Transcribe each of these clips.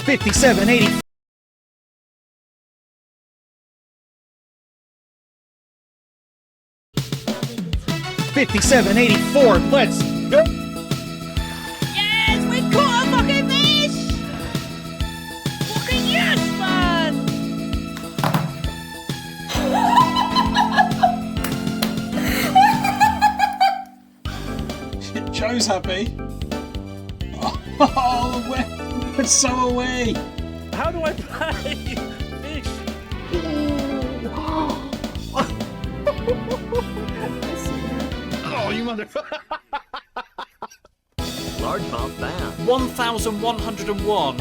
5780. 5784. Let's go. Yes, we caught a fucking fish! Fucking yes, man! Joe's happy. Oh, we're so away. How do I play fish? Oh, you motherfucker. Largemouth bass. 1,101.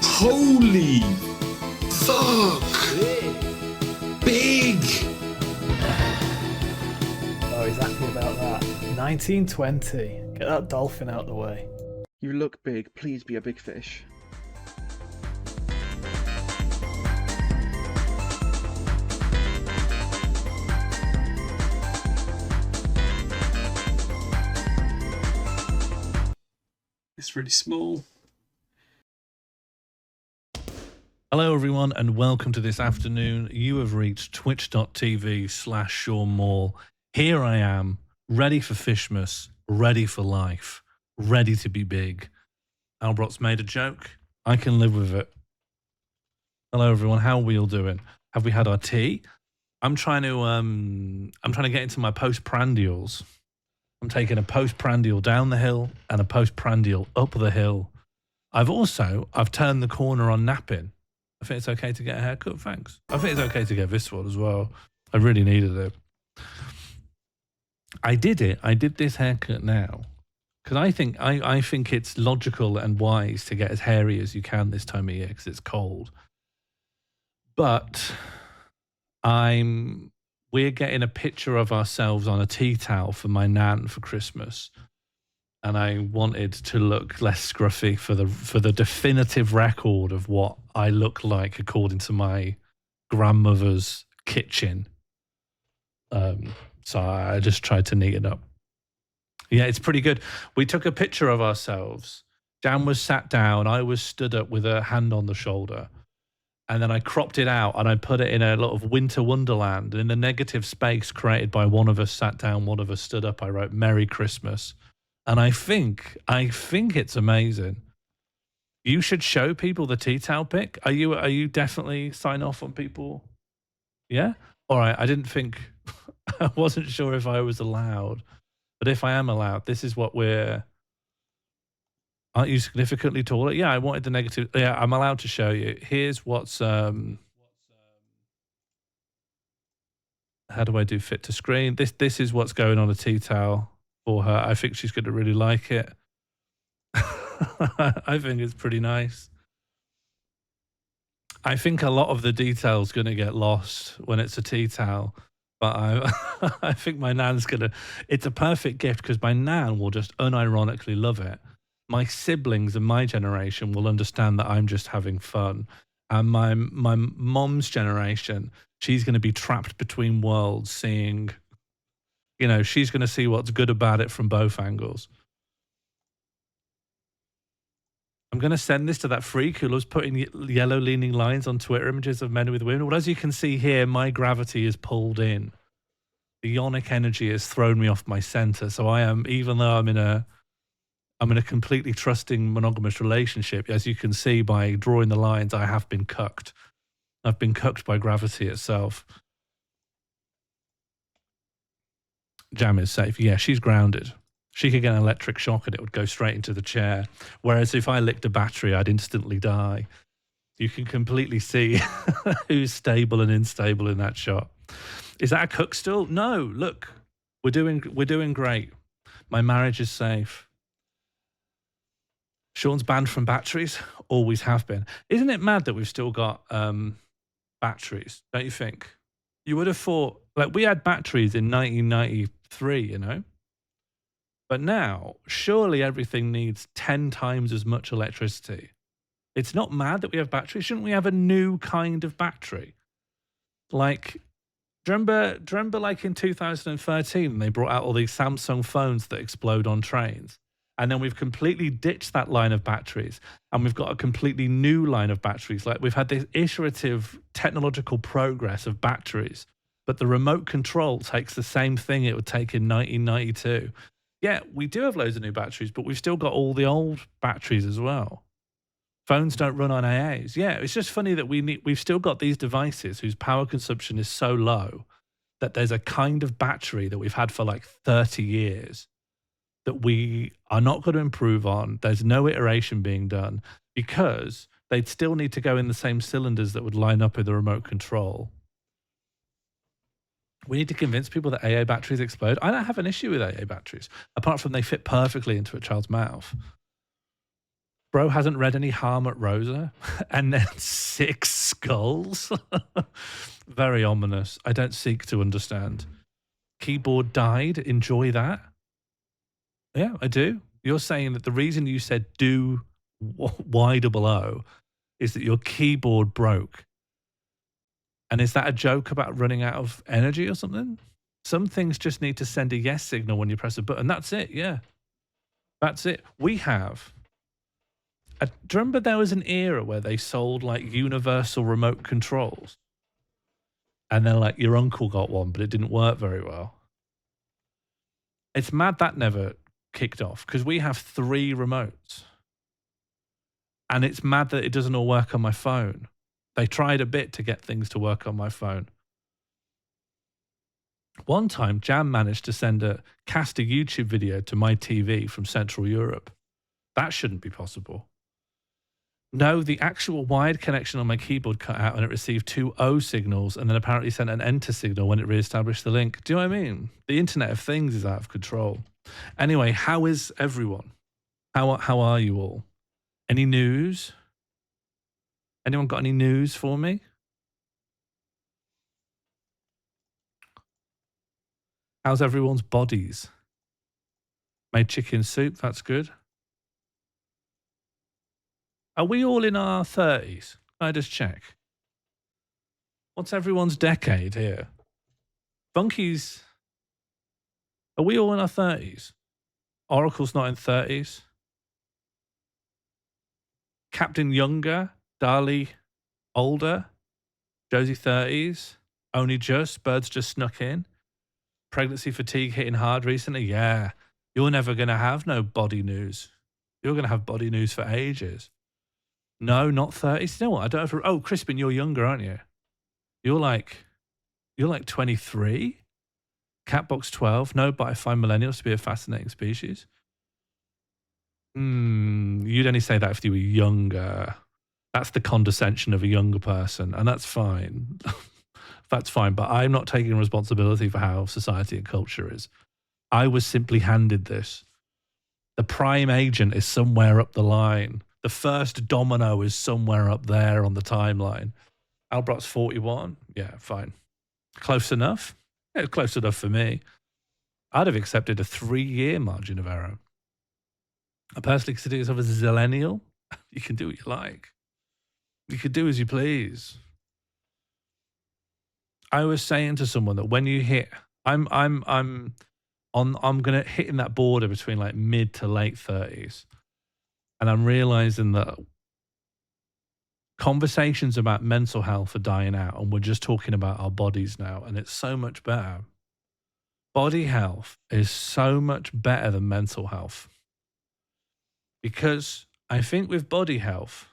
Holy fuck. Big. Oh, he's happy about that. 1920. Get that dolphin out the way. You look big. Please be a big fish. It's really small. Hello everyone and welcome to this afternoon. You have reached twitch.tv/Sean Maul. Here I am, ready for Fishmas, ready for life, ready to be big. Albrot's made a joke. I can live with it. Hello everyone, how are we all doing? Have we had our tea? I'm trying to get into my postprandials. I'm taking a postprandial down the hill and a postprandial up the hill. I've turned the corner on napping. I think it's okay to get a haircut, thanks. I think it's okay to get this one as well. I really needed it. I did this haircut now because I think it's logical and wise to get as hairy as you can this time of year because it's cold. But we're getting a picture of ourselves on a tea towel for my nan for Christmas. And I wanted to look less scruffy for the definitive record of what I look like according to my grandmother's kitchen. So I just tried to neaten up. Yeah, it's pretty good. We took a picture of ourselves. Jan was sat down. I was stood up with a hand on the shoulder. And then I cropped it out and I put it in a lot of winter wonderland. And in the negative space created by one of us sat down, one of us stood up, I wrote Merry Christmas. And I think it's amazing. You should show people the tea towel pic. Are you definitely sign off on people? Yeah? All right. I didn't think, I wasn't sure if I was allowed. But if I am allowed, this is what aren't you significantly taller? Yeah, I wanted the negative. Yeah, I'm allowed to show you. Here's what's, how do I do fit to screen? This is what's going on a tea towel for her. I think she's going to really like it. I think it's pretty nice. I think a lot of the detail's going to get lost when it's a tea towel. But I think my nan's going to, it's a perfect gift because my nan will just unironically love it. My siblings and my generation will understand that I'm just having fun. And my mom's generation, she's going to be trapped between worlds seeing, she's going to see what's good about it from both angles. I'm going to send this to that freak who loves putting yellow leaning lines on Twitter images of men with women. Well, as you can see here, my gravity is pulled in. The yonic energy has thrown me off my center. So I am, even though I'm in a completely trusting monogamous relationship, as you can see by drawing the lines, I have been cucked. I've been cucked by gravity itself. Jam is safe. Yeah, she's grounded. She could get an electric shock and it would go straight into the chair. Whereas if I licked a battery, I'd instantly die. You can completely see who's stable and unstable in that shot. Is that a cook still? No, look, we're doing great. My marriage is safe. Sean's banned from batteries, always have been. Isn't it mad that we've still got batteries, don't you think? You would have thought, like, we had batteries in 1993, But now, surely everything needs 10 times as much electricity. It's not mad that we have batteries. Shouldn't we have a new kind of battery? Like, do you remember like in 2013, they brought out all these Samsung phones that explode on trains? And then we've completely ditched that line of batteries, and we've got a completely new line of batteries. Like, we've had this iterative technological progress of batteries, but the remote control takes the same thing it would take in 1992. Yeah, we do have loads of new batteries, but we've still got all the old batteries as well. Phones don't run on AAs. Yeah, it's just funny that we've still got these devices whose power consumption is so low that there's a kind of battery that we've had for like 30 years that we are not going to improve on. There's no iteration being done because they'd still need to go in the same cylinders that would line up with the remote control. We need to convince people that AA batteries explode. I don't have an issue with AA batteries, apart from they fit perfectly into a child's mouth. Bro hasn't read any Harmut Rosa and then 6 skulls. Very ominous. I don't seek to understand. Keyboard died. Enjoy that. Yeah, I do. You're saying that the reason you said do Y-double-O is that your keyboard broke. And is that a joke about running out of energy or something? Some things just need to send a yes signal when you press a button. That's it, yeah. That's it. We have... do you remember there was an era where they sold like universal remote controls? And then like your uncle got one, but it didn't work very well. It's mad that never kicked off because we have 3 remotes. And it's mad that it doesn't all work on my phone. They tried a bit to get things to work on my phone. One time, Jam managed to cast a YouTube video to my TV from Central Europe. That shouldn't be possible. No, the actual wired connection on my keyboard cut out and it received 2 O signals and then apparently sent an enter signal when it reestablished the link. Do you know what I mean? The Internet of Things is out of control. Anyway, how is everyone? How are you all? Any news? Anyone got any news for me? How's everyone's bodies? Made chicken soup, that's good. Are we all in our 30s? Can I just check? What's everyone's decade here? Funky's... Are we all in our 30s? Oracle's not in 30s. Captain Younger, Dali older, Josie 30s, only just, Birds just snuck in. Pregnancy fatigue hitting hard recently. Yeah, you're never going to have no body news. You're going to have body news for ages. No, not 30s. You know what? I don't have. Oh, Crispin, you're younger, aren't you? You're like 23. Catbox 12. No, but I find millennials to be a fascinating species. You'd only say that if you were younger. That's the condescension of a younger person, and that's fine. That's fine, but I'm not taking responsibility for how society and culture is. I was simply handed this. The prime agent is somewhere up the line. The first domino is somewhere up there on the timeline. Albrot's 41. Yeah, fine. Close enough? Yeah, close enough for me. I'd have accepted a 3-year margin of error. I personally consider yourself as a zillennial. You can do what you like. You can do as you please. I was saying to someone that when you hit, I'm gonna hit in that border between like mid to late 30s, and I'm realizing that conversations about mental health are dying out, and we're just talking about our bodies now, and it's so much better. Body health is so much better than mental health, because I think with body health,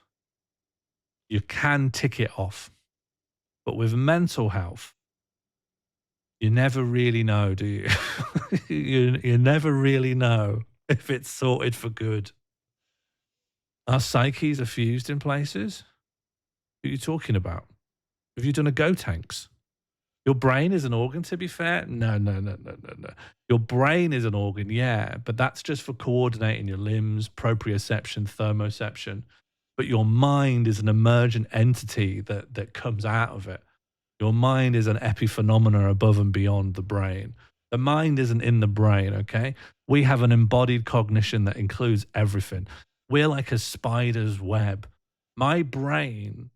you can tick it off. But with mental health, you never really know, do you? you never really know if it's sorted for good. Our psyches are fused in places. Who are you talking about? Have you done a Gotenks? Your brain is an organ, to be fair? No. Your brain is an organ, yeah, but that's just for coordinating your limbs, proprioception, thermoception. But your mind is an emergent entity that comes out of it. Your mind is an epiphenomena above and beyond the brain. The mind isn't in the brain, okay? We have an embodied cognition that includes everything. We're like a spider's web. My brain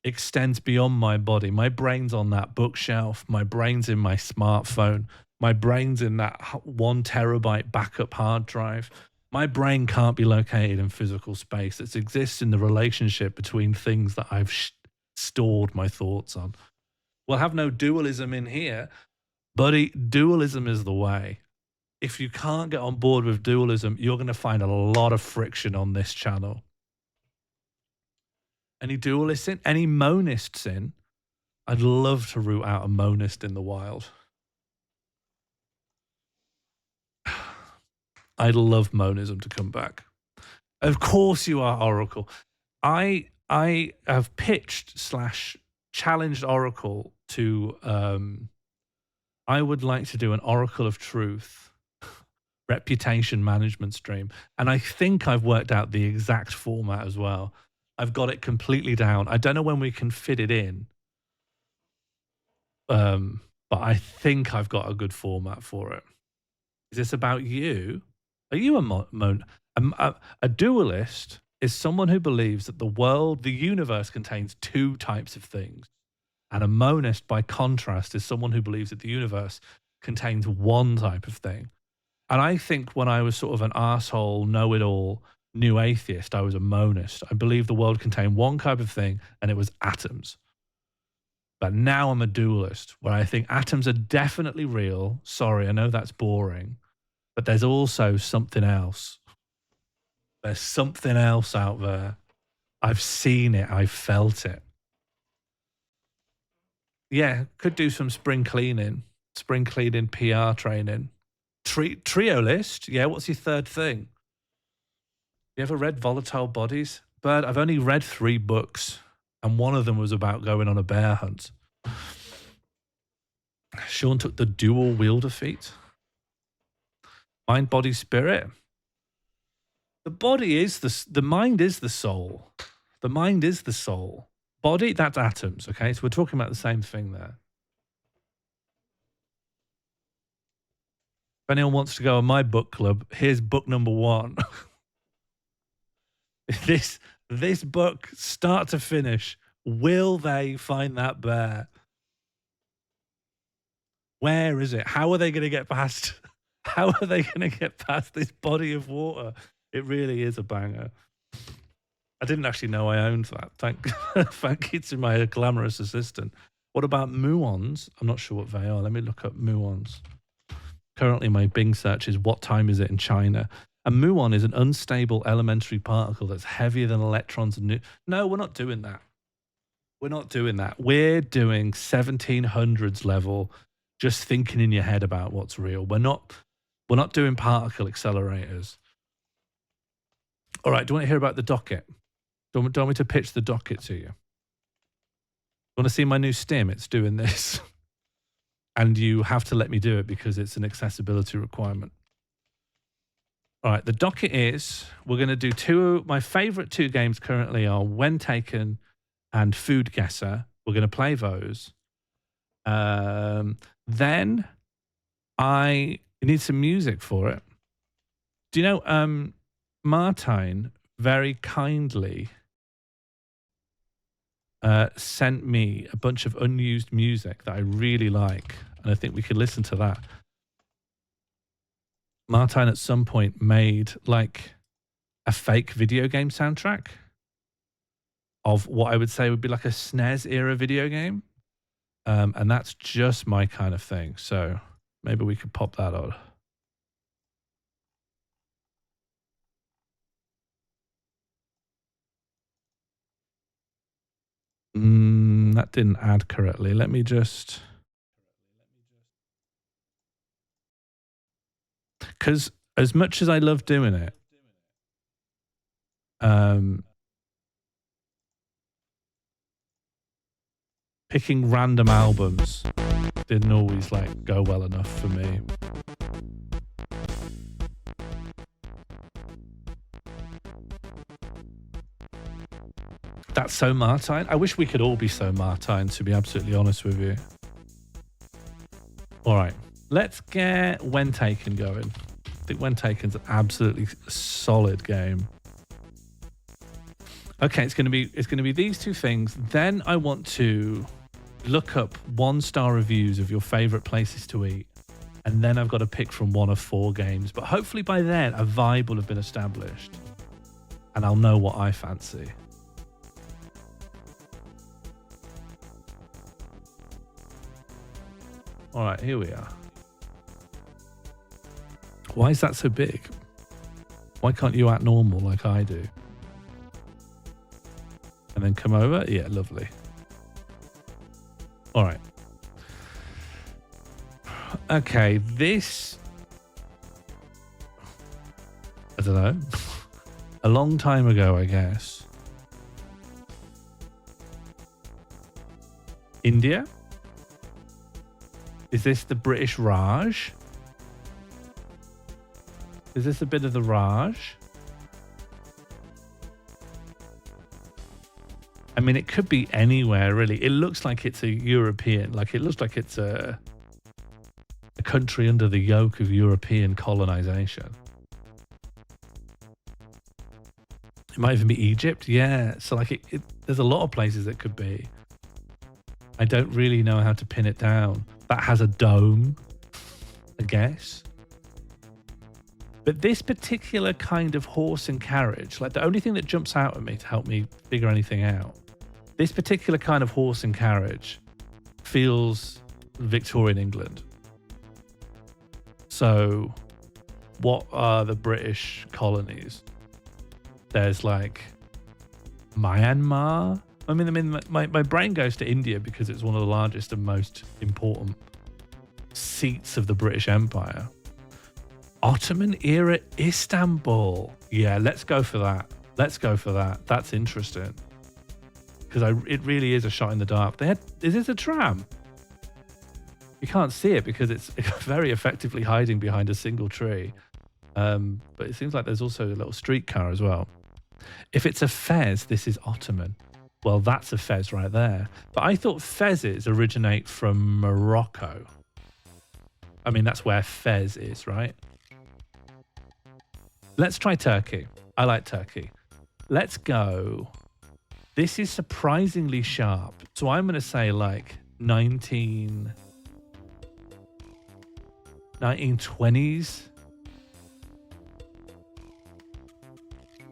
extends beyond my body. My brain's on that bookshelf. My brain's in my smartphone. My brain's in that 1 terabyte backup hard drive. My brain can't be located in physical space. It exists in the relationship between things that I've stored my thoughts on. We'll have no dualism in here, buddy. Dualism is the way. If you can't get on board with dualism, you're going to find a lot of friction on this channel. Any dualists in? Any monists in? I'd love to root out a monist in the wild. I'd love monism to come back. Of course you are, Oracle. I have pitched / challenged Oracle to I would like to do an Oracle of Truth reputation management stream. And I think I've worked out the exact format as well. I've got it completely down. I don't know when we can fit it in. But I think I've got a good format for it. Is this about you? Are you a dualist is someone who believes that the universe contains two types of things. And a monist, by contrast, is someone who believes that the universe contains one type of thing. And I think when I was sort of an arsehole, know-it-all, new atheist, I was a monist. I believed the world contained one type of thing, and it was atoms. But now I'm a dualist, where I think atoms are definitely real. Sorry, I know that's boring. But there's also something else. There's something else out there. I've seen it. I've felt it. Yeah, could do some spring cleaning PR training. Trio list. Yeah, what's your third thing? You ever read Volatile Bodies? Bird, I've only read 3 books, and one of them was about going on a bear hunt. Sean took the dual wielder feat. Mind, body, spirit. The body is the mind is the soul. The mind is the soul. Body, that's atoms, okay? So we're talking about the same thing there. If anyone wants to go on my book club, here's book number 1. This book, start to finish, will they find that bear? Where is it? How are they going to get past? How are they going to get past this body of water? It really is a banger. I didn't actually know I owned that. Thank you to my glamorous assistant. What about muons? I'm not sure what they are. Let me look up muons. Currently, my Bing search is what time is it in China? A muon is an unstable elementary particle that's heavier than electrons and no, we're not doing that. We're not doing that. We're doing 1700s level, just thinking in your head about what's real. We're not doing particle accelerators. All right, do you want to hear about the docket? Do you want me to pitch the docket to you? You want to see my new stim? It's doing this. And you have to let me do it because it's an accessibility requirement. All right, the docket is, we're going to do my favorite 2 games currently are When Taken and Food Guesser. We're going to play those. Then I need some music for it. Do you know, Martine very kindly sent me a bunch of unused music that I really like, and I think we could listen to that. Martine at some point made like a fake video game soundtrack of what I would say would be like a SNES era video game. And that's just my kind of thing. So maybe we could pop that on. That didn't add correctly. Let me just... Because as much as I love doing it, picking random albums didn't always like go well enough for me. That's so Martine. I wish we could all be so Martine, to be absolutely honest with you. All right, let's get When Taken going. I think When Taken's an absolutely solid game. Okay, it's going to be these 2 things. Then I want to look up 1-star reviews of your favorite places to eat And then I've got to pick from one of 4 games. But hopefully by then, a vibe will have been established. And I'll know what I fancy. All right, here we are. Why is that so big? Why can't you act normal like I do? And then come over? Yeah, lovely. All right. Okay, this... I don't know. A long time ago, I guess. India? Is this the British Raj? Is this a bit of the Raj? I mean, it could be anywhere, really. It looks like it's a European, like it looks like it's a country under the yoke of European colonization. It might even be Egypt. Yeah. So like there's a lot of places it could be. I don't really know how to pin it down. That has a dome, I guess. But this particular kind of horse and carriage, like the only thing that jumps out at me to help me figure anything out, this particular kind of horse and carriage feels Victorian England. So what are the British colonies? There's like Myanmar. I mean, my brain goes to India because it's one of the largest and most important seats of the British Empire. Ottoman era Istanbul. Yeah, let's go for that. Let's go for that. That's interesting. Because it really is a shot in the dark. Is this a tram? You can't see it because it's very effectively hiding behind a single tree. But it seems like there's also a little streetcar as well. If it's a fez, this is Ottoman. Well, that's a fez right there. But I thought fezzes originate from Morocco. I mean, that's where Fez is, right? Let's try Turkey. I like Turkey. Let's go. This is surprisingly sharp. So I'm going to say like 1920s.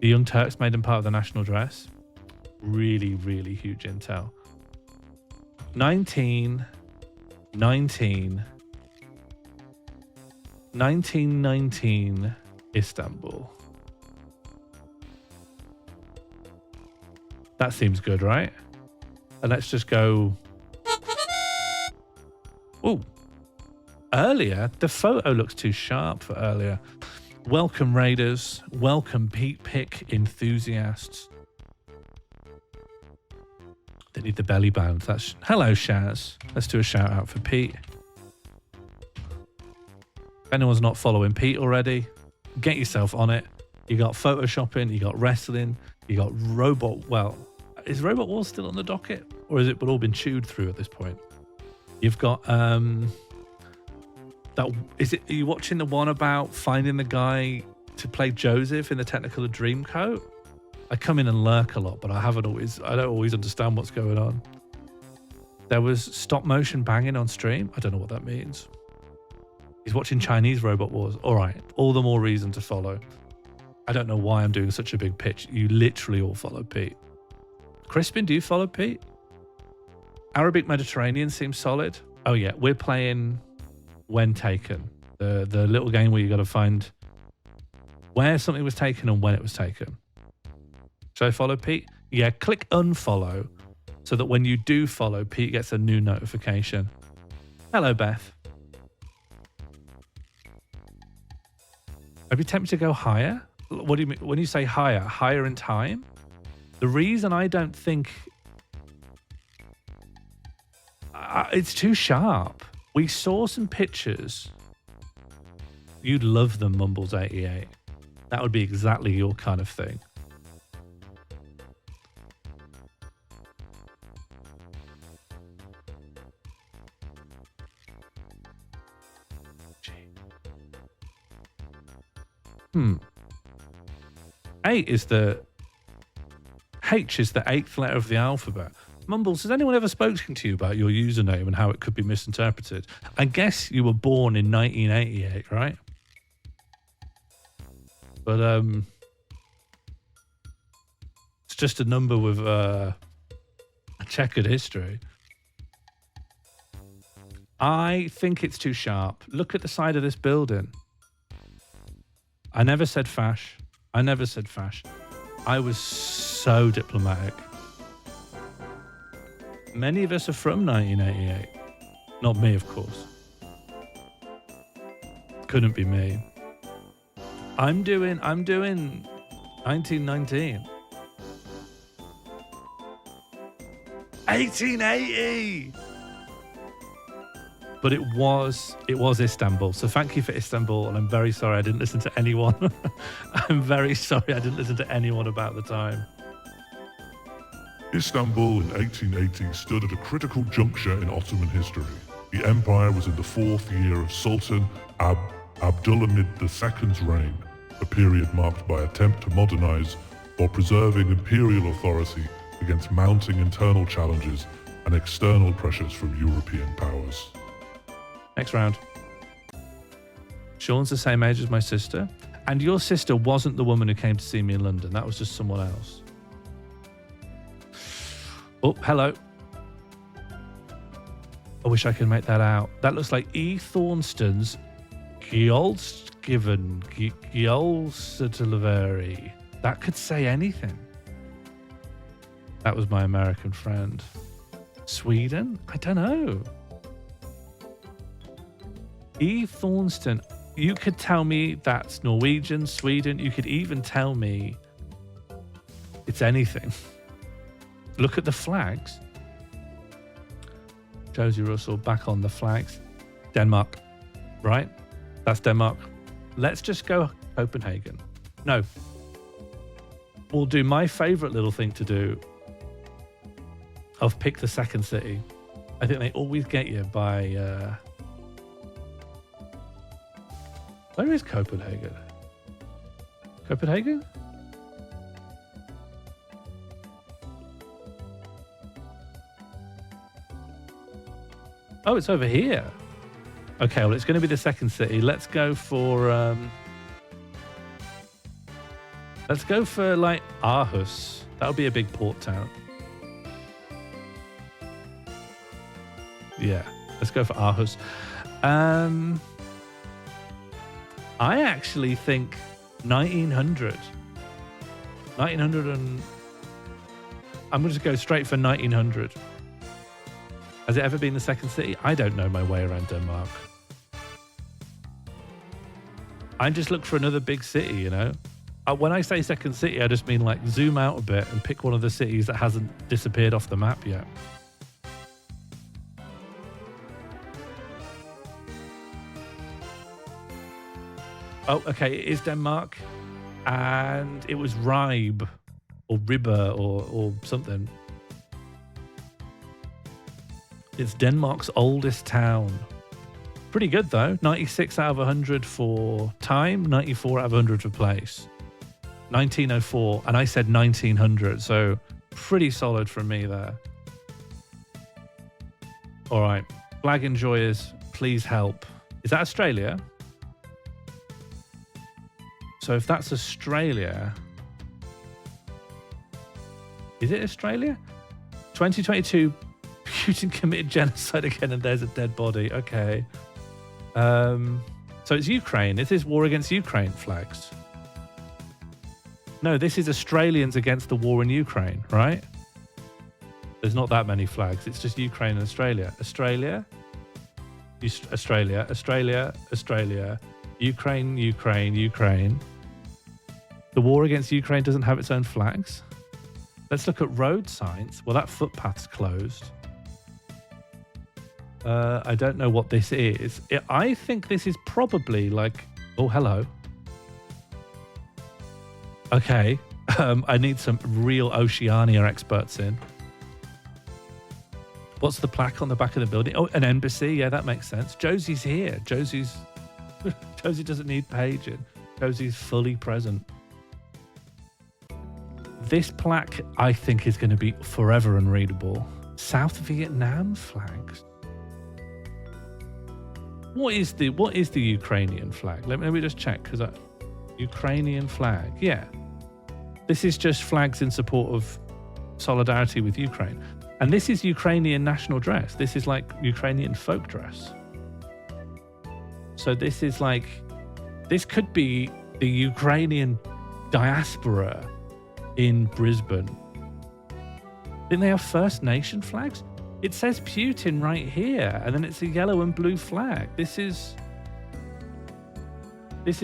The Young Turks made them part of the national dress. Really, really huge intel. 1919 Istanbul. That seems good, right? And let's just go. Oh, earlier. The photo looks too sharp for earlier. Welcome, Raiders. Welcome, Pete Pick enthusiasts. They need the belly band. That's hello, Shaz. Let's do a shout out for Pete. If anyone's not following Pete already, get yourself on it. You got photoshopping, you got wrestling, you got Robot. Well, is Robot Wars still on the docket, or is it all been chewed through at this point? You've got Are you watching the one about finding the guy to play Joseph in the Technicolor Dreamcoat? I come in and lurk a lot, but I don't always understand what's going on. There was stop motion banging on stream. I don't know what that means. He's watching Chinese Robot Wars. All right, all the more reason to follow. I don't know why I'm doing such a big pitch. You literally all follow Pete. Crispin, do you follow Pete? Arabic Mediterranean seems solid. Oh yeah, we're playing When Taken, the little game where you got to find where something was taken and when it was taken. Should I follow Pete? Yeah, click unfollow so that when you do follow, Pete gets a new notification. Hello, Beth. I'd be tempted to go higher. What do you mean when you say higher? Higher in time? The reason I don't think it's too sharp. We saw some pictures. You'd love them, Mumbles88. That would be exactly your kind of thing. H is the 8th letter of the alphabet. Mumbles, has anyone ever spoken to you about your username and how it could be misinterpreted? I guess you were born in 1988, right? But it's just a number with a checkered history. I think it's too sharp. Look at the side of this building. I never said fash. I never said fash. I was so diplomatic. Many of us are from 1988. Not me, of course. Couldn't be me. I'm doing 1919. 1880! But it was Istanbul. So thank you for Istanbul, and I'm very sorry I didn't listen to anyone. I'm very sorry I didn't listen to anyone about the time. Istanbul in 1880 stood at a critical juncture in Ottoman history. The empire was in the fourth year of Sultan Abdülhamid II's reign, a period marked by attempt to modernize while preserving imperial authority against mounting internal challenges and external pressures from European powers. Next round. Sean's the same age as my sister. And your sister wasn't the woman who came to see me in London. That was just someone else. Oh, hello. I wish I could make that out. That looks like E. Thornton's Gjolstilveri. That could say anything. That was my American friend. Sweden? I don't know. E. Thornston. You could tell me that's Norwegian, Sweden. You could even tell me it's anything. Look at the flags. Josie Russell back on the flags. Denmark, right? That's Denmark. Let's just go Copenhagen. No. We'll do my favorite little thing to do of pick the second city. I think they always get you by... Where is Copenhagen? Copenhagen? Oh, it's over here. Okay, well, it's going to be the second city. Let's go for like Aarhus. That'll be a big port town. Yeah, let's go for Aarhus. I actually think 1900. 1900 and... I'm going to go straight for 1900. Has it ever been the second city? I don't know my way around Denmark. I just look for another big city, you know? When I say second city, I just mean like zoom out a bit and pick one of the cities that hasn't disappeared off the map yet. Oh, okay, it is Denmark. And it was Ribe or Ribber or something. It's Denmark's oldest town. Pretty good, though. 96 out of 100 for time, 94 out of 100 for place. 1904, and I said 1900, so pretty solid from me there. All right, flag enjoyers, please help. Is that Australia? So if that's Australia... Is it Australia? 2022... Putin committed genocide again and there's a dead body. Okay. So it's Ukraine. Is this war against Ukraine flags? No, this is Australians against the war in Ukraine, right? There's not that many flags. It's just Ukraine and Australia. Australia, Australia, Australia, Australia, Ukraine, Ukraine, Ukraine. The war against Ukraine doesn't have its own flags. Let's look at road signs. Well, that footpath's closed. I don't know what this is. I think this is probably like... Oh, hello. Okay. I need some real Oceania experts in. What's the plaque on the back of the building? Oh, an embassy. Yeah, that makes sense. Josie's here. Josie doesn't need paging. Josie's fully present. This plaque, I think, is going to be forever unreadable. South Vietnam flags. What is the Ukrainian flag? Let me just check, because Ukrainian flag. Yeah. This is just flags in support of solidarity with Ukraine. And this is Ukrainian national dress. This is like Ukrainian folk dress. So this is like, this could be the Ukrainian diaspora in Brisbane. Didn't they have First Nation flags? It says Putin right here, and then it's a yellow and blue flag. This is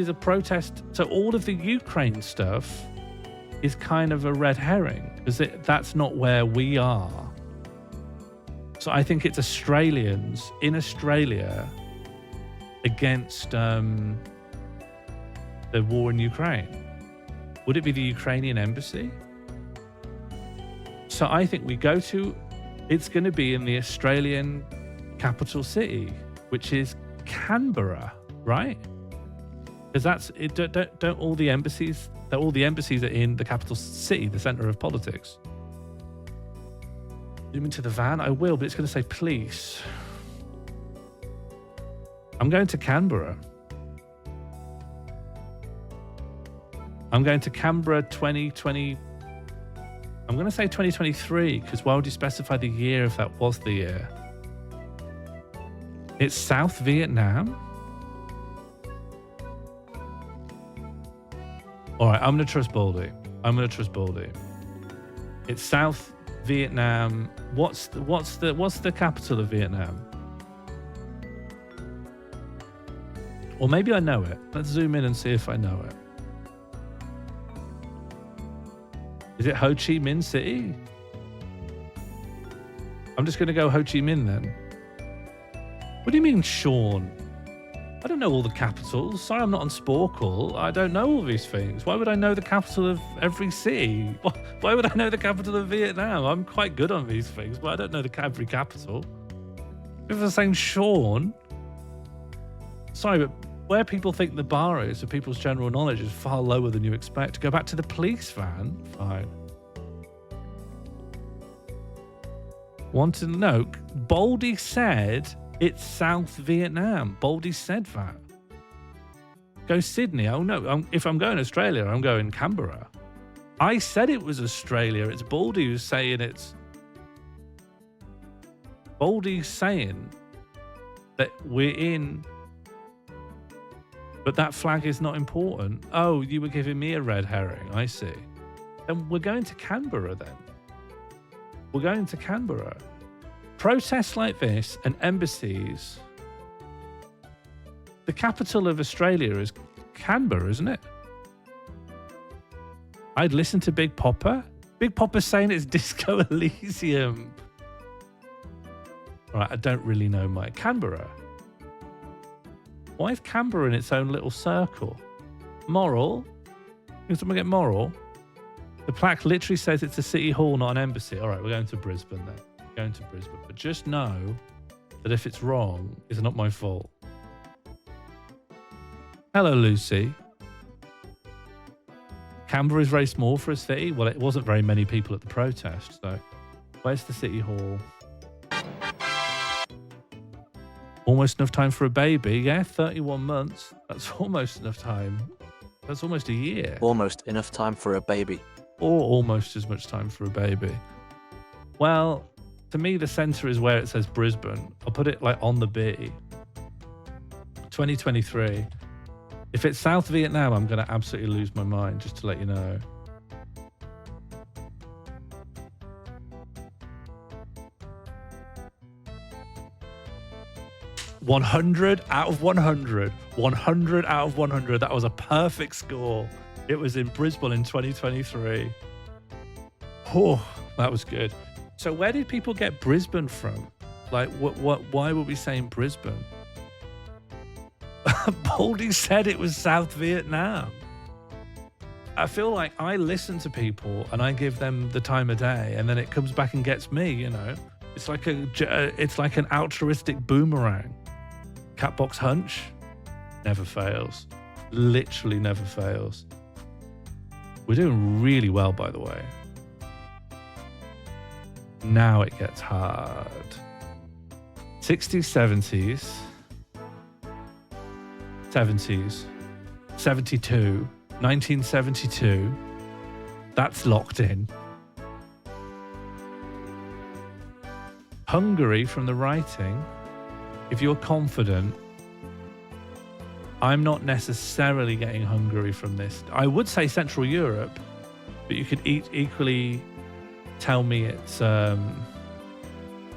a protest. So all of the Ukraine stuff is kind of a red herring, because that's not where we are. So I think it's Australians in Australia against the war in Ukraine. Would it be the Ukrainian embassy? So I think we go to, it's going to be in the Australian capital city, which is Canberra, right? Because that's it. Don't all the embassies? All the embassies are in the capital city, the center of politics. Zoom into the van. I will, but it's going to say police. I'm going to Canberra. I'm going to Canberra 2020. I'm going to say 2023, because why would you specify the year if that was the year? It's South Vietnam. All right, I'm going to trust Baldy. It's South Vietnam. What's the capital of Vietnam? Or maybe I know it. Let's zoom in and see if I know it. Is it Ho Chi Minh City? I'm just going to go Ho Chi Minh then. What do you mean, Sean? I don't know all the capitals. Sorry, I'm not on Sporkle. I don't know all these things. Why would I know the capital of every city? Why would I know the capital of Vietnam? I'm quite good on these things, but I don't know every capital. If they're saying Sean, sorry, but where people think the bar is for people's general knowledge is far lower than you expect. Go back to the police van. Fine. Want to know? Baldy said it's South Vietnam. Baldy said that. Go Sydney. Oh no, if I'm going Australia, I'm going Canberra. I said it was Australia. It's Baldy who's saying it's... Baldy's saying that we're in... But that flag is not important. Oh, you were giving me a red herring. I see. Then we're going to Canberra then. We're going to Canberra. Protests like this and embassies. The capital of Australia is Canberra, isn't it? I'd listen to Big Popper. Big Popper's saying it's Disco Elysium. Right, I don't really know my Canberra. Why is Canberra in its own little circle? Moral? Can someone get moral? The plaque literally says it's a city hall, not an embassy. All right, we're going to Brisbane then. We're going to Brisbane. But just know that if it's wrong, it's not my fault. Hello, Lucy. Canberra is very small for a city. Well, it wasn't very many people at the protest, so where's the city hall? Almost enough time for a baby. Yeah, 31 months. That's almost enough time. That's almost a year. Almost enough time for a baby. Or almost as much time for a baby. Well, to me, the centre is where it says Brisbane. I'll put it like on the B. 2023. If it's South Vietnam, I'm going to absolutely lose my mind, just to let you know. $100 out of 100. 100 out of 100. That was a perfect score. It was in Brisbane in 2023. Oh, that was good. So where did people get Brisbane from? Like, why were we saying Brisbane? Baldy said it was South Vietnam. I feel like I listen to people and I give them the time of day, and then it comes back and gets me, you know. It's like an altruistic boomerang. Catbox hunch never fails. Literally never fails. We're doing really well, by the way. Now it gets hard. 60s, 70s. 70s. 72. 1972. That's locked in. Hungary from the writing. If you're confident, I'm not necessarily getting Hungary from this. I would say Central Europe, but you could equally tell me it's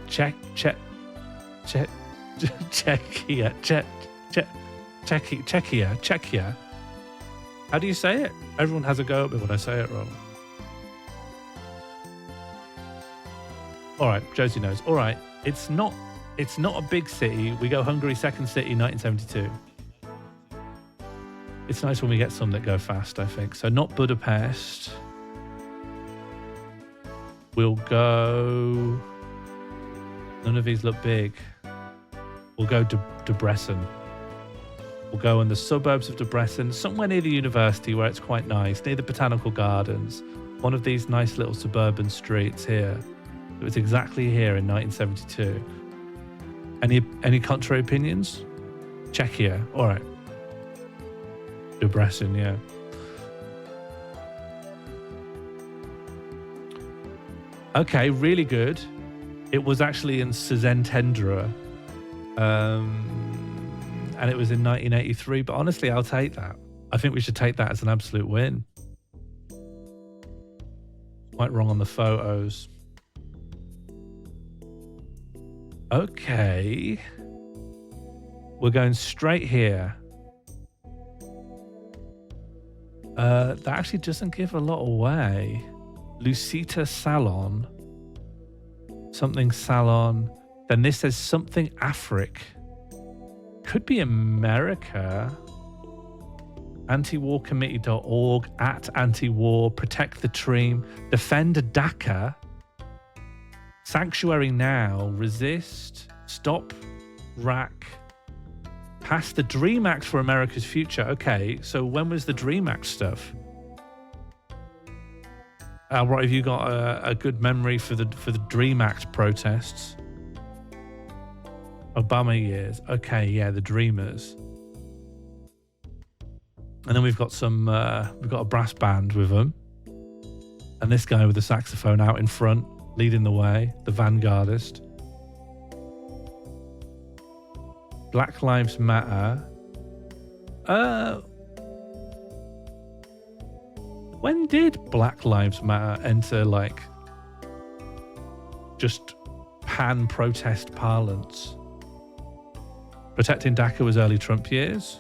Czechia. How do you say it? Everyone has a go at me when I say it wrong. All right, Josie knows. All right, it's not a big city. We go Hungary, second city, 1972. It's nice when we get some that go fast, I think. So not Budapest. We'll go... None of these look big. We'll go Debrecen. We'll go in the suburbs of Debrecen, somewhere near the university where it's quite nice, near the botanical gardens. One of these nice little suburban streets here. It was exactly here in 1972. Any contrary opinions? Czechia. All right. Debrecen, yeah. Okay, really good. It was actually in Szentendre, and it was in 1983. But honestly, I'll take that. I think we should take that as an absolute win. Quite wrong on the photos. Okay. We're going straight here. That actually doesn't give a lot away. Lucita Salon. Something Salon. Then this says something Afric. Could be America. Antiwarcommittee.org, @antiwar, protect the Dream, defend Dhaka, Sanctuary Now, resist, stop, rack, pass the Dream Act for America's future. Okay, so when was the Dream Act stuff? Albert, have you got a good memory for the Dream Act protests? Obama years. Okay, yeah, the Dreamers. And then we've got a brass band with them. And this guy with the saxophone out in front, leading the way, the vanguardist. Black Lives Matter. When did Black Lives Matter enter, like, just pan-protest parlance? Protecting Dhaka was early Trump years.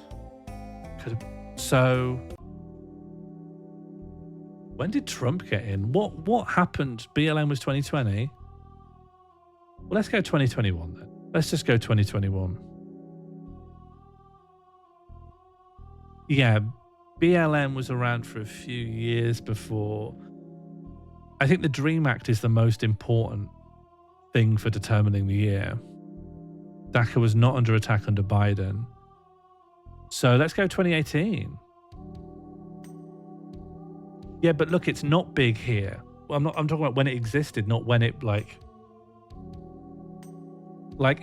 So, when did Trump get in? What happened? BLM was 2020. Well, let's go 2021 then. Let's just go 2021. Yeah, BLM was around for a few years before. I think the Dream Act is the most important thing for determining the year. Dhaka was not under attack under Biden. So let's go 2018. Yeah, but look, it's not big here. Well, I'm talking about when it existed, not when it like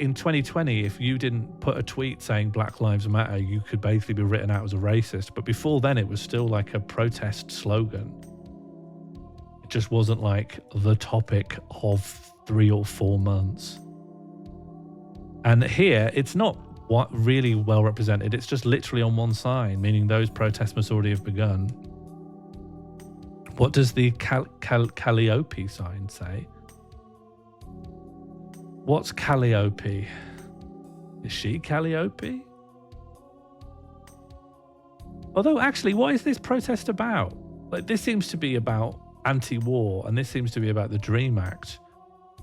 in 2020, if you didn't put a tweet saying Black Lives Matter, you could basically be written out as a racist. But before then, it was still like a protest slogan. It just wasn't like the topic of 3 or 4 months. And here, it's not really well represented. It's just literally on one sign, meaning those protests must already have begun. What does the Calliope sign say? What's Calliope? Is she Calliope? Although, actually, what is this protest about? Like, this seems to be about anti-war, and this seems to be about the Dream Act.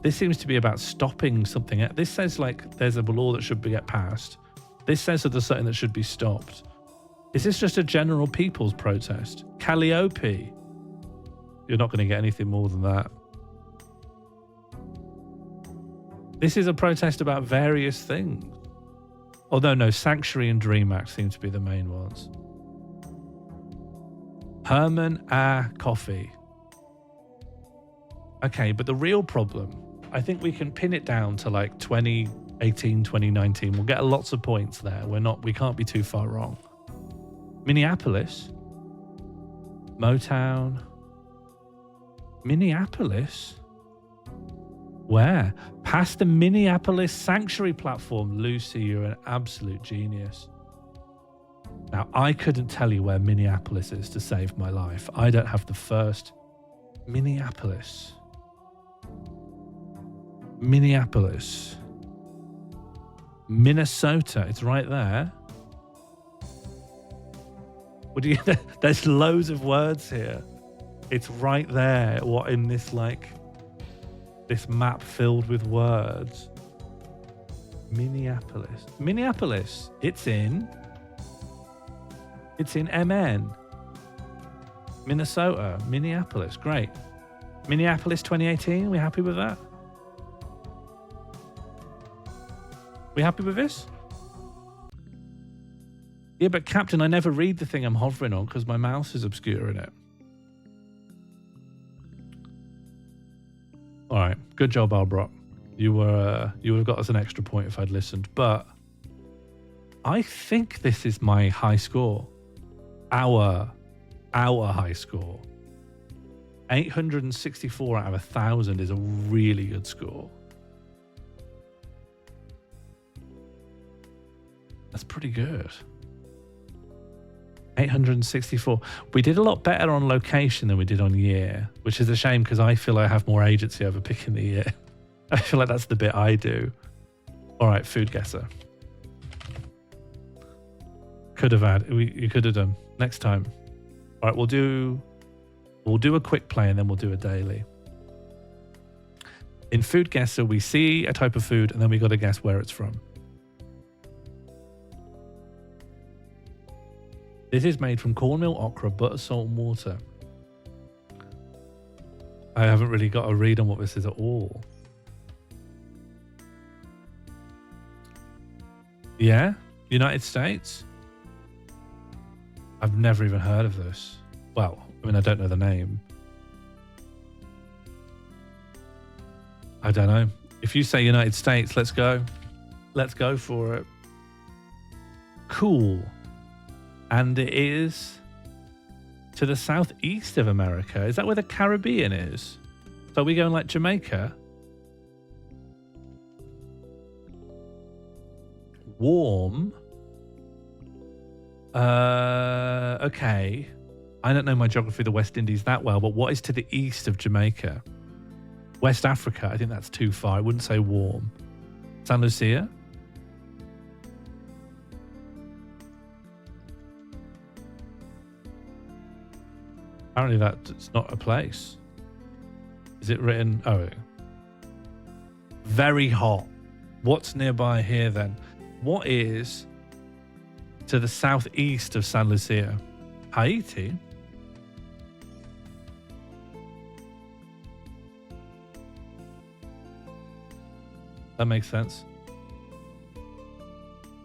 This seems to be about stopping something. This says, like, there's a law that should get passed. This says that there's something that should be stopped. Is this just a general people's protest? Calliope. You're not going to get anything more than that. This is a protest about various things. Although, no, Sanctuary and Dream Act seem to be the main ones. Herman Coffee. Okay, but the real problem, I think we can pin it down to like 2018, 2019. We'll get lots of points there. We can't be too far wrong. Minneapolis. Motown. Minneapolis? Where? Past the Minneapolis Sanctuary platform. Lucy, you're an absolute genius. Now, I couldn't tell you where Minneapolis is to save my life. I don't have the first. Minneapolis. Minneapolis. Minnesota. It's right there. What do you? There's loads of words here. It's right there. What in this this map filled with words? Minneapolis. Minneapolis. It's in MN. Minnesota. Minneapolis. Great. Minneapolis 2018. We happy with that? We happy with this? Yeah, but Captain, I never read the thing I'm hovering on because my mouse is obscuring it. All right, good job, Albrock. You would have got us an extra point if I'd listened. But I think this is my high score. Our high score. 864 out of 1,000 is a really good score. That's pretty good. 864. We did a lot better on location than we did on year, which is a shame because I feel I have more agency over picking the year. I feel like that's the bit I do. All right, food guesser. Could have had. You could have done next time. All right, we'll do a quick play and then we'll do a daily. In food guesser, we see a type of food and then we got to guess where it's from. This is made from cornmeal, okra, butter, salt, and water. I haven't really got a read on what this is at all. Yeah? United States? I've never even heard of this. Well, I mean, I don't know the name. I don't know. If you say United States, let's go. Let's go for it. Cool. And it is to the southeast of America. Is that where the Caribbean is? So are we going like Jamaica? Warm. Okay. I don't know my geography of the West Indies that well, but what is to the east of Jamaica? West Africa. I think that's too far. I wouldn't say warm. San Lucia? Apparently that's not a place. Is it written? Oh, very hot. What's nearby here then? What is to the southeast of San Lucia? Haiti? That makes sense.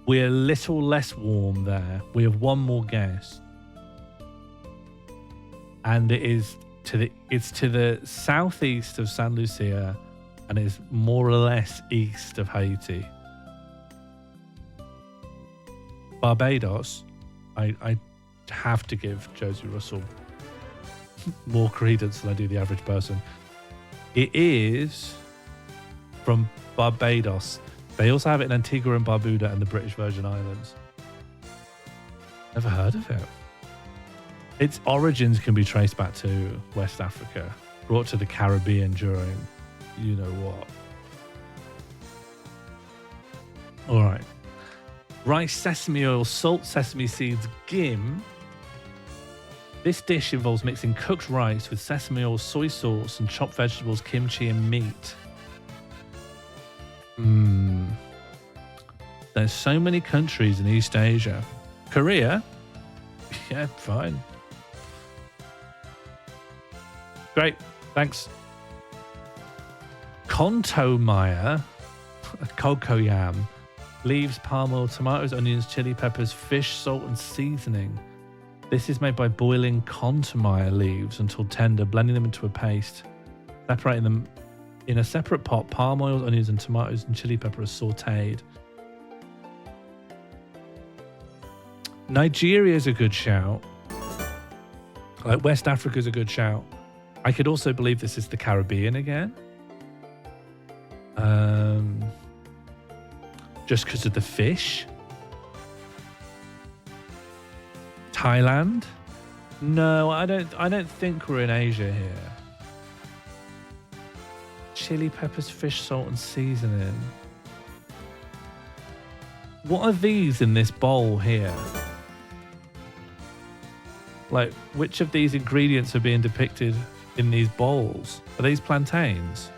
We're a little less warm there. We have one more guess. And it's to the southeast of San Lucia and is more or less east of Haiti. Barbados, I have to give Josie Russell more credence than I do the average person. It is from Barbados. They also have it in Antigua and Barbuda and the British Virgin Islands. Never heard of it. Its origins can be traced back to West Africa, brought to the Caribbean during you know what. All right. Rice, sesame oil, salt, sesame seeds, gim. This dish involves mixing cooked rice with sesame oil, soy sauce, and chopped vegetables, kimchi, and meat. There's so many countries in East Asia. Korea? Yeah, fine. Great, thanks. Kontomaya, cocoyam, leaves, palm oil, tomatoes, onions, chili peppers, fish, salt, and seasoning. This is made by boiling contomire leaves until tender, blending them into a paste, separating them in a separate pot. Palm oil, onions, and tomatoes and chili pepper are sautéed. Nigeria is a good shout. Like West Africa is a good shout. I could also believe this is the Caribbean again. Just because of the fish. Thailand? No, I don't think we're in Asia here. Chili peppers, fish, salt, and seasoning. What are these in this bowl here? Like, which of these ingredients are being depicted in these bowls? Are these plantains?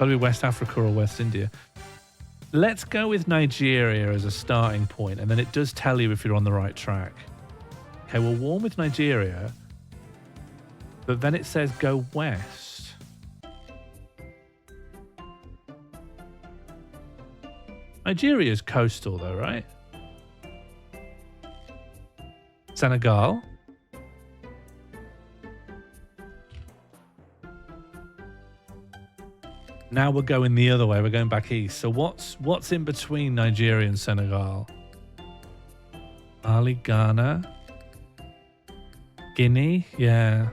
Gotta be West Africa or West India. Let's go with Nigeria as a starting point, and then it does tell you if you're on the right track. Okay, we'll warm with Nigeria, but then it says go west. Nigeria's coastal though, right? Senegal. Now we're going the other way. We're going back east. So what's in between Nigeria and Senegal? Mali, Ghana, Guinea. Yeah,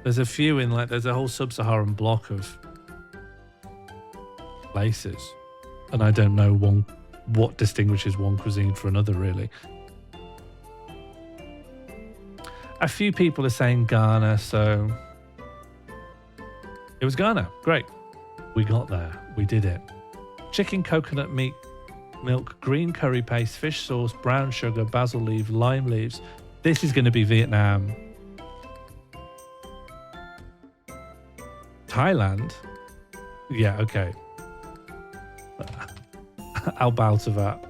there's a few in there's a whole sub-Saharan block of places, and I don't know what distinguishes one cuisine from another really. A few people are saying Ghana, so it was Ghana. Great. We got there. We did it. Chicken, coconut meat, milk, green curry paste, fish sauce, brown sugar, basil leaf, lime leaves. This is going to be Vietnam. Thailand? Yeah, okay. I'll bow to that.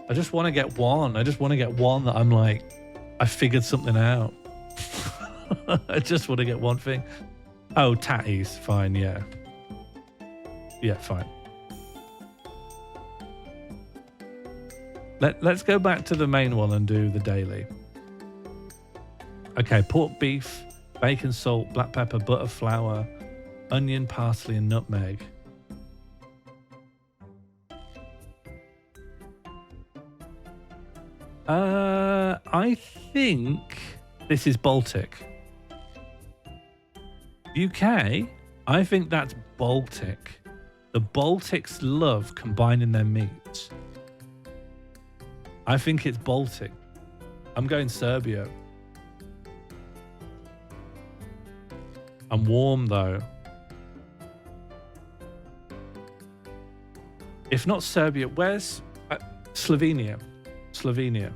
I just want to get one. I just want to get one that I'm like, I figured something out. I just want to get one thing. Oh, tatties. Fine, yeah. Yeah, fine. Let's go back to the main one and do the daily. Okay, pork beef, bacon, salt, black pepper, butter, flour, onion, parsley, and nutmeg. I think this is Baltic. UK, I think that's Baltic. The Baltics love combining their meats. I think it's Baltic. I'm going Serbia. I'm warm though. If not Serbia, where's Slovenia? Slovenia.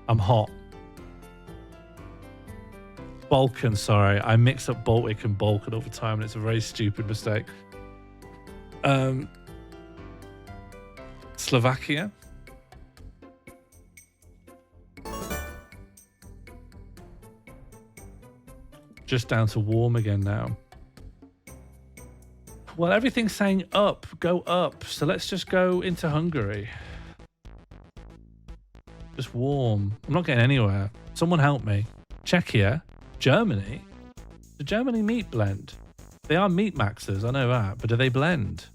I'm hot. Balkan, sorry. I mix up Baltic and Balkan all the time, and it's a very stupid mistake. Slovakia. Just down to warm again now. Well, everything's saying up, go up. So let's just go into Hungary. Just warm. I'm not getting anywhere. Someone help me. Czechia. Germany? The Germany meat blend. They are meat maxers, I know that, but do they blend?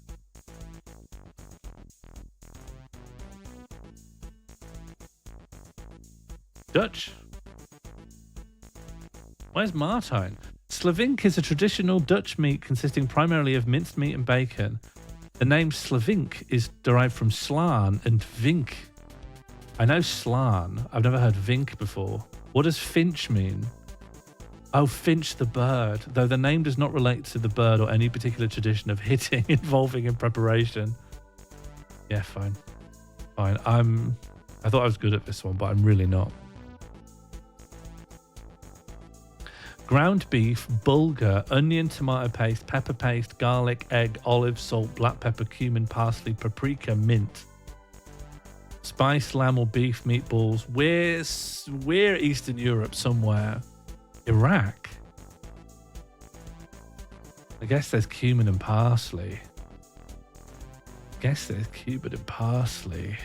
Dutch? Where's Martijn? Slavink is a traditional Dutch meat consisting primarily of minced meat and bacon. The name Slavink is derived from slaan and vink. I know slaan. I've never heard vink before. What does finch mean? Oh, finch the bird, though the name does not relate to the bird or any particular tradition of hitting involving in preparation. Yeah, fine. Fine. I thought I was good at this one, but I'm really not. Ground beef, bulgur, onion, tomato paste, pepper paste, garlic, egg, olive, salt, black pepper, cumin, parsley, paprika, mint. Spiced lamb or beef meatballs. We're Eastern Europe somewhere. Iraq. I guess there's cumin and parsley. guess there's Cuban and parsley.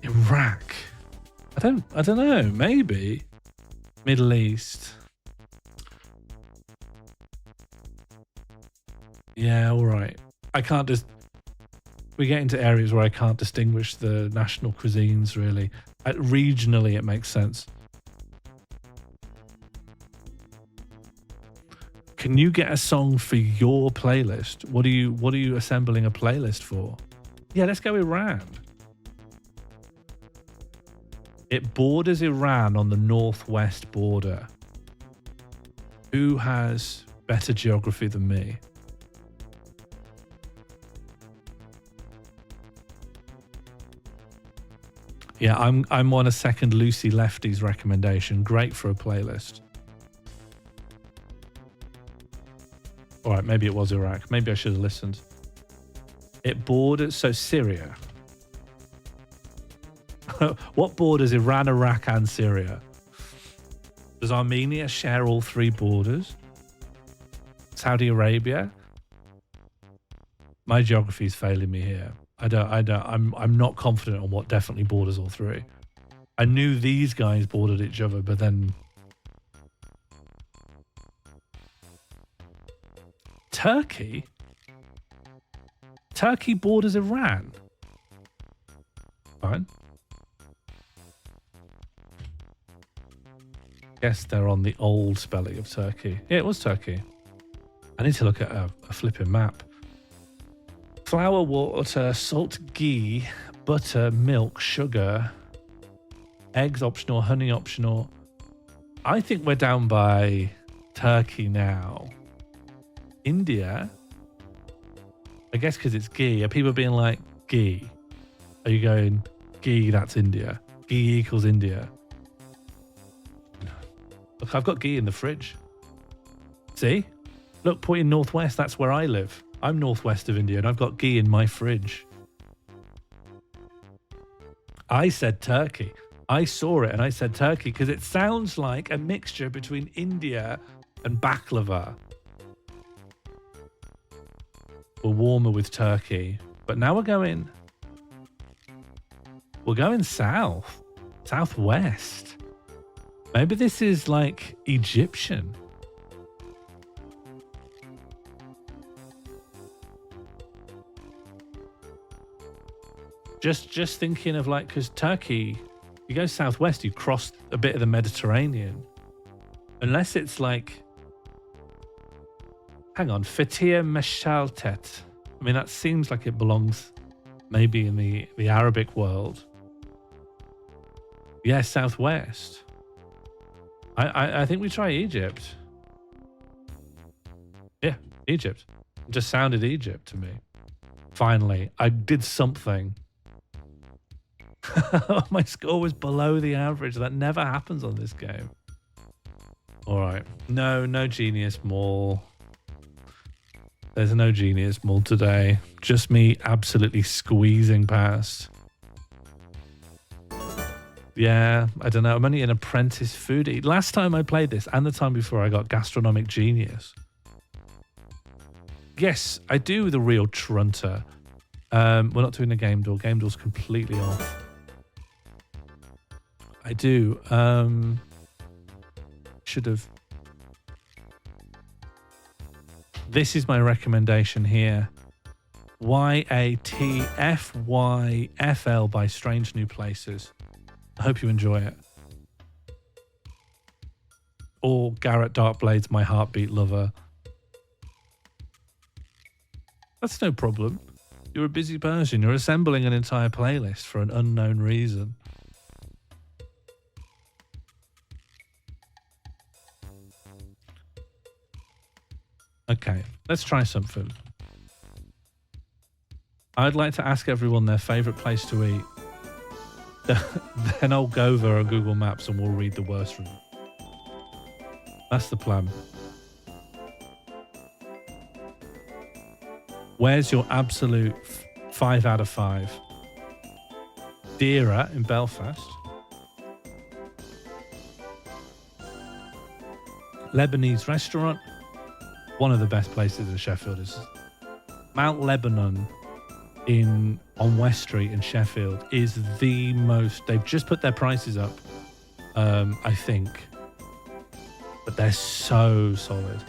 Iraq. I don't know. Maybe Middle East. Yeah, all right. I can't just. We get into areas where I can't distinguish the national cuisines. Really, regionally, it makes sense. Can you get a song for your playlist? What are you assembling a playlist for? Yeah, let's go Iran. It borders Iran on the northwest border. Who has better geography than me? Yeah, I'm on a second Lucy Lefty's recommendation. Great for a playlist. All right, maybe it was Iraq. Maybe I should have listened. It borders, so Syria. What borders Iran, Iraq, and Syria? Does Armenia share all three borders? Saudi Arabia? My geography is failing me here. I'm not confident on what definitely borders all three. I knew these guys bordered each other, but then Turkey? Turkey borders Iran. Fine. Guess they're on the old spelling of Turkey. Yeah, it was Turkey. I need to look at a flipping map. Flour, water, salt, ghee, butter, milk, sugar, eggs optional, honey optional. I think we're down by Turkey now. India, I guess because it's ghee. Are people being like, ghee? Are you going, ghee, that's India? Ghee equals India. Look, I've got ghee in the fridge. See? Look, pointing northwest, that's where I live. I'm northwest of India and I've got ghee in my fridge. I said Turkey. I saw it and I said Turkey because it sounds like a mixture between India and baklava. We're warmer with Turkey. But now we're going south. Southwest. Maybe this is like Egyptian. Just thinking of like, because Turkey, you go southwest, you cross a bit of the Mediterranean. Unless it's like, hang on, Fethiye Meshaltet. I mean, that seems like it belongs maybe in the Arabic world. Yeah, southwest. I think we try Egypt. Yeah, Egypt. It just sounded Egypt to me. Finally, I did something. My score was below the average. That never happens on this game. All right. No Genius Mall. There's no Genius Mall today. Just me absolutely squeezing past. Yeah, I don't know. I'm only an apprentice foodie. Last time I played this and the time before I got Gastronomic Genius. Yes, I do the real Trunter. We're not doing the game door. Game door's completely off. I do. Should have. This is my recommendation here. YATFYFL by Strange New Places. I hope you enjoy it. Or Garrett Darkblade's My Heartbeat Lover. That's no problem. You're a busy person. You're assembling an entire playlist for an unknown reason. Okay, let's try something. I'd like to ask everyone their favourite place to eat. Then I'll go over on Google Maps and we'll read the worst review. That's the plan. Where's your absolute 5 out of 5? Dira in Belfast. Lebanese restaurant. one of the best places in Sheffield is Mount Lebanon on West Street in Sheffield is the most. They've just put their prices up, I think, but they're so solid.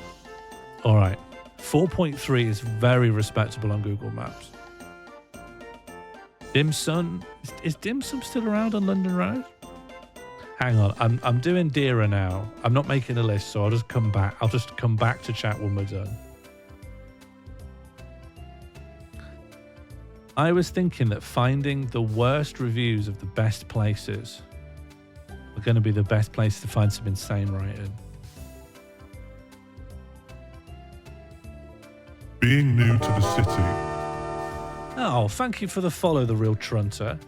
All right, 4.3 is very respectable on Google Maps. Dim Sum, is Dim Sum still around on London Road? Hang on, I'm doing dearer now. I'm not making a list, so I'll just come back. I'll just come back to chat when we're done. I was thinking that finding the worst reviews of the best places are going to be the best place to find some insane writing. Being new to the city. Oh, thank you for the follow, The Real Trunter.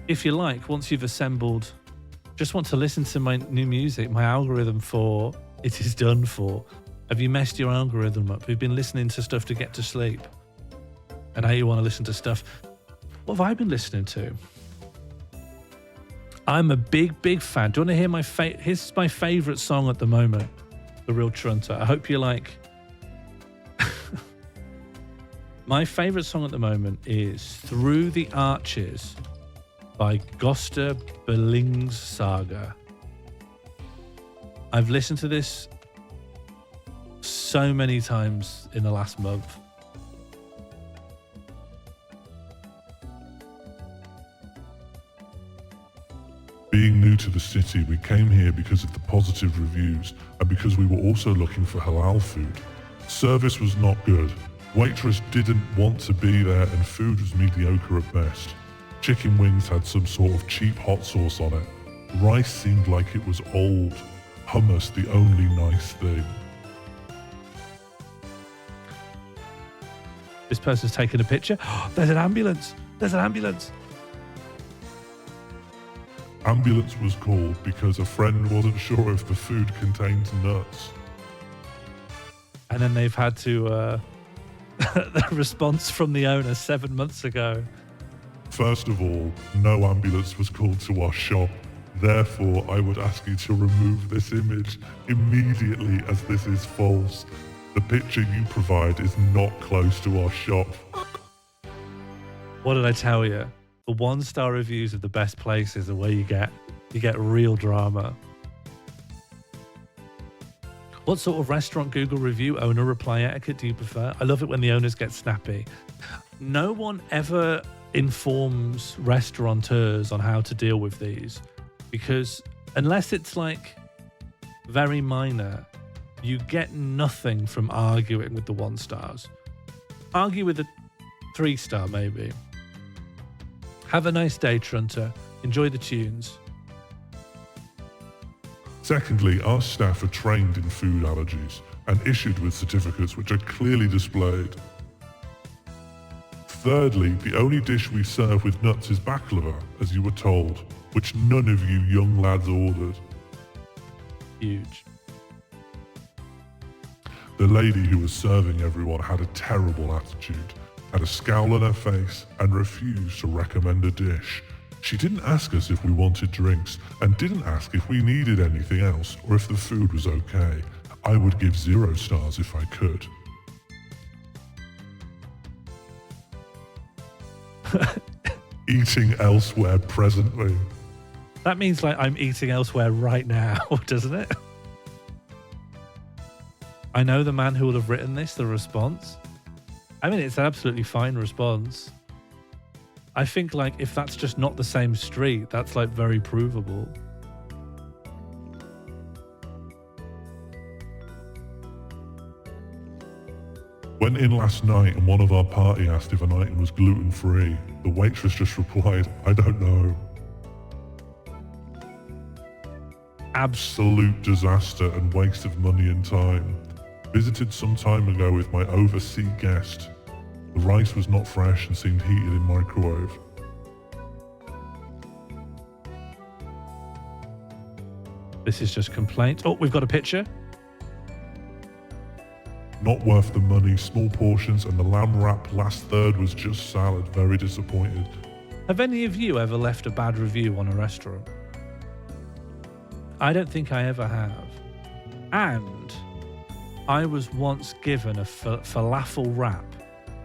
If you like, once you've assembled, just want to listen to my new music, my algorithm for It Is Done For. Have you messed your algorithm up? We've been listening to stuff to get to sleep. And now you want to listen to stuff. What have I been listening to? I'm a big fan. Do you want to hear here's my favourite song at the moment, The Real Trunter. I hope you like. My favourite song at the moment is Through the Arches by Gösta Berlingsaga. I've listened to this so many times in the last month. Being new to the city, we came here because of the positive reviews and because we were also looking for halal food. Service was not good. Waitress didn't want to be there and food was mediocre at best. Chicken wings had some sort of cheap hot sauce on it. Rice seemed like it was old. Hummus the only nice thing. This person's taking a picture. There's an ambulance. There's an ambulance. Ambulance was called because a friend wasn't sure if the food contained nuts. And then they've had to, the response from the owner 7 months ago. First of all, no ambulance was called to our shop. Therefore, I would ask you to remove this image immediately as this is false. The picture you provide is not close to our shop. What did I tell you? The 1-star reviews of the best places are where you get real drama. What sort of restaurant Google review, owner reply etiquette do you prefer? I love it when the owners get snappy. No one ever informs restaurateurs on how to deal with these, because unless it's like very minor, you get nothing from arguing with the 1-stars. Argue with a 3-star maybe. Have a nice day, Trunter. Enjoy the tunes. Secondly, our staff are trained in food allergies and issued with certificates which are clearly displayed. Thirdly, the only dish we serve with nuts is baklava, as you were told, which none of you young lads ordered. Huge. The lady who was serving everyone had a terrible attitude, had a scowl on her face, and refused to recommend a dish. She didn't ask us if we wanted drinks, and didn't ask if we needed anything else or if the food was okay. I would give 0 stars if I could. Eating elsewhere presently. That means like I'm eating elsewhere right now, doesn't it? I know the man who will have written this, the response. I mean, it's an absolutely fine response. I think like if that's just not the same street, that's like very provable. Went in last night and one of our party asked if an item was gluten-free. The waitress just replied, I don't know. Absolute disaster and waste of money and time. Visited some time ago with my overseas guest. The rice was not fresh and seemed heated in microwave. This is just complaint. Oh, we've got a picture. Not worth the money, small portions, and the lamb wrap last third was just salad. Very disappointed. Have any of you ever left a bad review on a restaurant? I don't think I ever have. And I was once given a falafel wrap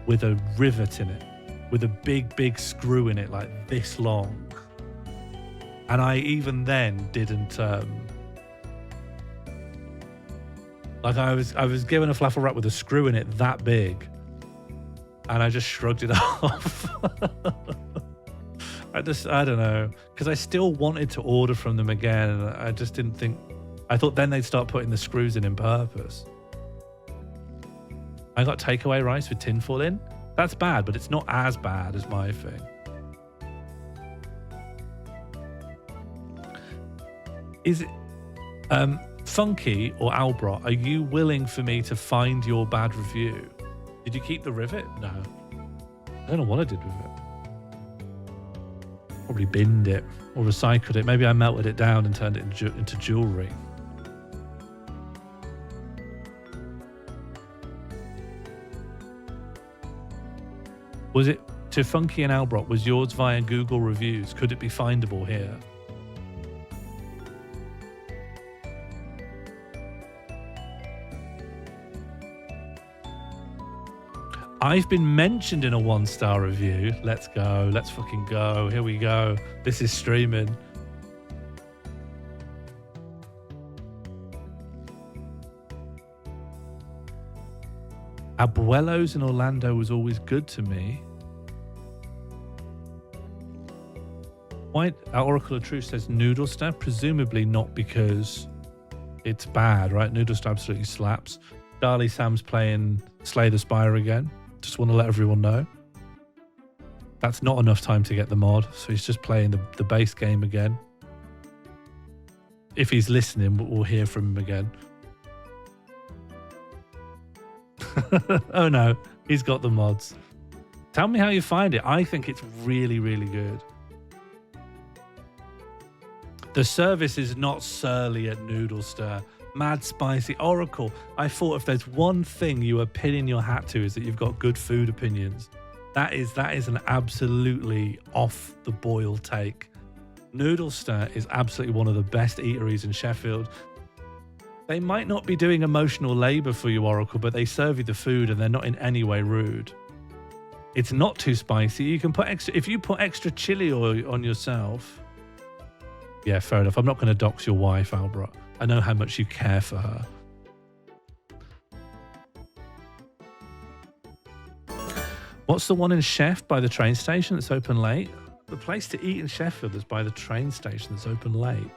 with a rivet in it, with a big screw in it, like this long. And I even then didn't. Like I was given a falafel wrap with a screw in it that big, and I just shrugged it off. I don't know, because I still wanted to order from them again, and I just didn't think. I thought then they'd start putting the screws in purpose. I got takeaway rice with tinfoil in. That's bad, but it's not as bad as my thing. Is it Funky or Albrot? Are you willing for me to find your bad review? Did you keep the rivet? No. I don't know what I did with it. Probably binned it or recycled it. Maybe I melted it down and turned it into jewelry. Was it to Funky and Albrot? Was yours via Google reviews? Could it be findable here? I've been mentioned in a 1-star review. Let's go. Let's fucking go. Here we go. This is streaming. Abuelos in Orlando was always good to me. White Oracle of Truth says Noodle Stab, presumably not because it's bad, right? Noodle Stab absolutely slaps. Darlie Sam's playing Slay the Spire again. Just want to let everyone know. That's not enough time to get the mod, so he's just playing the base game again. If he's listening, we'll hear from him again. Oh no, he's got the mods. Tell me how you find it. I think it's really, really good. The service is not surly at Noodle Stir. Mad spicy Oracle. I thought if there's one thing you are pinning your hat to is that you've got good food opinions. That is an absolutely off the boil take. Noodle Stir is absolutely one of the best eateries in Sheffield. They might not be doing emotional labor for you, Oracle, but they serve you the food and they're not in any way rude. It's not too spicy. You can put extra, if you put extra chili oil on yourself. Yeah, fair enough. I'm not going to dox your wife, Albrot. I know how much you care for her. What's the one in Sheff by the train station that's open late? The place to eat in Sheffield is by the train station that's open late.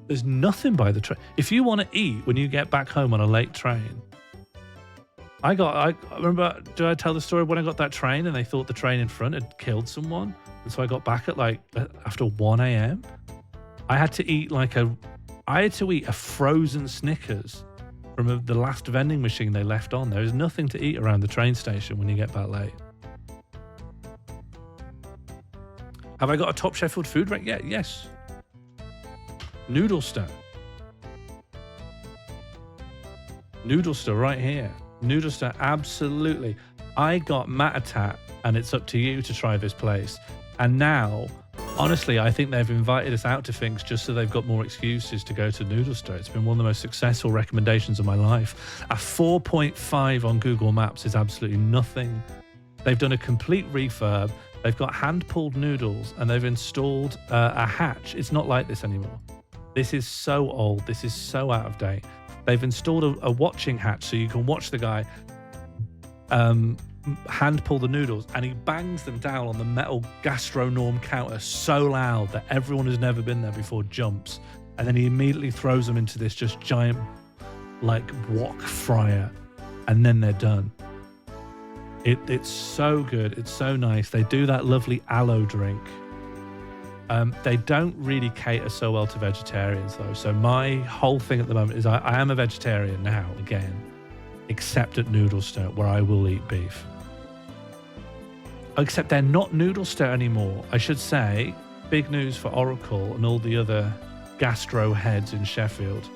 There's nothing by the train. If you want to eat when you get back home on a late train. I remember, did I tell the story when I got that train and they thought the train in front had killed someone? And so I got back at after 1 a.m. I had to eat a frozen Snickers from the last vending machine they left on. There is nothing to eat around the train station when you get back late. Have I got a top Sheffield food rank yet? Yes. Noodle Stir. Noodle Stir right here. Noodle Stir, absolutely. I got Matatat, and it's up to you to try this place. And now, honestly, I think they've invited us out to things just so they've got more excuses to go to Noodle Stir. It's been one of the most successful recommendations of my life. A 4.5 on Google Maps is absolutely nothing. They've done a complete refurb. They've got hand-pulled noodles, and they've installed a hatch. It's not like this anymore. This is so old. This is so out of date. They've installed a watching hatch so you can watch the guy hand pull the noodles, and he bangs them down on the metal Gastronorm counter so loud that everyone who's never been there before jumps, and then he immediately throws them into this just giant wok fryer, and then they're done. It's so good. It's so nice. They do that lovely aloe drink. They don't really cater so well to vegetarians though. So my whole thing at the moment is I am a vegetarian now again, except at Noodle Stir where I will eat beef. Except they're not Noodle Stir anymore. I should say, big news for Oracle and all the other gastro heads in Sheffield.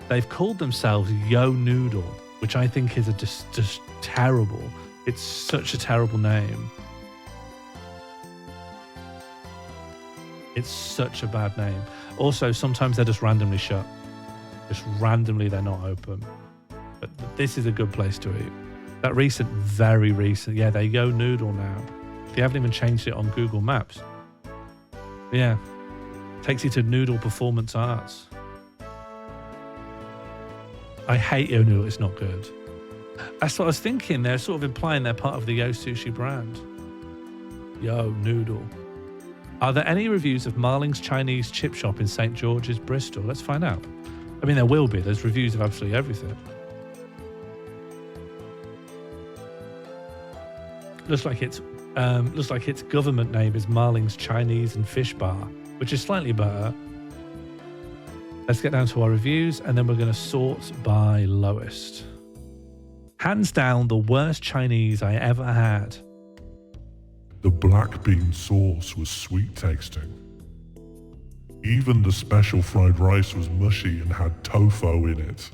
They've called themselves Yo Noodle, which I think is just terrible. It's such a terrible name. It's such a bad name. Also, sometimes they're just randomly shut. Just randomly, they're not open. But this is a good place to eat. That recent, very recent. Yeah, there you go, Noodle now. They haven't even changed it on Google Maps. Yeah. Takes you to Noodle Performance Arts. I hate Yo Noodle, it's not good. That's what I was thinking. They're sort of implying they're part of the Yo Sushi brand. Yo Noodle. Are there any reviews of Marling's Chinese chip shop in St. George's, Bristol? Let's find out. I mean, there will be. There's reviews of absolutely everything. Looks like its government name is Marling's Chinese and Fish Bar, which is slightly better. Let's get down to our reviews, and then we're going to sort by lowest. Hands down, the worst Chinese I ever had. The black bean sauce was sweet tasting. Even the special fried rice was mushy and had tofu in it.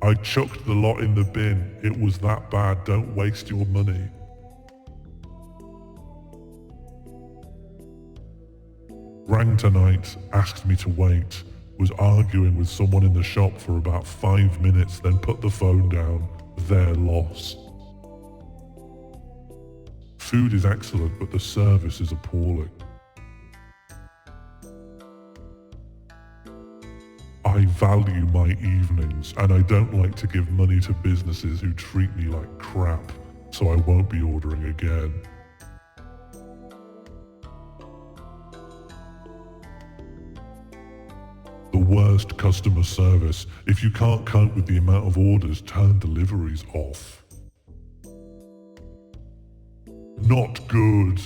I chucked the lot in the bin. It was that bad. Don't waste your money. Rang tonight, asked me to wait, was arguing with someone in the shop for about 5 minutes, then put the phone down. Their loss. Food is excellent, but the service is appalling. I value my evenings, and I don't like to give money to businesses who treat me like crap, so I won't be ordering again. The worst customer service. If you can't cope with the amount of orders, turn deliveries off. Not good.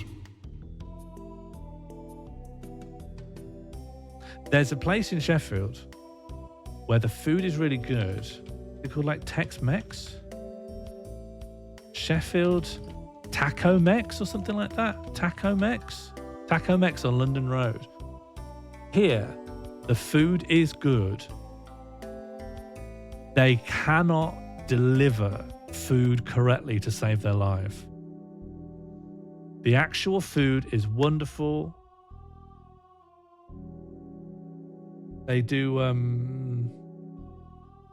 There's a place in Sheffield where the food is really good. It's called like Tex-Mex? Sheffield Taco Mex or something like that? Taco Mex? Taco Mex on London Road. Here, the food is good. They cannot deliver food correctly to save their life. The actual food is wonderful. They do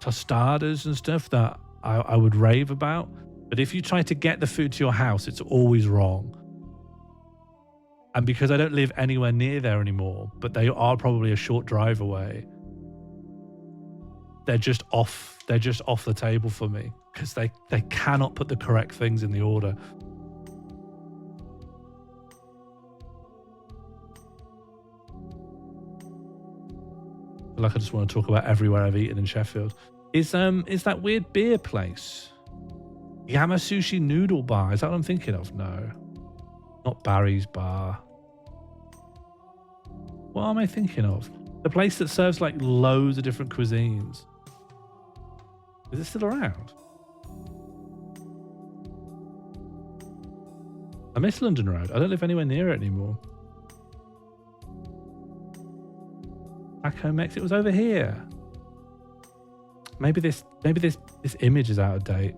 tostadas and stuff that I would rave about. But if you try to get the food to your house, it's always wrong. And because I don't live anywhere near there anymore, but they are probably a short drive away, they're just off the table for me because they cannot put the correct things in the order. Like I just want to talk about everywhere I've eaten in Sheffield. Is that weird beer place? Yamasushi Noodle Bar. Is that what I'm thinking of? No. Not Barry's Bar. What am I thinking of? The place that serves like loads of different cuisines. Is it still around? I miss London Road. I don't live anywhere near it anymore. Taco Mex. It was over here. Maybe this image is out of date.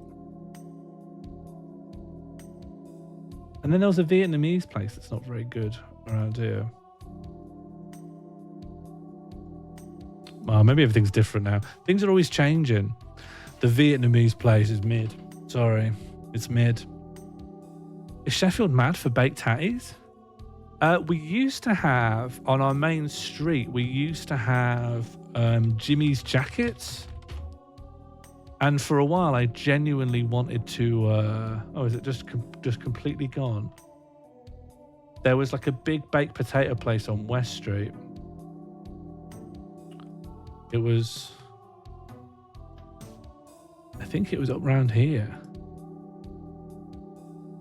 And then there was a Vietnamese place that's not very good around here. Well, maybe everything's different now. Things are always changing. The Vietnamese place is mid. Sorry, it's mid. Is Sheffield mad for baked tatties? We used to have, on our main street, we used to have Jimmy's Jackets. And for a while, I genuinely wanted to... oh, is it just completely gone? There was like a big baked potato place on West Street. It was... I think it was up around here.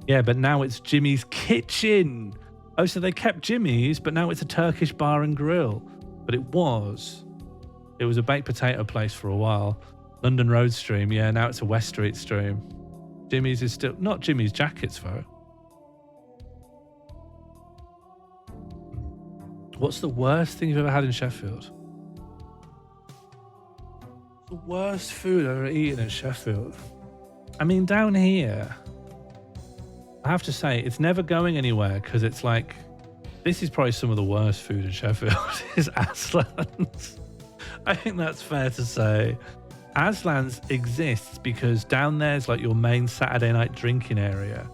Yeah, but now it's Jimmy's Kitchen. Oh, so they kept Jimmy's, but now it's a Turkish bar and grill. But it was a baked potato place for a while. London Road stream, yeah, now it's a West Street stream. Jimmy's is still... Not Jimmy's Jackets, though. What's the worst thing you've ever had in Sheffield? The worst food I've ever eaten in Sheffield. I mean, down here, I have to say, it's never going anywhere because it's like... This is probably some of the worst food in Sheffield, is Aslan's. I think that's fair to say. Aslan's exists because down there's like your main Saturday night drinking area.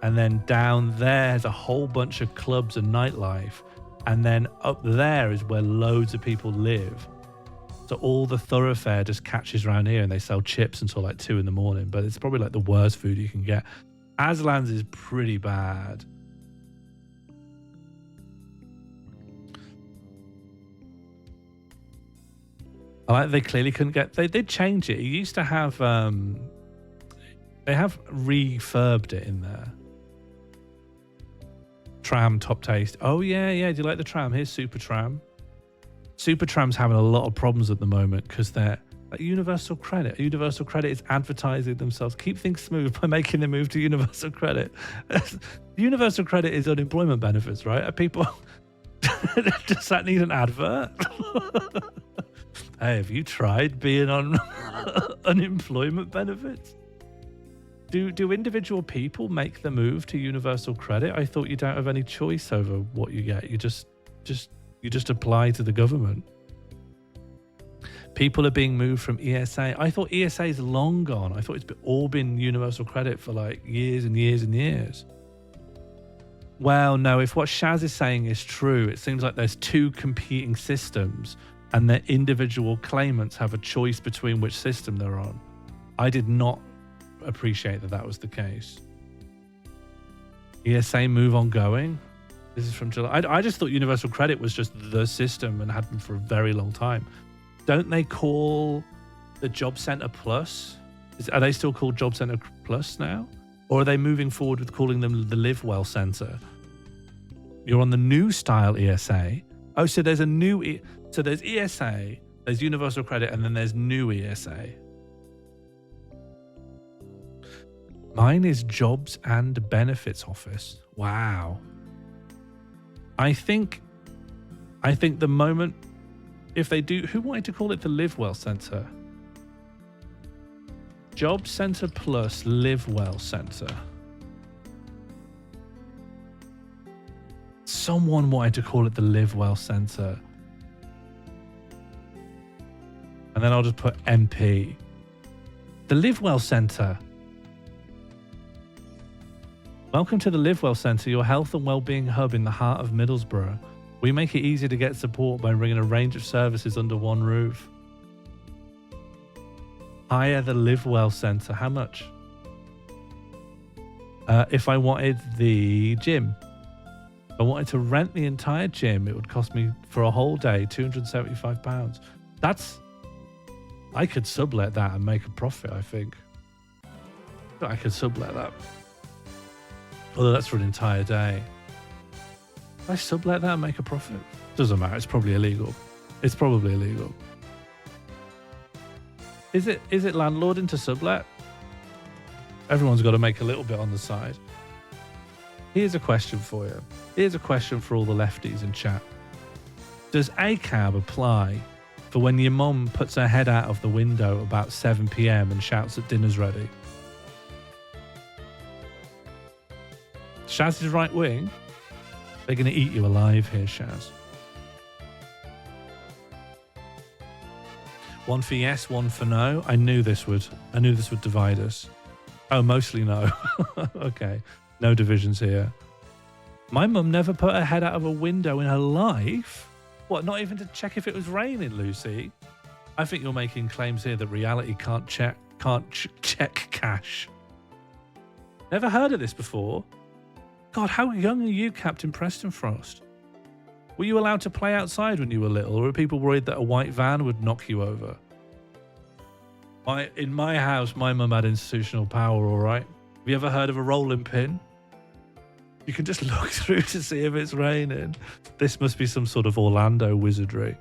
And then down there's a whole bunch of clubs and nightlife. And then up there is where loads of people live. So all the thoroughfare just catches around here and they sell chips until like 2 in the morning. But it's probably like the worst food you can get. Aslan's is pretty bad. I like they clearly couldn't get. They did change it. It used to have. They have refurbed it in there. Tram top taste. Oh yeah. Do you like the tram? Here's Super Tram. Super Tram's having a lot of problems at the moment because they're like Universal Credit. Universal Credit is advertising themselves. Keep things smooth by making the move to Universal Credit. Universal Credit is unemployment benefits, right? Are people? Does that need an advert? Hey, have you tried being on unemployment benefits? Do individual people make the move to Universal Credit? I thought you don't have any choice over what you get. You just apply to the government. People are being moved from ESA. I thought ESA is long gone. I thought it's all been Universal Credit for like years and years and years. Well, no, if what Shaz is saying is true, it seems like there's 2 competing systems and the individual claimants have a choice between which system they're on. I did not appreciate that was the case. ESA move ongoing. This is from July. I just thought Universal Credit was just the system and had been for a very long time. Don't they call the Job Centre Plus? Are they still called Job Centre Plus now? Or are they moving forward with calling them the Live Well Centre? You're on the new style ESA. Oh, so there's a new... So there's ESA, there's Universal Credit, and then there's new ESA. Mine is Jobs and Benefits Office. Wow. I think the moment, if they do, who wanted to call it the Live Well Centre? Job Centre Plus Live Well Centre. Someone wanted to call it the Live Well Centre. And then I'll just put MP. The Live Well Centre. Welcome to the Live Well Centre, your health and wellbeing hub in the heart of Middlesbrough. We make it easy to get support by bringing a range of services under one roof. Hire the Live Well Centre. How much? If I wanted the gym. If I wanted to rent the entire gym, it would cost me for a whole day £275. I could sublet that and make a profit, I think. I could sublet that. Although that's for an entire day. Can I sublet that and make a profit? Doesn't matter. It's probably illegal. It's probably illegal. Is it landlording to sublet? Everyone's got to make a little bit on the side. Here's a question for you. Here's a question for all the lefties in chat. Does ACAB apply for when your mum puts her head out of the window about 7 p.m. and shouts that dinner's ready? Shaz is right wing. They're going to eat you alive here, Shaz. One for yes, one for no. I knew this would divide us. Oh, mostly no. Okay. No divisions here. My mum never put her head out of a window in her life. What, not even to check if it was raining, Lucy? I think you're making claims here that reality can't check cash. Never heard of this before. God, how young are you, Captain Preston Frost? Were you allowed to play outside when you were little, or were people worried that a white van would knock you over? In my house, my mum had institutional power, all right? Have you ever heard of a rolling pin? You can just look through to see if it's raining. This must be some sort of Orlando wizardry.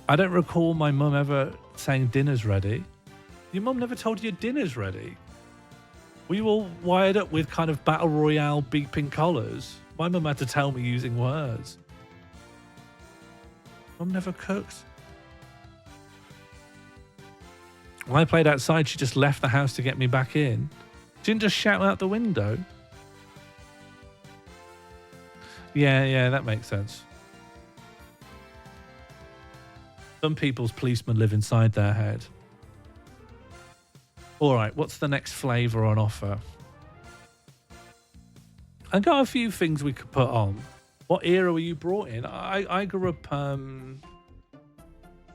I don't recall my mum ever saying dinner's ready. Your mum never told you dinner's ready? Were you all wired up with kind of battle royale beeping collars? My mum had to tell me using words. Mum never cooked. When I played outside, she just left the house to get me back in. She didn't just shout out the window. Yeah, that makes sense. Some people's policemen live inside their head. All right, what's the next flavour on offer? I got a few things we could put on. What era were you brought in? I grew up...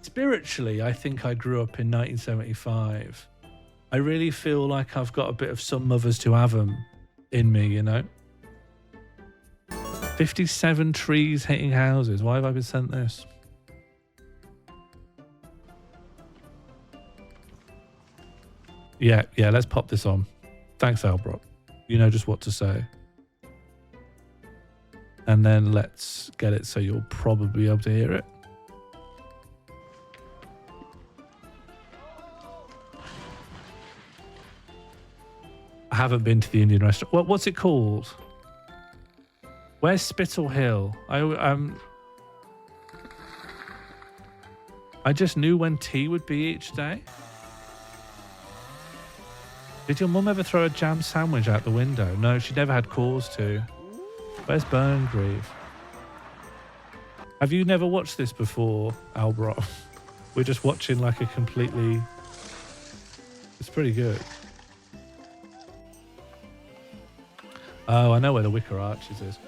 spiritually, I think I grew up in 1975. I really feel like I've got a bit of Some Mothers to Have 'Em in me, you know? 57 trees hitting houses. Why have I been sent this? Yeah, let's pop this on. Thanks, Albrock. You know just what to say. And then let's get it so you'll probably be able to hear it. I haven't been to the Indian restaurant. What's it called? Where's Spittle Hill? I just knew when tea would be each day. Did your mum ever throw a jam sandwich out the window? No, she never had cause to. Where's Burngreave? Have you never watched this before, Albrock? We're just watching like a completely... It's pretty good. Oh, I know where the Wicker Arches is.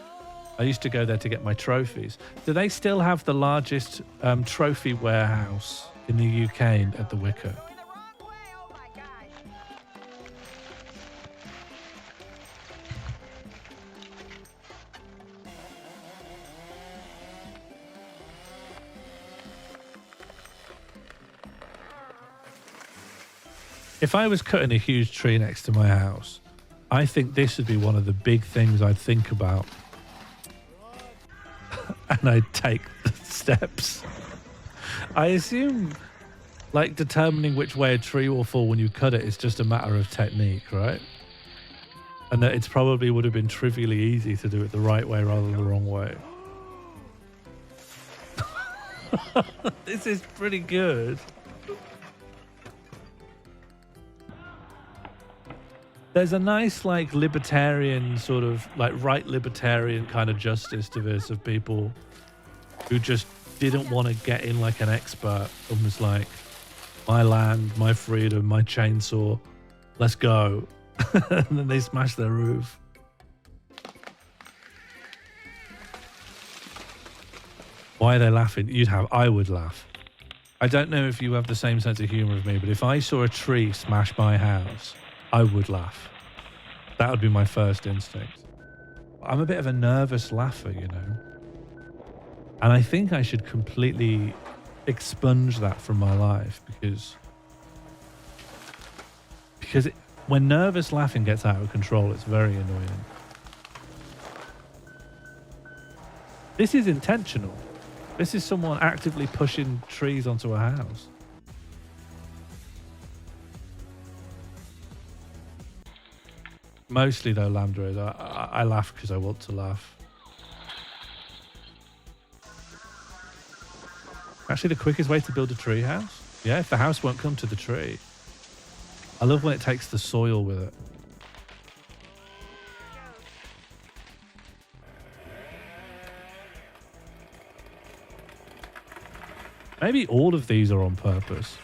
I used to go there to get my trophies. Do they still have the largest trophy warehouse in the UK at the Wicker? If I was cutting a huge tree next to my house, I think this would be one of the big things I'd think about. And I'd take the steps. I assume, like, determining which way a tree will fall when you cut it is just a matter of technique, right? And that it's probably would have been trivially easy to do it the right way rather than the wrong way. This is pretty good. There's a nice, like, libertarian sort of, like, right libertarian kind of justice to this, of people who just didn't want to get in like an expert, almost like, my land, my freedom, my chainsaw, let's go. And then they smash their roof. Why are they laughing? I would laugh. I don't know if you have the same sense of humor as me, but if I saw a tree smash my house, I would laugh. That would be my first instinct. I'm a bit of a nervous laugher, you know. And I think I should completely expunge that from my life because when nervous laughing gets out of control, it's very annoying. This is intentional. This is someone actively pushing trees onto a house. Mostly though, Lambda is I laugh because I want to laugh. Actually, the quickest way to build a tree house? Yeah, if the house won't come to the tree. I love when it takes the soil with it. Maybe all of these are on purpose.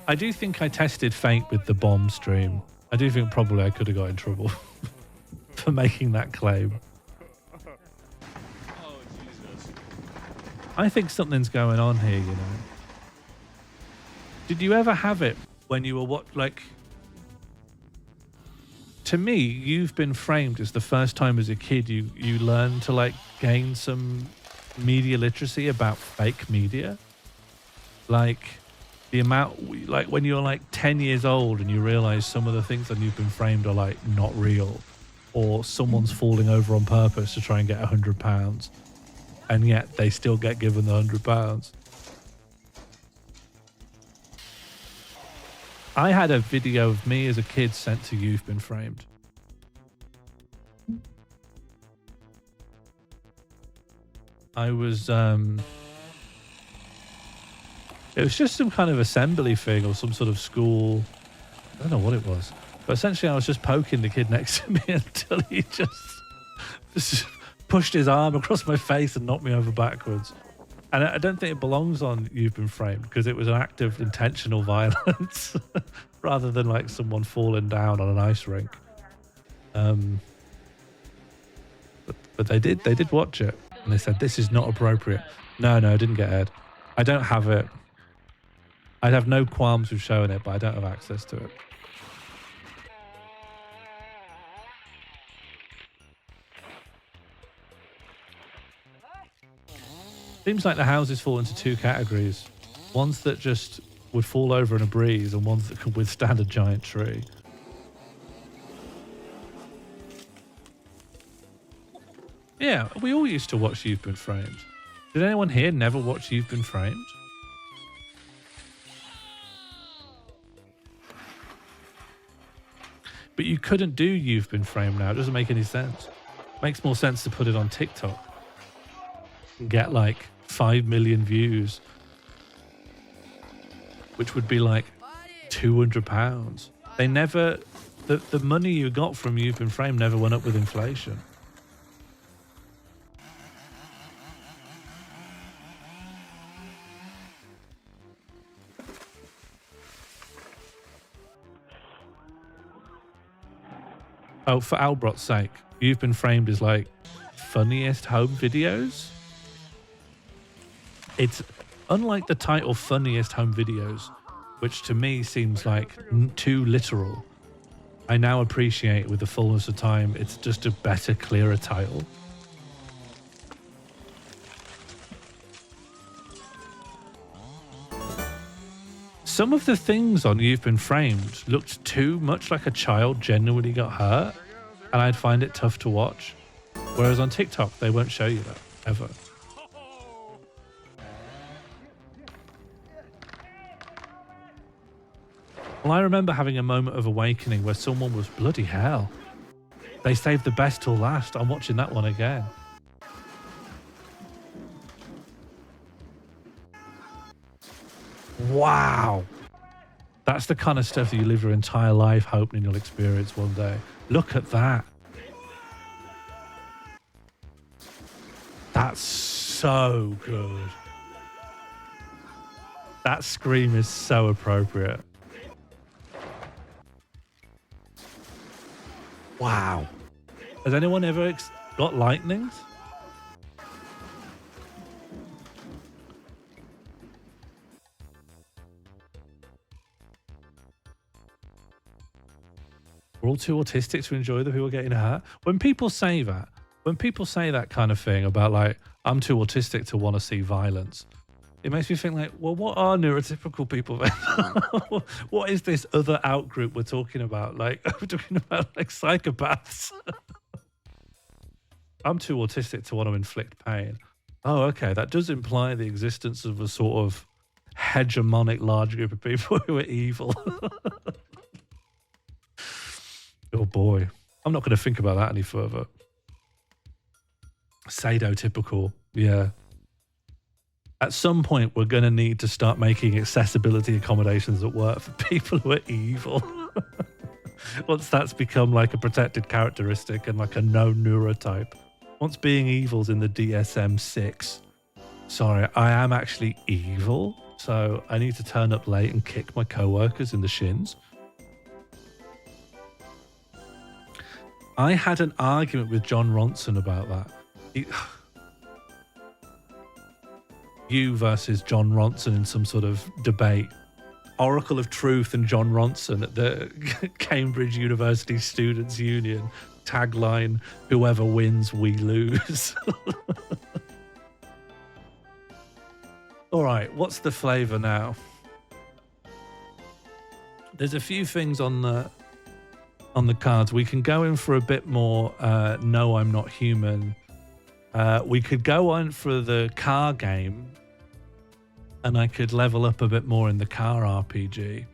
I do think I tested fate with the bomb stream. I do think probably I could have got in trouble for making that claim. Oh, Jesus. I think something's going on here, you know. Did you ever have it when you were to me, You've Been Framed is the first time as a kid you learn to like gain some media literacy about fake media. Like the amount, like when you're like 10 years old and you realize some of the things that You've Been Framed are like not real, or someone's falling over on purpose to try and get £100, and yet they still get given the £100. I had a video of me as a kid sent to You've Been Framed. I was it was just some kind of assembly thing or some sort of school. I don't know what it was. But essentially, I was just poking the kid next to me until he just pushed his arm across my face and knocked me over backwards. And I don't think it belongs on You've Been Framed because it was an act of intentional violence rather than like someone falling down on an ice rink. But they did watch it and they said, this is not appropriate. No, I didn't get Ed. I don't have it. I'd have no qualms with showing it, but I don't have access to it. Seems like the houses fall into two categories. Ones that just would fall over in a breeze and ones that could withstand a giant tree. Yeah, we all used to watch You've Been Framed. Did anyone here never watch You've Been Framed? But you couldn't do You've Been Framed now. It doesn't make any sense. It makes more sense to put it on TikTok and get like 5 million views, which would be like £200. They never, the money you got from You've Been Framed never went up with inflation. Oh, for Albrot's sake, You've Been Framed is like funniest home videos. It's unlike the title Funniest Home Videos, which to me seems like too literal. I now appreciate with the fullness of time, it's just a better, clearer title. Some of the things on You've Been Framed looked too much like a child genuinely got hurt, and I'd find it tough to watch. Whereas on TikTok, they won't show you that, ever. Well, I remember having a moment of awakening where someone was, bloody hell, they saved the best till last. I'm watching that one again. Wow. That's the kind of stuff that you live your entire life hoping you'll experience one day. Look at that. That's so good. That scream is so appropriate. Wow. Has anyone ever got lightnings? We're all too autistic to enjoy the people getting hurt. When people say that kind of thing about like, I'm too autistic to want to see violence, it makes me think like, well, what are neurotypical people then? What is this other outgroup we're talking about? Like, we're talking about like psychopaths. I'm too autistic to want to inflict pain. Oh, okay. That does imply the existence of a sort of hegemonic large group of people who are evil. Oh boy, I'm not going to think about that any further. Sadotypical, yeah. At some point, we're going to need to start making accessibility accommodations at work for people who are evil. Once that's become like a protected characteristic and like a known neurotype. Once being evil's in the DSM-6. Sorry, I am actually evil, so I need to turn up late and kick my co-workers in the shins. I had an argument with Jon Ronson about that. You versus Jon Ronson in some sort of debate. Oracle of Truth and Jon Ronson at the Cambridge University Students' Union. Tagline, whoever wins, we lose. All right, what's the flavour now? There's a few things on the cards. We can go in for a bit more No, I'm Not Human. We could go on for the car game, and I could level up a bit more in the car RPG.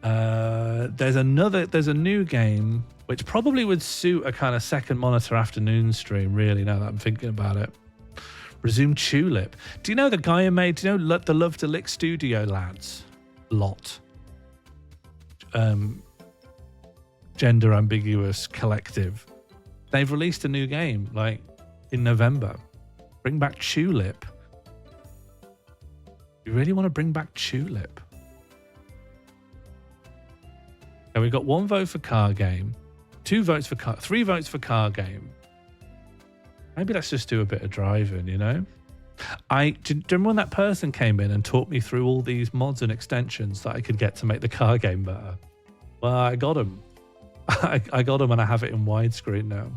There's a new game which probably would suit a kind of second monitor afternoon stream, really, now that I'm thinking about it. Resume Tulip. Do you know the guy who made, do you know the Love to Lick Studio lads? Lot. gender ambiguous collective. They've released a new game like in November. Bring back Tulip. You really want to bring back Tulip? And we got 1 vote for car game, 2 votes for car, 3 votes for car game. Maybe let's just do a bit of driving, you know? Do you remember when that person came in and taught me through all these mods and extensions that I could get to make the car game better? Well, I got them. I got them and I have it in widescreen now.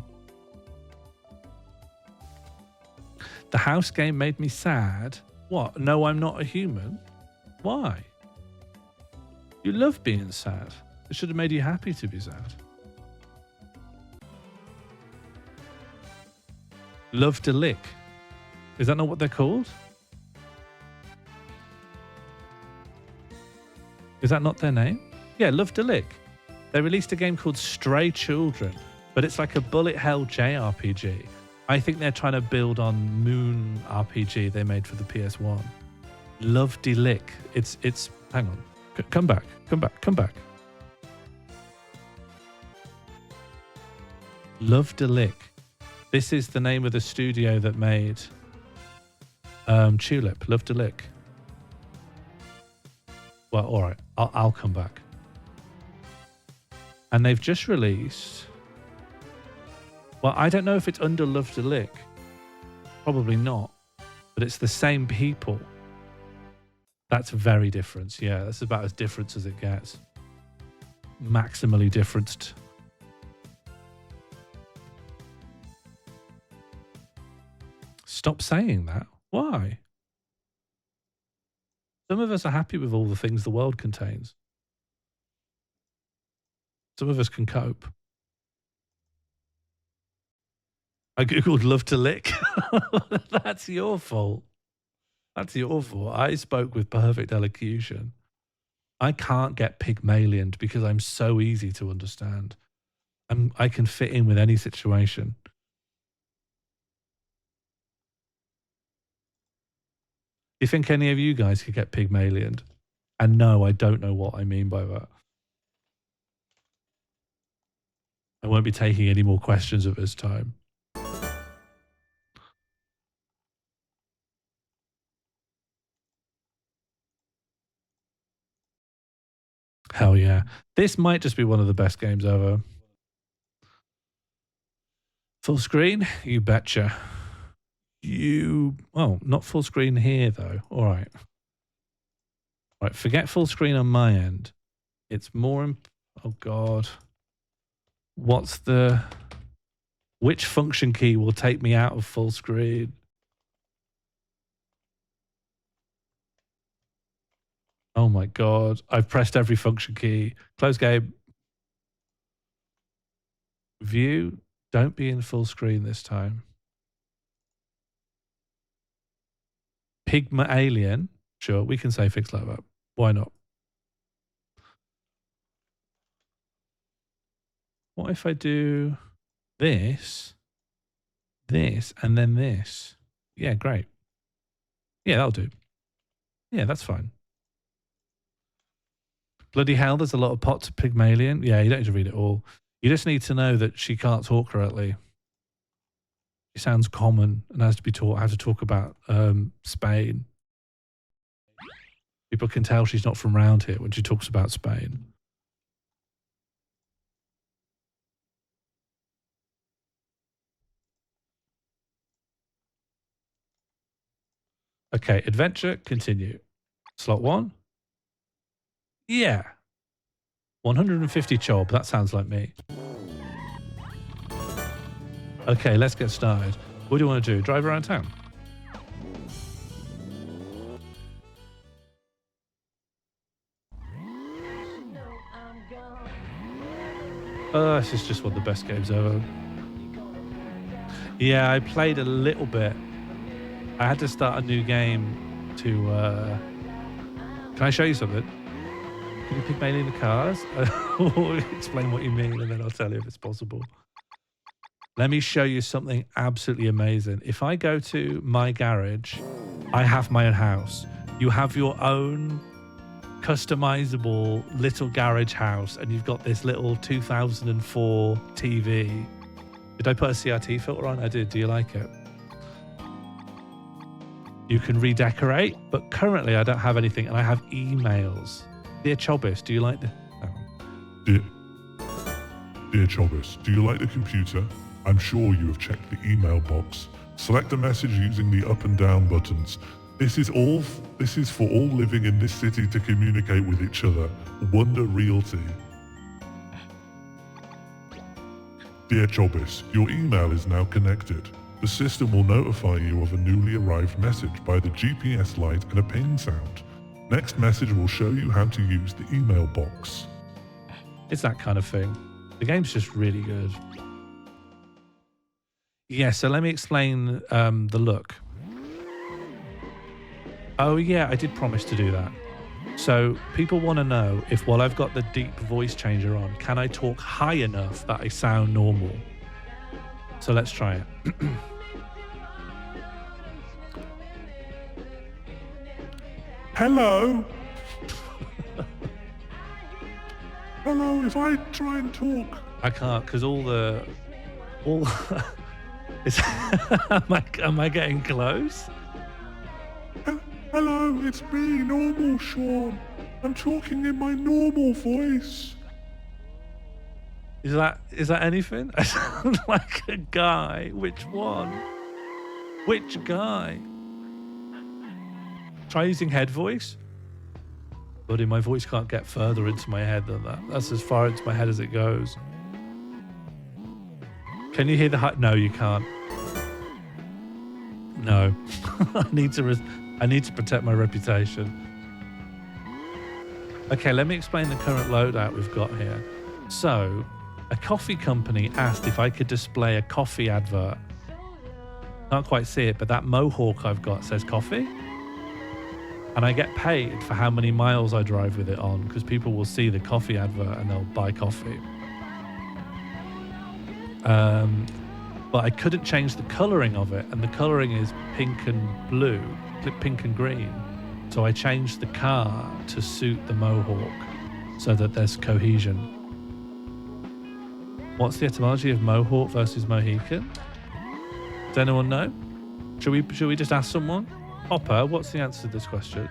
The house game made me sad. What? No, I'm not a human? Why? You love being sad. It should have made you happy to be sad. Love to lick. Is that not what they're called? Is that not their name? Yeah, Love to Lick. They released a game called Stray Children, but it's like a bullet hell JRPG. I think they're trying to build on Moon RPG they made for the PS1. Love to Lick. It's hang on. Come back. Love to Lick. This is the name of the studio that made Tulip. Love to Lick. Well, all right. I'll come back. And they've just released... Well, I don't know if it's under Love to Lick. Probably not. But it's the same people. That's very different. Yeah, that's about as different as it gets. Maximally differenced. Stop saying that. Why? Some of us are happy with all the things the world contains. Some of us can cope. I googled Love to Lick. That's your fault. That's your fault. I spoke with perfect elocution. I can't get Pygmalioned because I'm so easy to understand. I can fit in with any situation. Do you think any of you guys could get Pygmalioned? And no, I don't know what I mean by that. I won't be taking any more questions at this time. Hell yeah. This might just be one of the best games ever. Full screen? You betcha. Well, not full screen here though. All right. All right, forget full screen on my end. It's more... Oh God. Which function key will take me out of full screen? Oh my God. I've pressed every function key. Close game. View. Don't be in full screen this time. Pygmalion. Sure, we can say fix like that. Why not? What if I do this, and then this? Yeah, great. Yeah, that'll do. Yeah, that's fine. Bloody hell, there's a lot of pot to Pygmalion. Yeah, you don't need to read it all. You just need to know that she can't talk correctly. She sounds common and has to be taught how to talk about Spain. People can tell she's not from around here when she talks about Spain. Okay, adventure, continue. Slot 1. Yeah. 150 chob, that sounds like me. Okay, let's get started. What do you want to do? Drive around town? This is just one of the best games ever. Yeah, I played a little bit. I had to start a new game to... Can I show you something? Can you Pygmalion the cars? Or explain what you mean and then I'll tell you if it's possible. Let me show you something absolutely amazing. If I go to my garage, I have my own house. You have your own customizable little garage house, and you've got this little 2004 TV. Did I put a CRT filter on? I did. Do you like it? You can redecorate, but currently I don't have anything, and I have emails. Dear Chobis, do you like the... Dear Chobis, do you like the computer? I'm sure you have checked the email box. Select a message using the up and down buttons. This is for all living in this city to communicate with each other. Wonder Realty. Dear Chobis, your email is now connected. The system will notify you of a newly arrived message by the GPS light and a ping sound. Next message will show you how to use the email box. It's that kind of thing. The game's just really good. Yeah, so let me explain the look. Oh yeah, I did promise to do that. So people want to know if while I've got the deep voice changer on, can I talk high enough that I sound normal? So let's try it. Hello? Hello, if I try and talk. I can't because all is am I getting close? Hello, it's me, normal Sean. I'm talking in my normal voice. Is that anything? I sound like a guy. Which one? Which guy? Try using head voice. Buddy, my voice can't get further into my head than that. That's as far into my head as it goes. Can you hear the No, you can't. No. I need to protect my reputation. Okay, let me explain the current loadout we've got here. So, a coffee company asked if I could display a coffee advert. Can't quite see it, but that Mohawk I've got says coffee. And I get paid for how many miles I drive with it on, because people will see the coffee advert and they'll buy coffee. But I couldn't change the colouring of it, and the colouring is pink and blue, pink and green. So I changed the car to suit the Mohawk so that there's cohesion. What's the etymology of Mohawk versus Mohican? Does anyone know? Should we just ask someone? Hopper, what's the answer to this question?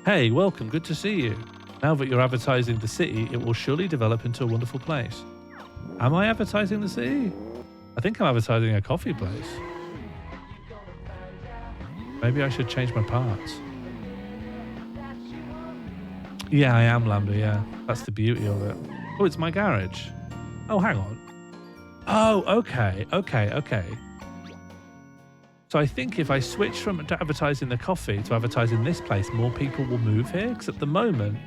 Hey, welcome, good to see you. Now that you're advertising the city, it will surely develop into a wonderful place. Am I advertising the city? I think I'm advertising a coffee place. Maybe I should change my parts. Yeah, I am Lambda, yeah. That's the beauty of it. Oh, it's my garage. Oh, hang on. Oh, okay. So I think if I switch from advertising the coffee to advertising this place, more people will move here. Because at the moment,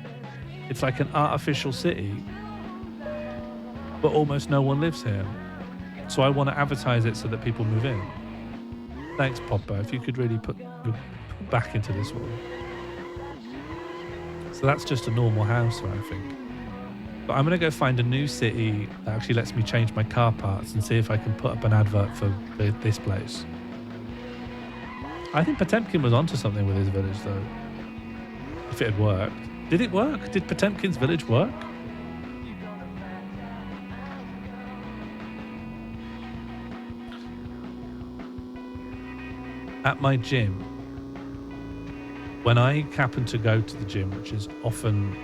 it's like an artificial city, but almost no one lives here. So I want to advertise it so that people move in. Thanks, Popper. If you could really put back into this one. So that's just a normal house, I think. But I'm going to go find a new city that actually lets me change my car parts and see if I can put up an advert for this place. I think Potemkin was onto something with his village, though. If it had worked. Did it work? Did Potemkin's village work? At my gym, when I happen to go to the gym, which is often,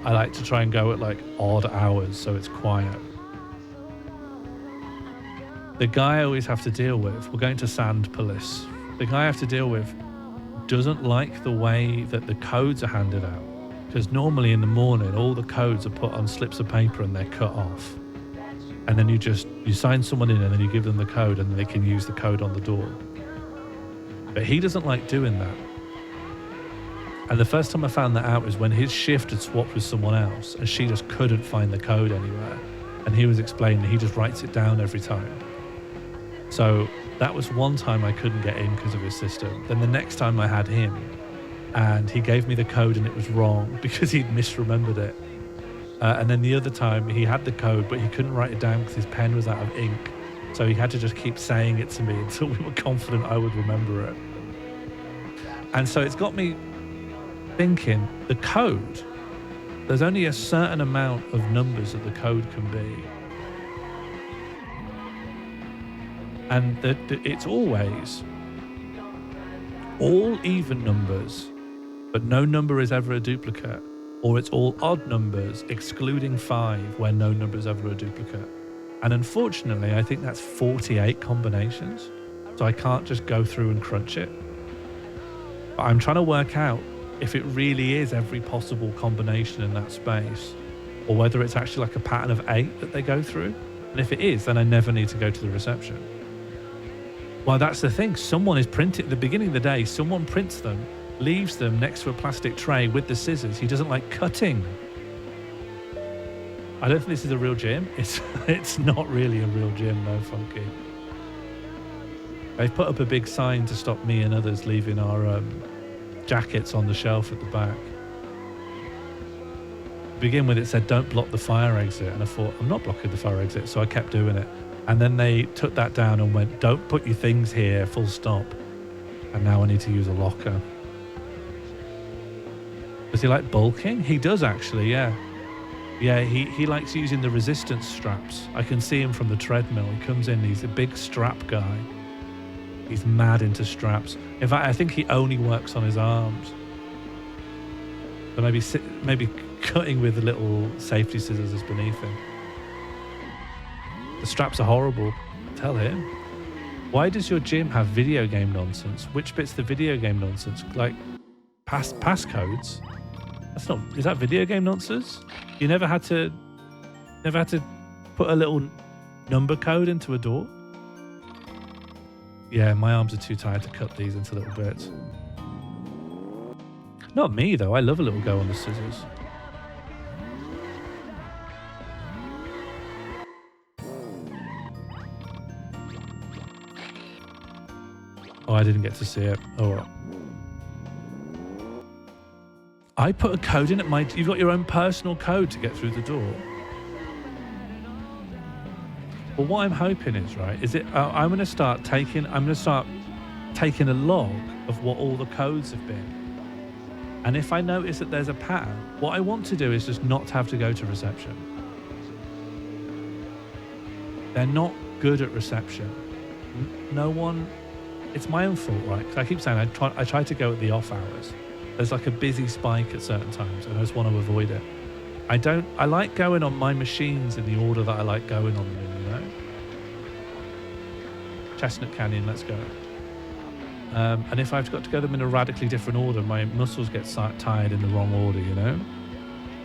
I like to try and go at like odd hours so it's quiet. The guy I always have to deal with, we're going to Sand Police. The guy I have to deal with doesn't like the way that the codes are handed out. Because normally in the morning, all the codes are put on slips of paper and they're cut off. And then you sign someone in and then you give them the code and they can use the code on the door. But he doesn't like doing that. And the first time I found that out was when his shift had swapped with someone else and she just couldn't find the code anywhere. And he was explaining he just writes it down every time. So that was one time I couldn't get in because of his system. Then the next time I had him and he gave me the code and it was wrong because he'd misremembered it. And then the other time he had the code, but he couldn't write it down because his pen was out of ink. So he had to just keep saying it to me until we were confident I would remember it. And so it's got me thinking, the code, there's only a certain amount of numbers that the code can be. And it's always all even numbers, but no number is ever a duplicate, or it's all odd numbers, excluding 5, where no number is ever a duplicate. And unfortunately, I think that's 48 combinations, so I can't just go through and crunch it. But I'm trying to work out if it really is every possible combination in that space, or whether it's actually like a pattern of 8 that they go through. And if it is, then I never need to go to the reception. Well, that's the thing. Someone is printing at the beginning of the day. Someone prints them, leaves them next to a plastic tray with the scissors. He doesn't like cutting. I don't think this is a real gym. It's not really a real gym, no, Funky. They've put up a big sign to stop me and others leaving our jackets on the shelf at the back. To begin with, it said, don't block the fire exit. And I thought, I'm not blocking the fire exit. So I kept doing it. And then they took that down and went, don't put your things here, full stop. And now I need to use a locker. Does he like bulking? He does actually, yeah. Yeah, he likes using the resistance straps. I can see him from the treadmill. He comes in, he's a big strap guy. He's mad into straps. In fact, I think he only works on his arms. So maybe cutting with the little safety scissors is beneath him. The straps are horrible. Tell him. Why does your gym have video game nonsense? Which bit's the video game nonsense? Like passcodes? That's not. Is that video game nonsense? You never had to put a little number code into a door? Yeah, my arms are too tired to cut these into little bits. Not me though. I love a little go on the scissors. Oh, I didn't get to see it. Oh, well. I put a code in at you've got your own personal code to get through the door. Well, what I'm hoping is, right, is I'm going to start taking a log of what all the codes have been. And if I notice that there's a pattern, what I want to do is just not have to go to reception. They're not good at reception. No one. It's my own fault, right? Because I keep saying I try to go at the off hours. There's like a busy spike at certain times, and I just want to avoid it. I like going on my machines in the order that I like going on them in, you know? Chestnut Canyon, let's go. And if I've got to go them in a radically different order, my muscles get tired in the wrong order, you know?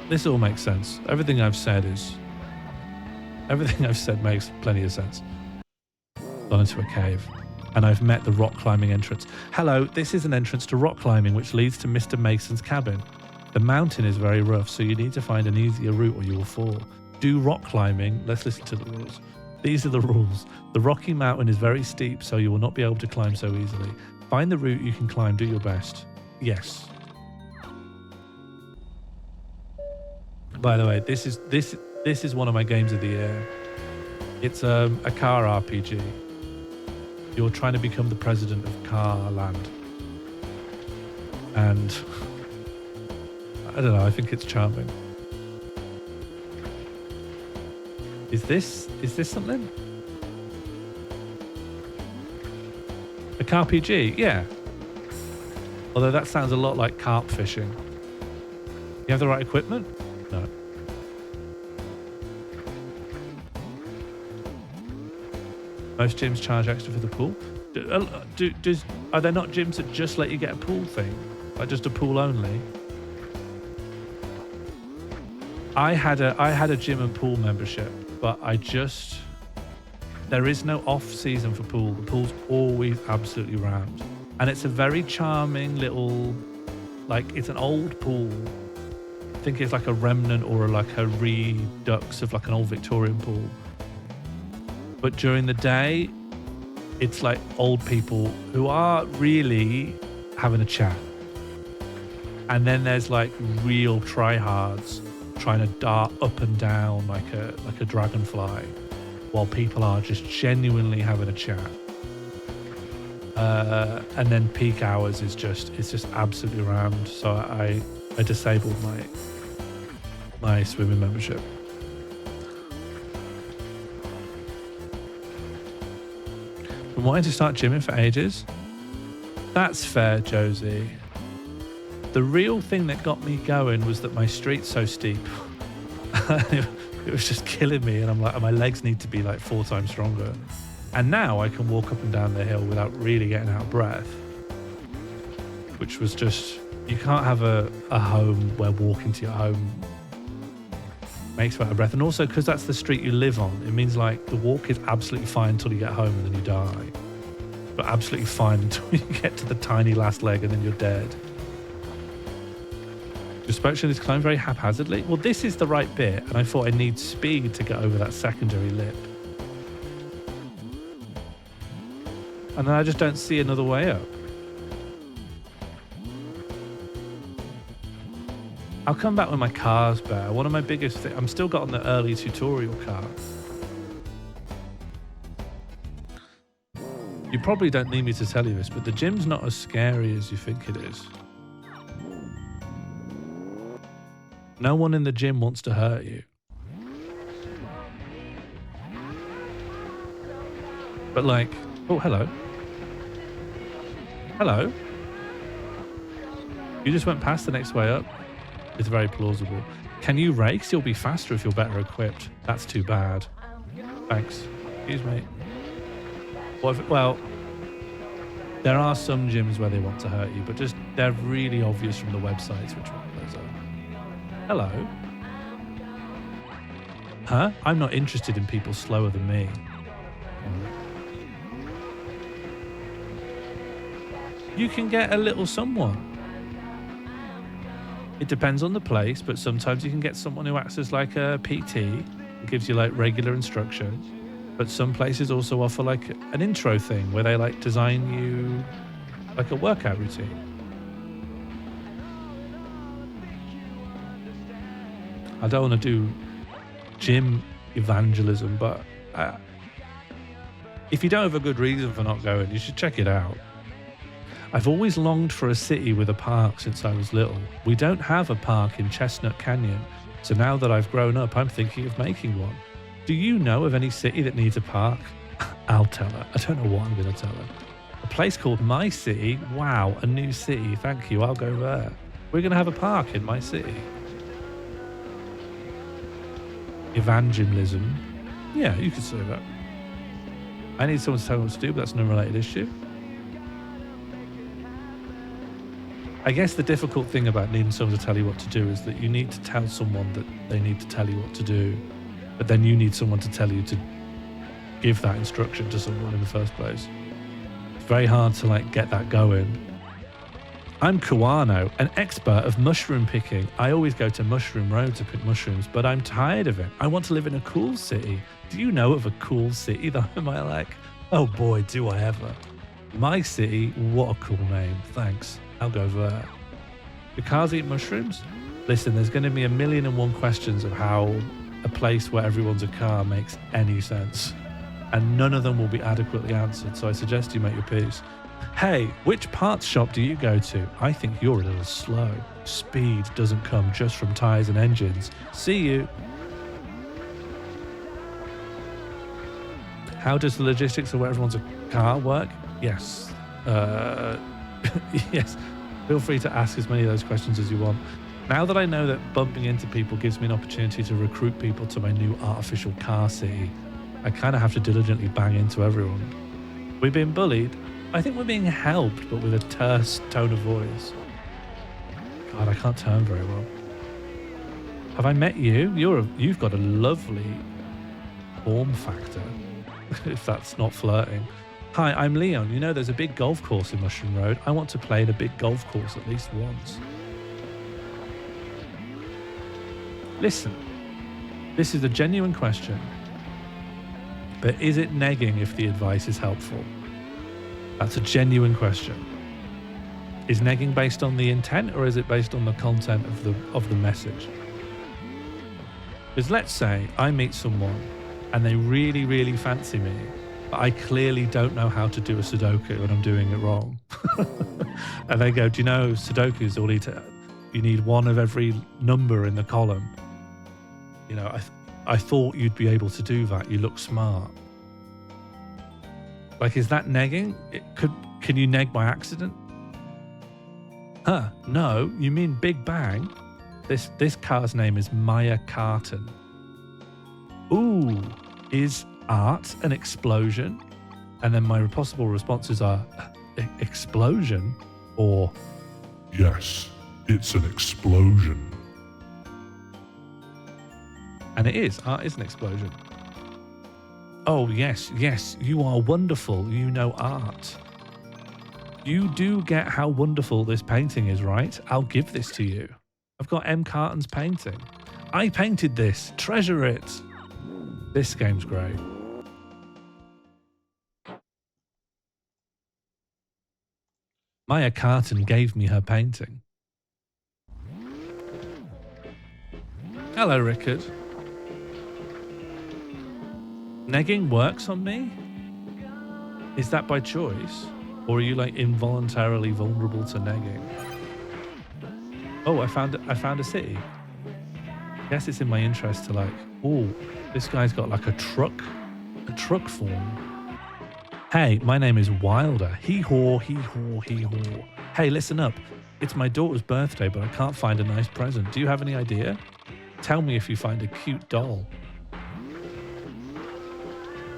This all makes sense. Everything I've said makes plenty of sense. Gone into a cave. And I've met the rock climbing entrance. Hello, this is an entrance to rock climbing which leads to Mr. Mason's cabin. The mountain is very rough, so you need to find an easier route or you will fall. Do rock climbing. Let's listen to the rules. These are the rules. The rocky mountain is very steep, so you will not be able to climb so easily. Find the route you can climb. Do your best. Yes. By the way, this is one of my games of the year. It's a car RPG. You're trying to become the president of Car Land. And I don't know, I think it's charming. Is this something? A carp PG? Yeah. Although that sounds a lot like carp fishing. You have the right equipment? No. Most gyms charge extra for the pool. Are there not gyms that just let you get a pool thing? Like just a pool only? I had a gym and pool membership, but there is no off season for pool. The pool's always absolutely rammed. And it's a very charming little, like it's an old pool. I think it's like a remnant or like a redux of like an old Victorian pool. But during the day, it's like old people who are really having a chat. And then there's like real tryhards trying to dart up and down like a dragonfly while people are just genuinely having a chat. And then peak hours is just absolutely rammed. So I disabled my swimming membership. Been wanting to start gymming for ages. That's fair, Josie. The real thing that got me going was that my street's so steep. It was just killing me, and I'm like, my legs need to be like 4 times stronger. And now I can walk up and down the hill without really getting out of breath. Which was just, you can't have a home where walking to your home makes you out of breath. And also because that's the street you live on, it means like the walk is absolutely fine until you get home and then you die. But absolutely fine until you get to the tiny last leg and then you're dead. Inspection is climbed very haphazardly. Well, this is the right bit, and I thought I need speed to get over that secondary lip. And then I just don't see another way up. I'll come back when my car's better. One of my biggest things, I'm still got on the early tutorial car. You probably don't need me to tell you this, but the gym's not as scary as you think it is. No one in the gym wants to hurt you. But like, oh, hello. Hello. You just went past the next way up. It's very plausible. Can you race? You'll be faster if you're better equipped. That's too bad. Thanks. Excuse me. Well, there are some gyms where they want to hurt you, but just they're really obvious from the websites which one those are. Hello. Huh? I'm not interested in people slower than me. You can get a little someone. It depends on the place, but sometimes you can get someone who acts as like a PT and gives you like regular instructions. But some places also offer like an intro thing where they like design you like a workout routine. I don't want to do gym evangelism, but if you don't have a good reason for not going, you should check it out. I've always longed for a city with a park since I was little. We don't have a park in Chestnut Canyon, so now that I've grown up, I'm thinking of making one. Do you know of any city that needs a park? I'll tell her. I don't know what I'm going to tell her. A place called My City? Wow, a new city. Thank you, I'll go there. We're going to have a park in my city. Evangelism. Yeah, you could say that. I need someone to tell me what to do, but that's an unrelated issue. I guess the difficult thing about needing someone to tell you what to do is that you need to tell someone that they need to tell you what to do, but then you need someone to tell you to give that instruction to someone in the first place. It's very hard to like get that going. I'm Kawano, an expert of mushroom picking. I always go to Mushroom Road to pick mushrooms, but I'm tired of it. I want to live in a cool city. Do you know of a cool city that I might like? Oh boy, do I ever. My City, what a cool name. Thanks. I'll go there. Do cars eat mushrooms? Listen, there's going to be 1,000,001 questions of how a place where everyone's a car makes any sense. And none of them will be adequately answered, so I suggest you make your peace. Hey, which parts shop do you go to? I think you're a little slow. Speed doesn't come just from tyres and engines. See you. How does the logistics of where everyone's a car work? Yes. Yes. Feel free to ask as many of those questions as you want. Now that I know that bumping into people gives me an opportunity to recruit people to my new artificial car city, I kind of have to diligently bang into everyone. We're being bullied. I think we're being helped, but with a terse tone of voice. God, I can't turn very well. Have I met you? You've got a lovely form factor, if that's not flirting. Hi, I'm Leon. You know there's a big golf course in Mushroom Road. I want to play in a big golf course at least once. Listen, this is a genuine question, but is it negging if the advice is helpful? That's a genuine question. Is negging based on the intent or is it based on the content of the message? Because let's say I meet someone and they really, really fancy me but I clearly don't know how to do a Sudoku and I'm doing it wrong. And they go, do you know Sudoku's all you need one of every number in the column. You know, I thought you'd be able to do that. You look smart. Like, is that negging? Can you neg by accident? Huh, no, you mean Big Bang? This car's name is Maya Carton. Ooh, is art an explosion? And then my possible responses are explosion or... Yes, it's an explosion. And it is. Art is an explosion. Oh, yes, you are wonderful. You know art. You do get how wonderful this painting is, right? I'll give this to you. I've got M. Carton's painting. I painted this. Treasure it. This game's great. Maya Carton gave me her painting. Hello, Rickard. Negging works on me? Is that by choice? Or are you like involuntarily vulnerable to negging? Oh, I found a city. Guess it's in my interest to like, oh, this guy's got like a truck form. Hey, my name is Wilder. Hee-haw, hee-haw, hee-haw. Hey, listen up. It's my daughter's birthday, but I can't find a nice present. Do you have any idea? Tell me if you find a cute doll.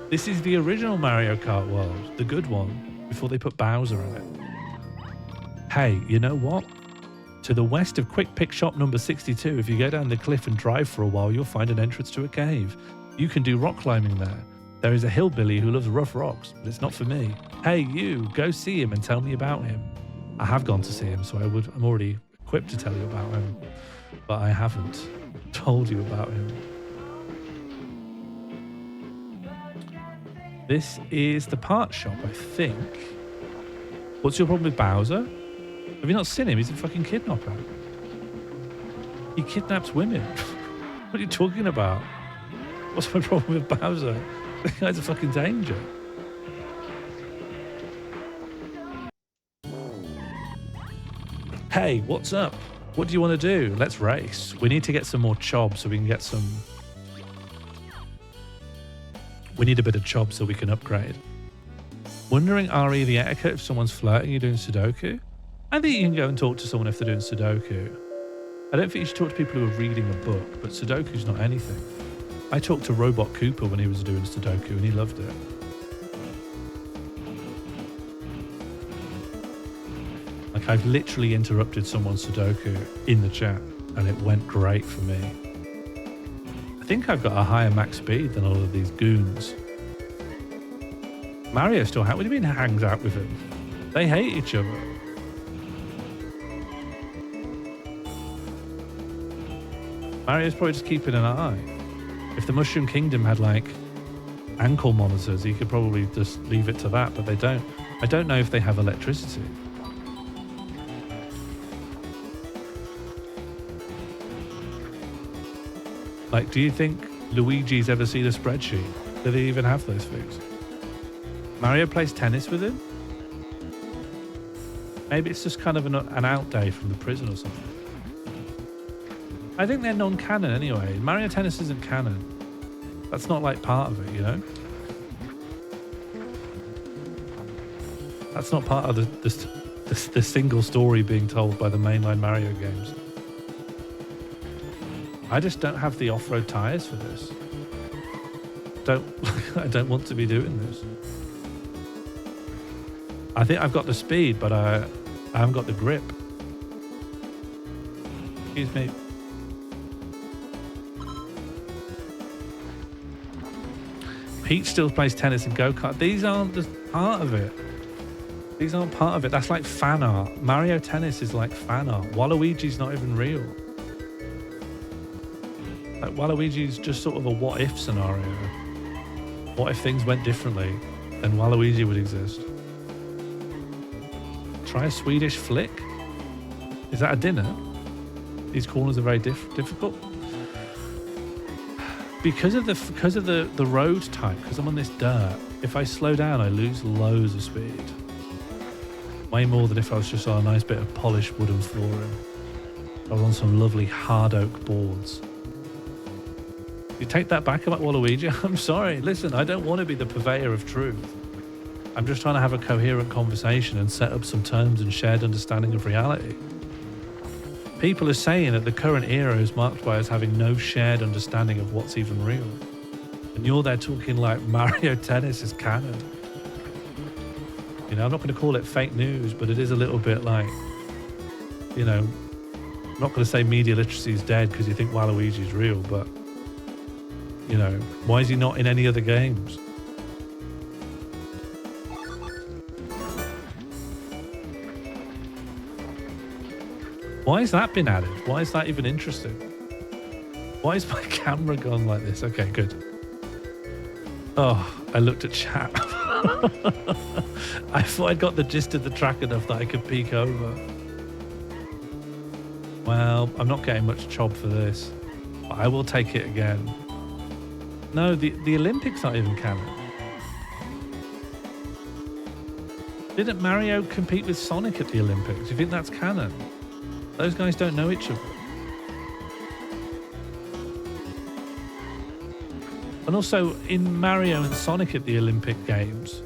This is the original Mario Kart world, the good one, before they put Bowser in it. Hey, you know what? To the west of Quick Pick Shop number 62, if you go down the cliff and drive for a while, you'll find an entrance to a cave. You can do rock climbing there. There is a hillbilly who loves rough rocks, but it's not for me. Hey, you, go see him and tell me about him. I have gone to see him, so I'm already equipped to tell you about him, but I haven't told you about him. This is the part shop, I think. What's your problem with Bowser? Have you not seen him? He's a fucking kidnapper. He kidnaps women. What are you talking about? What's my problem with Bowser? The guy's a fucking danger. Hey, what's up? What do you want to do? Let's race. We need to get some more chob so we can get some... We need a bit of chob so we can upgrade. Wondering, RE, the etiquette if someone's flirting, you're doing Sudoku? I think you can go and talk to someone if they're doing Sudoku. I don't think you should talk to people who are reading a book, but Sudoku's not anything. I talked to Robot Cooper when he was doing Sudoku and he loved it. Like, I've literally interrupted someone's Sudoku in the chat and it went great for me. I think I've got a higher max speed than all of these goons. Mario still what do you mean hangs out with him? They hate each other. Mario's probably just keeping an eye. If the Mushroom Kingdom had like ankle monitors, he could probably just leave it to that, but they don't. I don't know if they have electricity. Like, do you think Luigi's ever seen a spreadsheet? Do they even have those things? Mario plays tennis with him? Maybe it's just kind of an out day from the prison or something. I think they're non-canon anyway. Mario Tennis isn't canon. That's not like part of it, you know? That's not part of the single story being told by the mainline Mario games. I just don't have the off-road tires for this. I don't want to be doing this. I think I've got the speed, but I haven't got the grip. Excuse me. Pete still plays tennis and go-kart. These aren't just part of it. These aren't part of it. That's like fan art. Mario Tennis is like fan art. Waluigi's not even real. Like, Waluigi's just sort of a what-if scenario. What if things went differently? Then Waluigi would exist. Try a Swedish flick? Is that a dinner? These corners are very difficult. Because of the road type, because I'm on this dirt, if I slow down, I lose loads of speed. Way more than if I was just on a nice bit of polished wooden flooring. I was on some lovely hard oak boards. You take that back about Waluigi? I'm sorry. Listen, I don't want to be the purveyor of truth. I'm just trying to have a coherent conversation and set up some terms and shared understanding of reality. People are saying that the current era is marked by us having no shared understanding of what's even real. And you're there talking like Mario Tennis is canon. You know, I'm not going to call it fake news, but it is a little bit like, you know, I'm not going to say media literacy is dead because you think Waluigi's real, but, you know, why is he not in any other games? Why has that been added? Why is that even interesting? Why is my camera gone like this? Okay, good. Oh, I looked at chat. I thought I'd got the gist of the track enough that I could peek over. Well, I'm not getting much chob for this. But I will take it again. No, the Olympics aren't even canon. Didn't Mario compete with Sonic at the Olympics? Do you think that's canon? Those guys don't know each other. And also, in Mario and Sonic at the Olympic Games,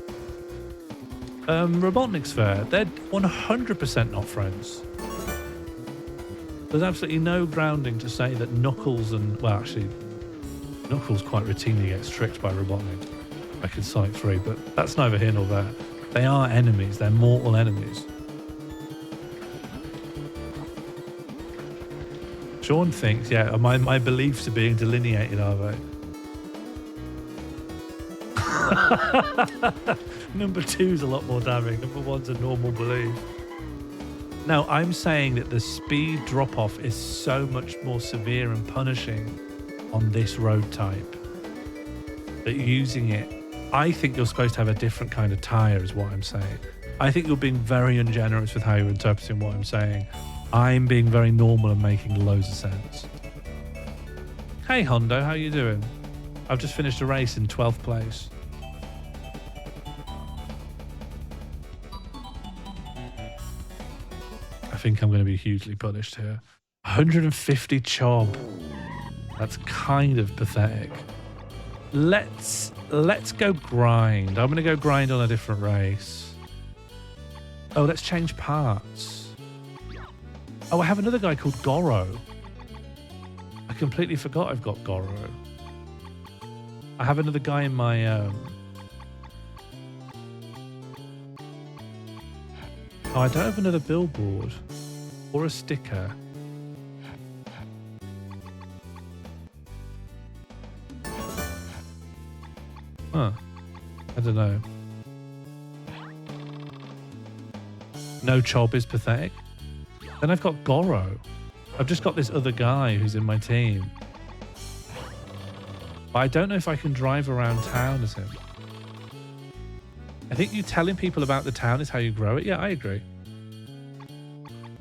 Robotnik's there. They're 100% not friends. There's absolutely no grounding to say that Knuckles and... Well, actually, Knuckles quite routinely gets tricked by Robotnik, like in Sonic 3, but that's neither here nor there. They are enemies. They're mortal enemies. Sean thinks, yeah, my beliefs are being delineated, are they? Number 2's a lot more damning. Number 1's a normal belief. No, I'm saying that the speed drop-off is so much more severe and punishing on this road type that using it, I think you're supposed to have a different kind of tyre is what I'm saying. I think you're being very ungenerous with how you're interpreting what I'm saying. I'm being very normal and making loads of sense. Hey Hondo, how you doing? I've just finished a race in 12th place. I think I'm going to be hugely punished here. 150 chob. That's kind of pathetic. Let's go grind. I'm going to go grind on a different race. Oh, let's change parts. Oh, I have another guy called Goro. I completely forgot I've got Goro. I have another guy in my... Oh, I don't have another billboard or a sticker. Huh. I don't know. No chob is pathetic. Then I've got Goro. I've just got this other guy who's in my team. But I don't know if I can drive around town as him. I think you telling people about the town is how you grow it. Yeah, I agree.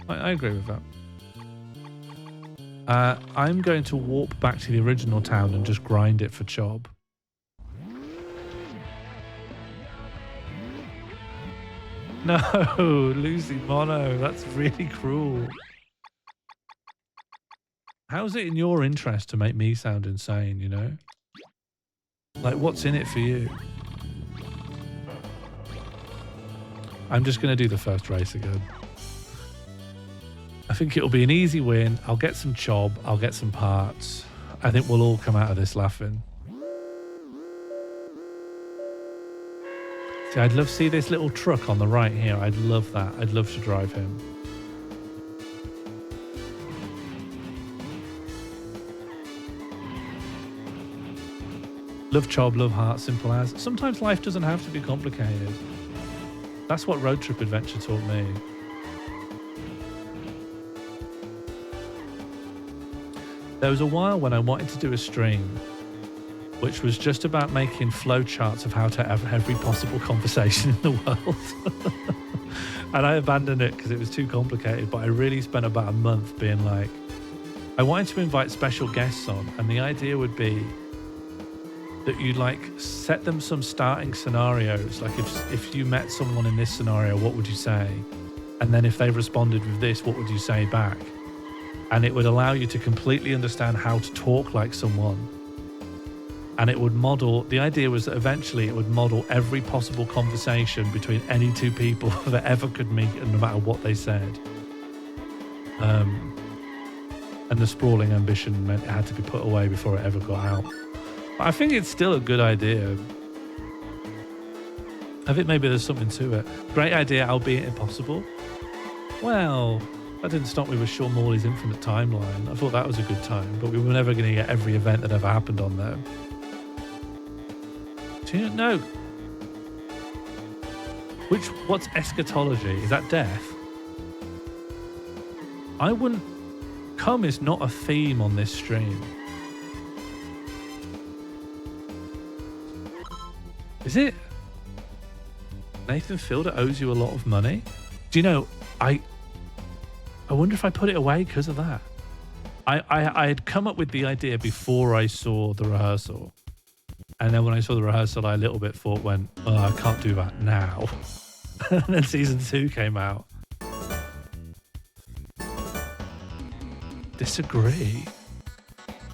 I agree with that. I'm going to warp back to the original town and just grind it for chob. No, Lucy Mono, that's really cruel. How's it in your interest to make me sound insane, you know? Like, what's in it for you? I'm just going to do the first race again. I think it'll be an easy win. I'll get some chob. I'll get some parts. I think we'll all come out of this laughing. See, I'd love to see this little truck on the right here. I'd love that. I'd love to drive him. Love chob, love heart, simple as. Sometimes life doesn't have to be complicated. That's what Road Trip Adventure taught me. There was a while when I wanted to do a stream which was just about making flowcharts of how to have every possible conversation in the world. And I abandoned it because it was too complicated, but I really spent about a month being like, I wanted to invite special guests on, and the idea would be that you like set them some starting scenarios. Like if you met someone in this scenario, what would you say? And then if they responded with this, what would you say back? And it would allow you to completely understand how to talk like someone. And it would model, the idea was that eventually it would model every possible conversation between any two people that ever could meet, and no matter what they said. And the sprawling ambition meant it had to be put away before it ever got out. But I think it's still a good idea. I think maybe there's something to it. Great idea, albeit impossible. Well, that didn't stop me with Sean Morley's Infinite Timeline. I thought that was a good time, but we were never going to get every event that ever happened on there. Do you know? What's eschatology? Is that death? I wouldn't... Come is not a theme on this stream. Is it? Nathan Fielder owes you a lot of money? Do you know, I wonder if I put it away because of that. I had come up with the idea before I saw the rehearsal. And then when I saw the rehearsal, I a little bit went, oh, I can't do that now. And then season 2 came out. Disagree.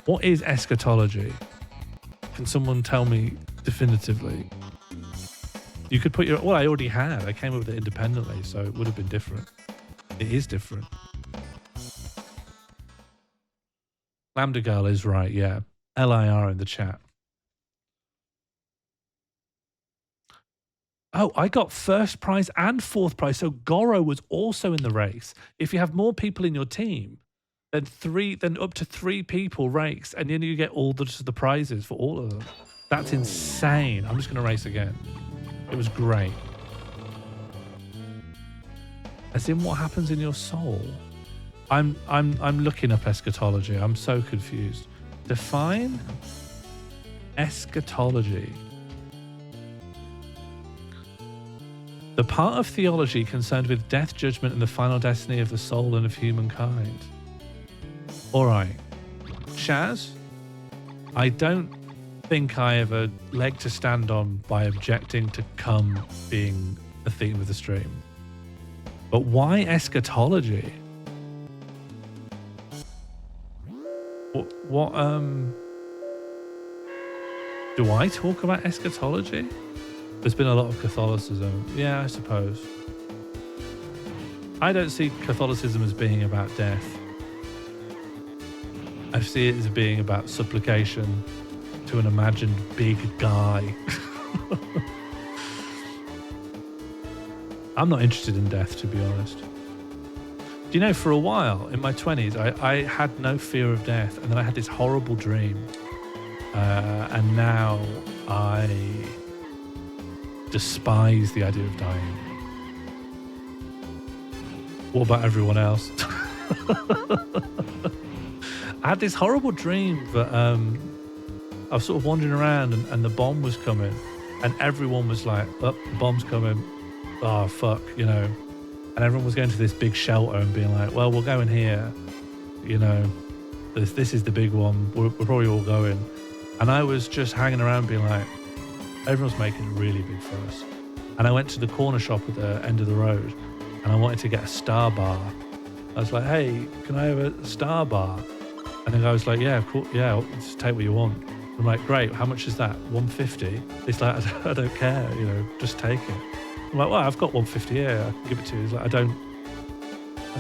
What is eschatology? Can someone tell me definitively? You could put your... Well, I already had. I came up with it independently, so it would have been different. It is different. Lambda Girl is right, yeah. LIR in the chat. Oh, I got first prize and fourth prize. So Goro was also in the race. If you have more people in your team, then up to 3 people race, and then you get all the prizes for all of them. That's insane. I'm just going to race again. It was great. As in, what happens in your soul? I'm looking up eschatology. I'm so confused. Define eschatology. The part of theology concerned with death, judgment, and the final destiny of the soul and of humankind. All right. Shaz, I don't think I have a leg to stand on by objecting to come being a theme of the stream. But why eschatology? What do I talk about eschatology? There's been a lot of Catholicism. Yeah, I suppose. I don't see Catholicism as being about death. I see it as being about supplication to an imagined big guy. I'm not interested in death, to be honest. Do you know, for a while in my 20s, I had no fear of death, and then I had this horrible dream. And now I despise the idea of dying. What about everyone else? I had this horrible dream that I was sort of wandering around and the bomb was coming, and everyone was like, oh, the bomb's coming. Oh, fuck, you know. And everyone was going to this big shelter and being like, well, we'll go in here. You know, this is the big one. We're probably all going. And I was just hanging around being like, everyone's making a really big fuss. And I went to the corner shop at the end of the road and I wanted to get a Star Bar. I was like, hey, can I have a Star Bar? And the guy was like, yeah, of course, yeah, just take what you want. I'm like, great, how much is that? $150? It's like, I don't care, you know, just take it. I'm like, well, I've got $150 here, I can give it to you. He's like, I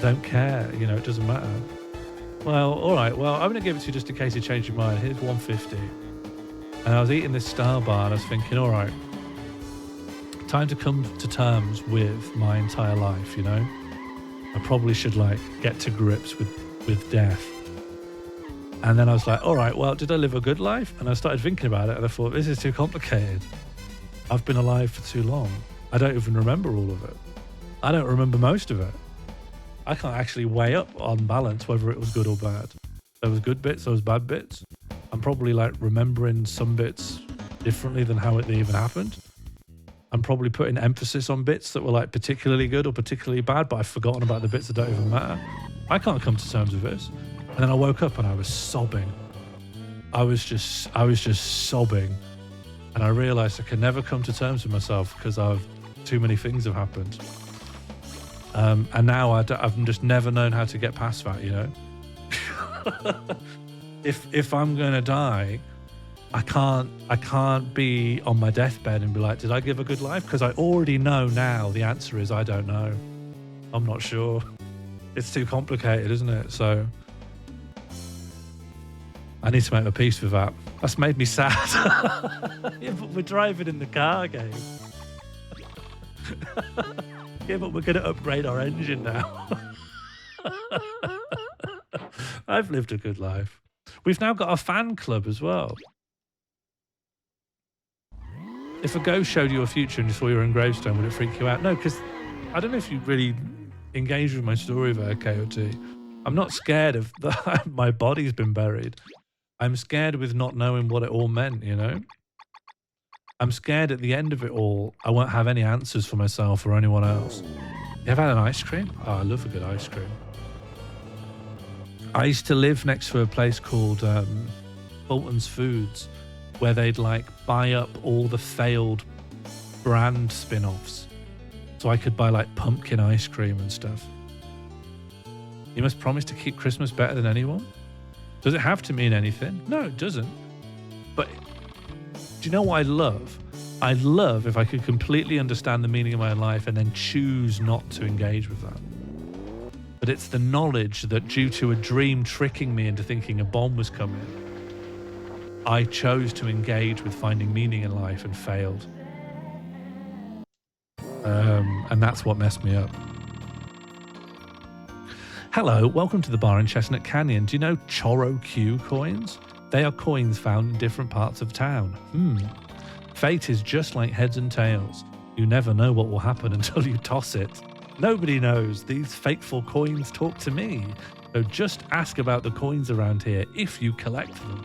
don't care, you know, it doesn't matter. Well, all right, well, I'm going to give it to you just in case you change your mind. Here's $150. And I was eating this Star Bar and I was thinking, all right, time to come to terms with my entire life, you know? I probably should, like, get to grips with death. And then I was like, all right, well, did I live a good life? And I started thinking about it and I thought, this is too complicated. I've been alive for too long. I don't even remember all of it. I don't remember most of it. I can't actually weigh up on balance whether it was good or bad. There was good bits, there was bad bits. I'm probably like remembering some bits differently than how it even happened. I'm probably putting emphasis on bits that were like particularly good or particularly bad, but I've forgotten about the bits that don't even matter. I can't come to terms with this. And then I woke up and I was sobbing. I was just sobbing. And I realized I can never come to terms with myself because too many things have happened. And now I've just never known how to get past that, you know? If I'm going to die, I can't be on my deathbed and be like, did I give a good life? Because I already know now the answer is I don't know. I'm not sure. It's too complicated, isn't it? So I need to make my peace with that. That's made me sad. Yeah, but we're driving in the car, Gabe. Yeah, but we're going to upgrade our engine now. I've lived a good life. We've now got a fan club as well. If a ghost showed you a future and you saw you were in gravestone, would it freak you out? No, because I don't know if you really engaged with my story there, KOT. I'm not scared of my body's been buried. I'm scared with not knowing what it all meant, you know? I'm scared at the end of it all, I won't have any answers for myself or anyone else. You ever had an ice cream? Oh, I love a good ice cream. I used to live next to a place called Bolton's Foods, where they'd like buy up all the failed brand spin-offs. So I could buy like pumpkin ice cream and stuff. You must promise to keep Christmas better than anyone? Does it have to mean anything? No, it doesn't. But do you know what I'd love? I'd love if I could completely understand the meaning of my life and then choose not to engage with that. But it's the knowledge that due to a dream tricking me into thinking a bomb was coming, I chose to engage with finding meaning in life and failed. And that's what messed me up. Hello, welcome to the bar in Chestnut Canyon. Do you know Choro Q coins? They are coins found in different parts of town. Fate is just like heads and tails. You never know what will happen until you toss it. Nobody knows. These fateful coins talk to me. So just ask about the coins around here if you collect them.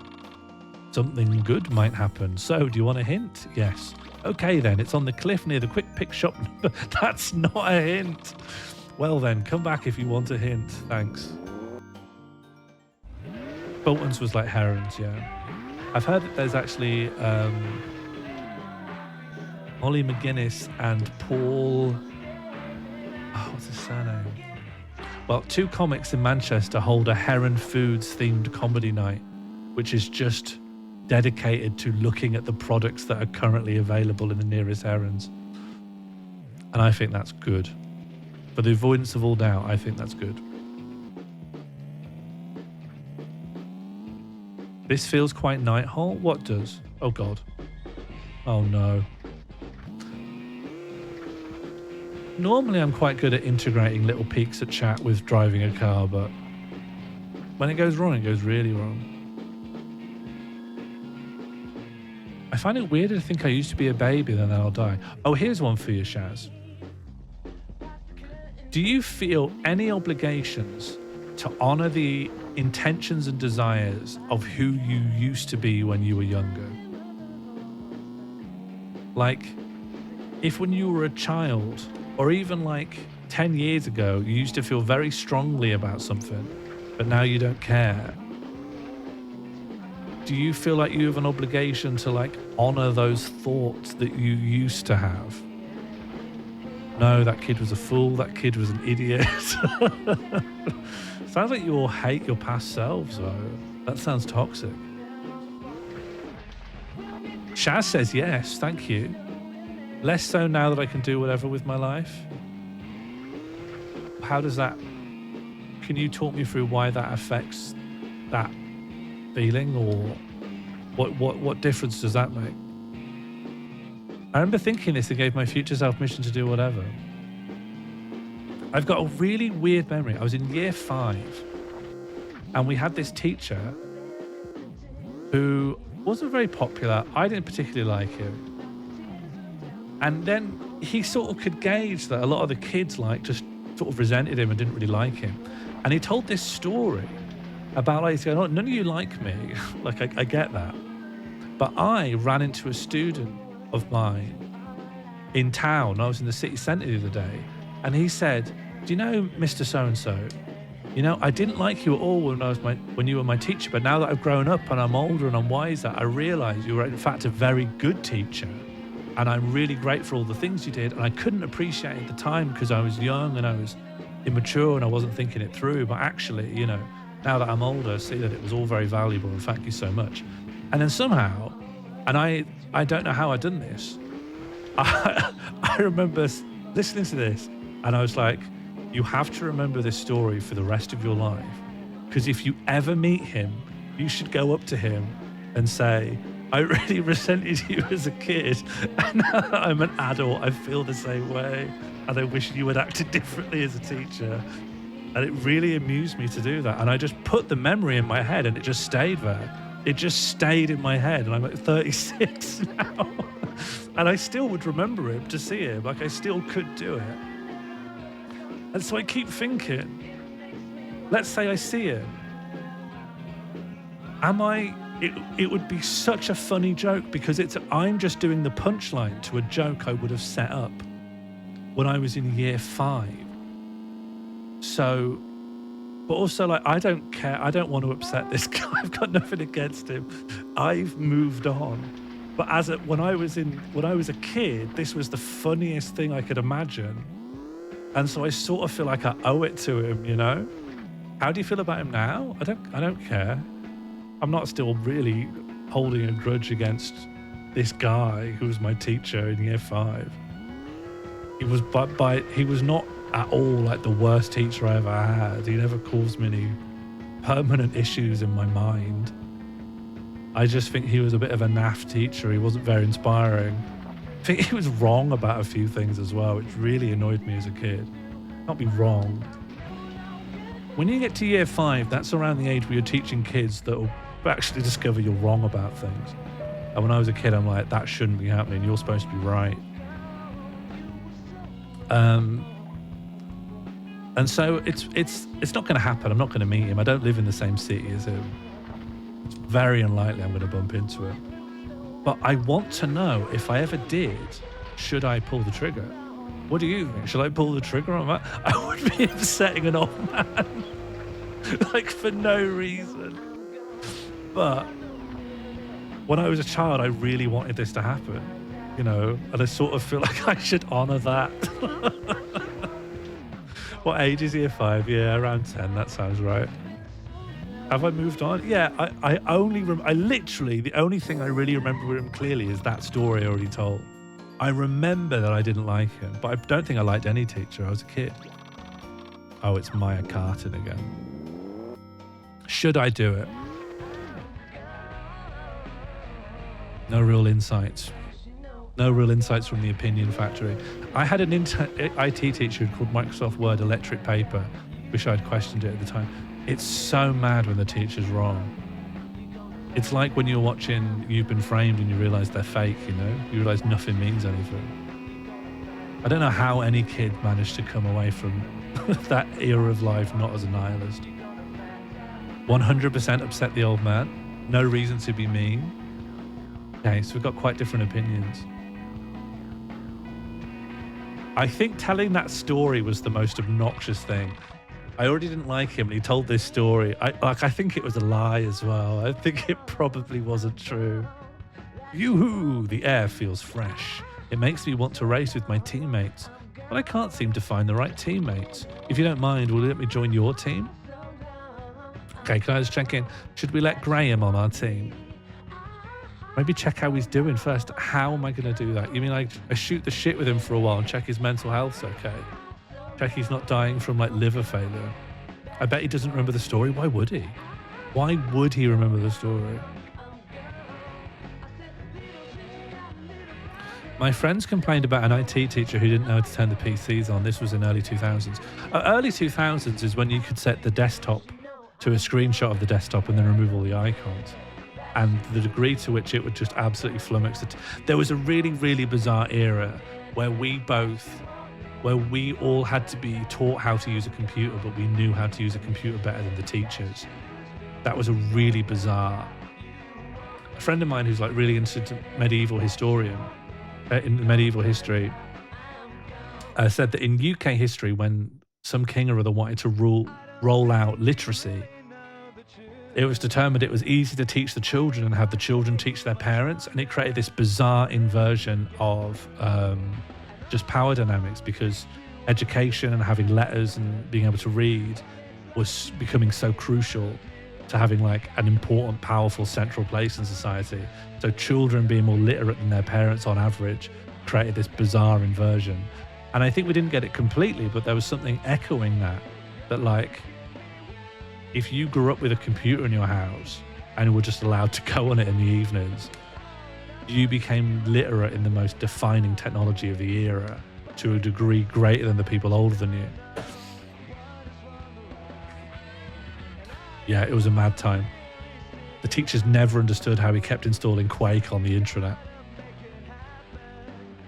Something good might happen. So do you want a hint? Yes. Okay then, it's on the cliff near the Quick Pick shop. That's not a hint. Well then, come back if you want a hint. Thanks. Bolton's was like herons, yeah. I've heard that there's actually Molly McGuinness and Paul... Oh, what's his surname? Well, 2 comics in Manchester hold a Heron Foods themed comedy night, which is just dedicated to looking at the products that are currently available in the nearest Herons. And I think that's good. For the avoidance of all doubt, I think that's good. This feels quite Nighthall. What does? Oh, God. Oh, no. Normally, I'm quite good at integrating little peeks at chat with driving a car, but when it goes wrong, it goes really wrong. I find it weird to think I used to be a baby, then I'll die. Oh, here's one for you, Shaz. Do you feel any obligations to honor the intentions and desires of who you used to be when you were younger? Like, if when you were a child, or even like 10 years ago, you used to feel very strongly about something, but now you don't care. Do you feel like you have an obligation to like honor those thoughts that you used to have? No, that kid was a fool. That kid was an idiot. Sounds like you all hate your past selves, though. That sounds toxic. Shaz says yes, thank you. Less so now that I can do whatever with my life. How does that... Can you talk me through why that affects that feeling, or what difference does that make? I remember thinking this and gave my future self permission to do whatever. I've got a really weird memory. I was in year 5 and we had this teacher who wasn't very popular. I didn't particularly like him. And then he sort of could gauge that a lot of the kids like just sort of resented him and didn't really like him. And he told this story about like, saying, oh, none of you like me. Like, I get that. But I ran into a student of mine in town. I was in the city centre the other day, and he said, do you know Mr. So-and-so? you know, I didn't like you at all when you were my teacher, but now that I've grown up and I'm older and I'm wiser, I realize you were in fact a very good teacher. And I'm really grateful for all the things you did. And I couldn't appreciate it at the time because I was young and I was immature and I wasn't thinking it through. But actually, you know, now that I'm older, I see that it was all very valuable and thank you so much. And then somehow, and I don't know how I'd done this, I remember listening to this and I was like, you have to remember this story for the rest of your life. Because if you ever meet him, you should go up to him and say, I really resented you as a kid, and now that I'm an adult, I feel the same way, and I wish you had acted differently as a teacher. And it really amused me to do that. And I just put the memory in my head, and it just stayed there. It just stayed in my head, and I'm like 36 now. And I still would remember him to see him, like I still could do it. And so I keep thinking, let's say I see him. It would be such a funny joke because I'm just doing the punchline to a joke I would have set up when I was in year 5. So, but also like, I don't care. I don't want to upset this guy. I've got nothing against him. I've moved on. But when I was a kid, this was the funniest thing I could imagine. And so I sort of feel like I owe it to him, you know? How do you feel about him now? I don't care. I'm not still really holding a grudge against this guy who was my teacher in year 5. He was he was not at all like the worst teacher I ever had. He never caused me any permanent issues in my mind. I just think he was a bit of a naff teacher. He wasn't very inspiring. I think he was wrong about a few things as well, which really annoyed me as a kid. Not be wrong. When you get to year 5, that's around the age where you're teaching kids that will actually discover you're wrong about things. And when I was a kid, I'm like, that shouldn't be happening. You're supposed to be right. And so it's not going to happen. I'm not going to meet him. I don't live in the same city as him. It's very unlikely I'm going to bump into him. But I want to know if I ever did, should I pull the trigger? What do you think? Should I pull the trigger on that? I would be upsetting an old man, like for no reason. But when I was a child, I really wanted this to happen, you know, and I sort of feel like I should honor that. What age is year 5? Yeah, around 10. That sounds right. Have I moved on? Yeah, I literally, the only thing I really remember with him clearly is that story I already told. I remember that I didn't like him, but I don't think I liked any teacher. I was a kid. Oh, it's Maya Carton again. Should I do it? No real insights. No real insights from the Opinion Factory. I had an IT teacher called Microsoft Word Electric Paper. Wish I'd questioned it at the time. It's so mad when the teacher's wrong. It's like when you're watching You've Been Framed and you realise they're fake, you know? You realise nothing means anything. I don't know how any kid managed to come away from that era of life not as a nihilist. 100% upset the old man. No reason to be mean. Okay, so we've got quite different opinions. I think telling that story was the most obnoxious thing. I already didn't like him, and he told this story. I think it was a lie as well. I think it probably wasn't true. Yoo-hoo, the air feels fresh. It makes me want to race with my teammates, but I can't seem to find the right teammates. If you don't mind, will you let me join your team? Okay, can I just check in? Should we let Graham on our team? Maybe check how he's doing first. How am I going to do that? You mean I shoot the shit with him for a while and check his mental health's okay? Check he's not dying from like liver failure. I bet he doesn't remember the story. Why would he? Why would he remember the story? My friends complained about an IT teacher who didn't know how to turn the PCs on. This was in early 2000s. Early 2000s is when you could set the desktop to a screenshot of the desktop and then remove all the icons. And the degree to which it would just absolutely flummox it. There was a really, really bizarre era where we all had to be taught how to use a computer, but we knew how to use a computer better than the teachers. That was a really bizarre. A friend of mine who's like really into medieval historian, in medieval history, said that in UK history, when some king or other wanted to rule roll out literacy, it was determined it was easy to teach the children and have the children teach their parents, and it created this bizarre inversion of just power dynamics, because education and having letters and being able to read was becoming so crucial to having like an important, powerful central place in society. So children being more literate than their parents on average created this bizarre inversion. And I think we didn't get it completely, but there was something echoing that like, if you grew up with a computer in your house and were just allowed to go on it in the evenings, you became literate in the most defining technology of the era to a degree greater than the people older than you. Yeah, it was a mad time. The teachers never understood how we kept installing Quake on the intranet.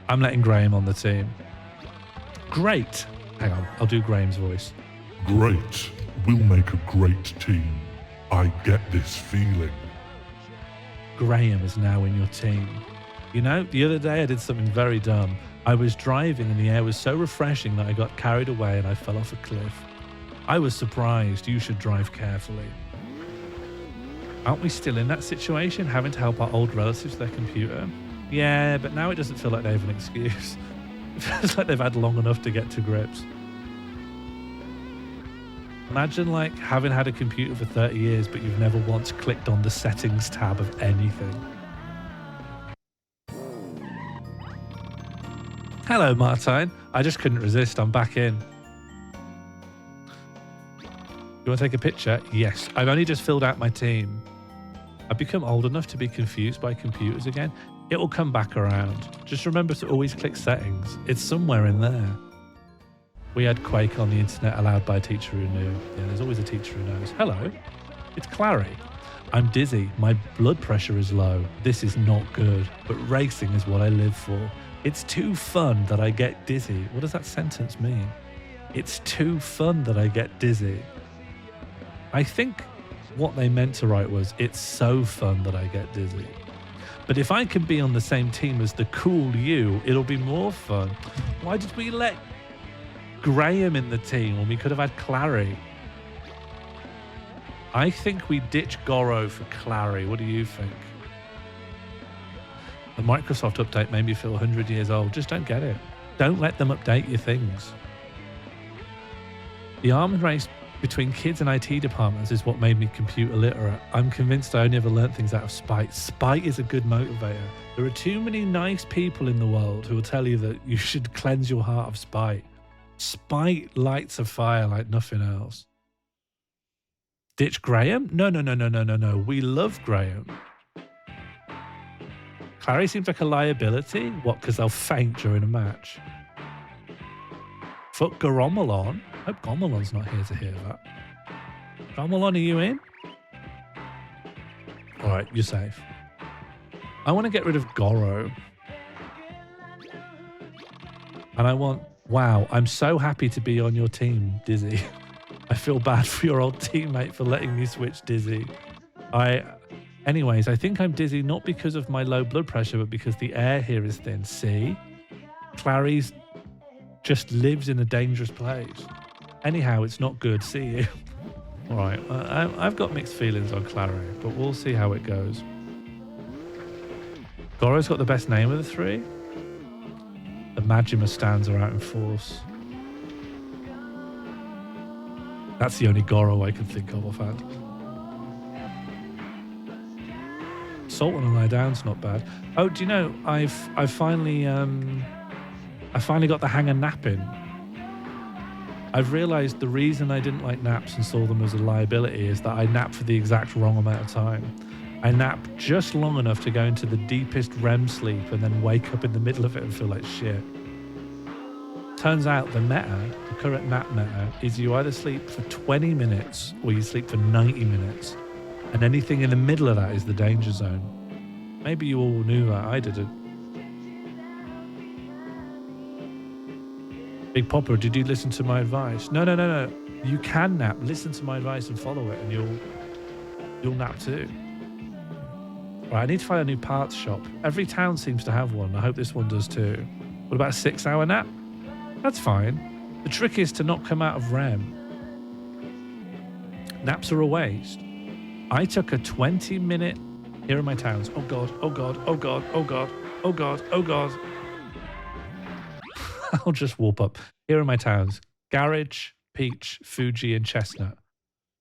I'm letting Graham on the team. Great. Hang on, I'll do Graham's voice. Great. We'll make a great team. I get this feeling. Graham is now in your team. You know, the other day I did something very dumb. I was driving and the air was so refreshing that I got carried away and I fell off a cliff. I was surprised. You should drive carefully. Aren't we still in that situation, having to help our old relatives with their computer? Yeah, but now it doesn't feel like they have an excuse. It feels like they've had long enough to get to grips. Imagine like having had a computer for 30 years, but you've never once clicked on the settings tab of anything. Hello, Martine. I just couldn't resist. I'm back in. You want to take a picture? Yes. I've only just filled out my team. I've become old enough to be confused by computers again. It will come back around. Just remember to always click settings. It's somewhere in there. We had Quake on the internet allowed by a teacher who knew. Yeah, there's always a teacher who knows. Hello, it's Clary. I'm dizzy. My blood pressure is low. This is not good, but racing is what I live for. It's too fun that I get dizzy. What does that sentence mean? It's too fun that I get dizzy. I think what they meant to write was, it's so fun that I get dizzy. But if I can be on the same team as the cool you, it'll be more fun. Why did we let Graham in the team when we could have had Clary? I think we ditch Goro for Clary. What do you think? The Microsoft update made me feel 100 years old. Just don't get it. Don't let them update your things. The arms race between kids and IT departments is what made me computer literate. I'm convinced I only ever learned things out of spite. Spite is a good motivator. There are too many nice people in the world who will tell you that you should cleanse your heart of spite. Spite lights a fire like nothing else. Ditch Graham? No. We love Graham. Clary seems like a liability. What, because they'll faint during a match? Fuck Garomelon. I hope Gomelon's not here to hear that. Gomelon, are you in? All right, you're safe. I want to get rid of Goro. And I want... Wow, I'm so happy to be on your team, Dizzy. I feel bad for your old teammate for letting me switch Dizzy. Anyways, I think I'm dizzy not because of my low blood pressure, but because the air here is thin. See? Clary's just lives in a dangerous place. Anyhow, it's not good. See you. All right, I've got mixed feelings on Clary, but we'll see how it goes. Goro's got the best name of the three. The Majima stands are out in force. That's the only Goro I can think of offhand. Sultan and Lie Down's not bad. Oh, do you know, I've finally got the hang of napping. I've realised the reason I didn't like naps and saw them as a liability is that I nap for the exact wrong amount of time. I nap just long enough to go into the deepest REM sleep and then wake up in the middle of it and feel like shit. Turns out the current nap meta, is you either sleep for 20 minutes or you sleep for 90 minutes. And anything in the middle of that is the danger zone. Maybe you all knew that, I didn't. Big Popper, did you listen to my advice? No. You can nap. Listen to my advice and follow it and you'll nap too. Right, I need to find a new parts shop. Every town seems to have one. I hope this one does too. What about a 6-hour nap? That's fine. The trick is to not come out of REM. Naps are a waste. I took a 20-minute... Here are my towns. Oh God, oh God, oh God, oh God, oh God, oh God. I'll just warp up. Here are my towns. Garage, Peach, Fuji, and Chestnut.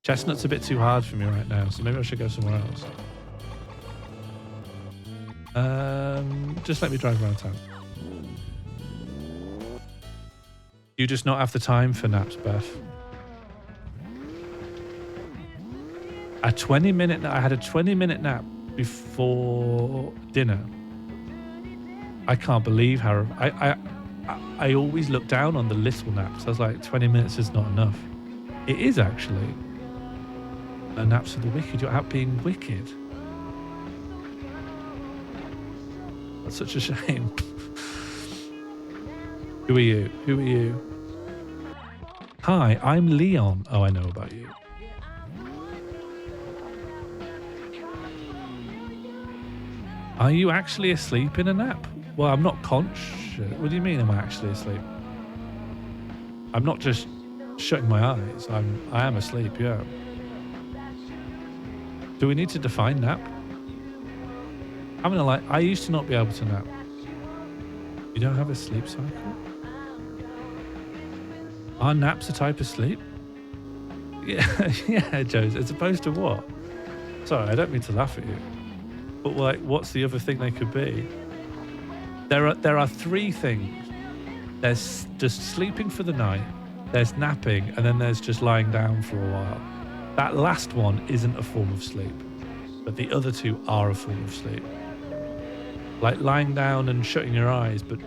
Chestnut's a bit too hard for me right now, so maybe I should go somewhere else. Just let me drive around town. You just not have the time for naps, Beth. I had a 20-minute nap before dinner. I can't believe how I always look down on the little naps. I was like, 20 minutes is not enough. It is actually. A naps of the wicked. You're out being wicked. That's such a shame. Who are you? Who are you? Hi, I'm Leon. Oh, I know about you. Are you actually asleep in a nap? Well, I'm not conscious. What do you mean I'm actually asleep? I'm not just shutting my eyes. I am asleep, yeah. Do we need to define nap? I'm gonna lie, I used to not be able to nap. You don't have a sleep cycle? Are naps a type of sleep? Yeah, yeah, Joes. As opposed to what? Sorry, I don't mean to laugh at you. But like, what's the other thing they could be? There are three things. There's just sleeping for the night, there's napping, and then there's just lying down for a while. That last one isn't a form of sleep, but the other two are a form of sleep. Like lying down and shutting your eyes, but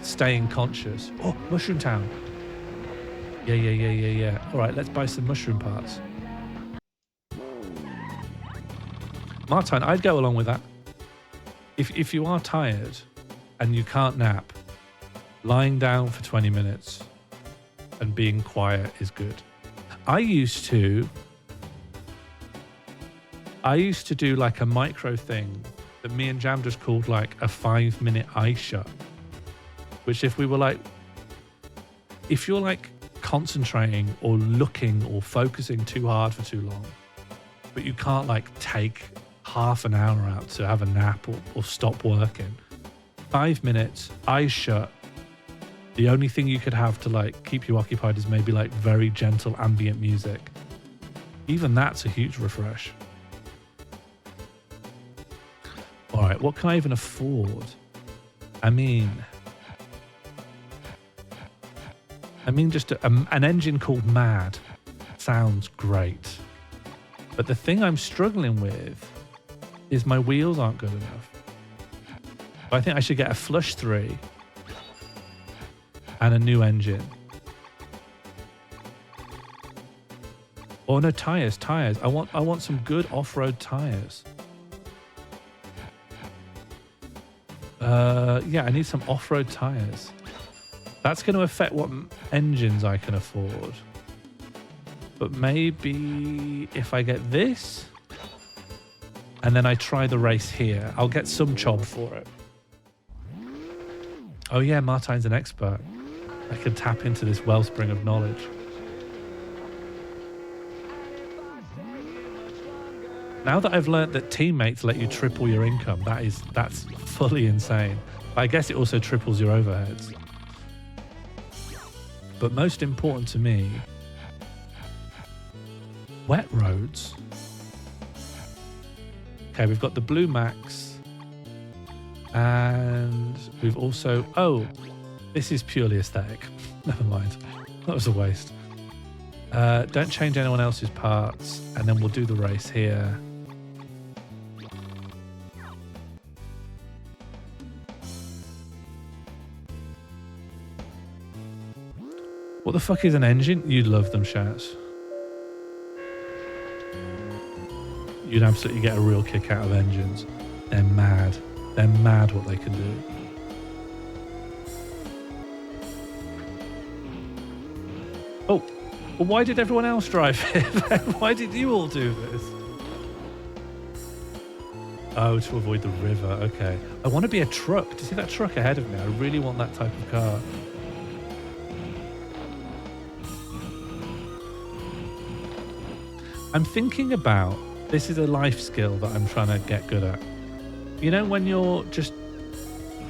staying conscious. Oh, Mushroom Town. Yeah. All right, let's buy some mushroom parts. Martine, I'd go along with that. If you are tired and you can't nap, lying down for 20 minutes and being quiet is good. I used to do like a micro thing that me and Jam just called like a 5-minute eye shut, which if you're like concentrating or looking or focusing too hard for too long, but you can't like take half an hour out to have a nap or stop working, 5 minutes, eyes shut. The only thing you could have to like keep you occupied is maybe like very gentle ambient music. Even that's a huge refresh. All right, what can I even afford? I mean just an engine called Mad sounds great. But the thing I'm struggling with is my wheels aren't good enough. I think I should get a Flush 3 and a new engine. Oh no, tires. I want some good off-road tires. Yeah, I need some off-road tires. That's going to affect what engines I can afford. But maybe if I get this and then I try the race here, I'll get some job for it. Oh yeah, Martine's an expert. I can tap into this wellspring of knowledge. Now that I've learnt that teammates let you triple your income, that's fully insane. I guess it also triples your overheads. But most important to me, wet roads. Okay, we've got the Blue Max. And we've also... Oh, this is purely aesthetic. Never mind. That was a waste. Don't change anyone else's parts. And then we'll do the race here. What the fuck is an engine? You'd love them, Shats. You'd absolutely get a real kick out of engines. They're mad. They're mad what they can do. Oh, well, why did everyone else drive it? Why did you all do this? Oh, to avoid the river. Okay. I want to be a truck. Do you see that truck ahead of me? I really want that type of car. I'm thinking about, this is a life skill that I'm trying to get good at. You know, when you're just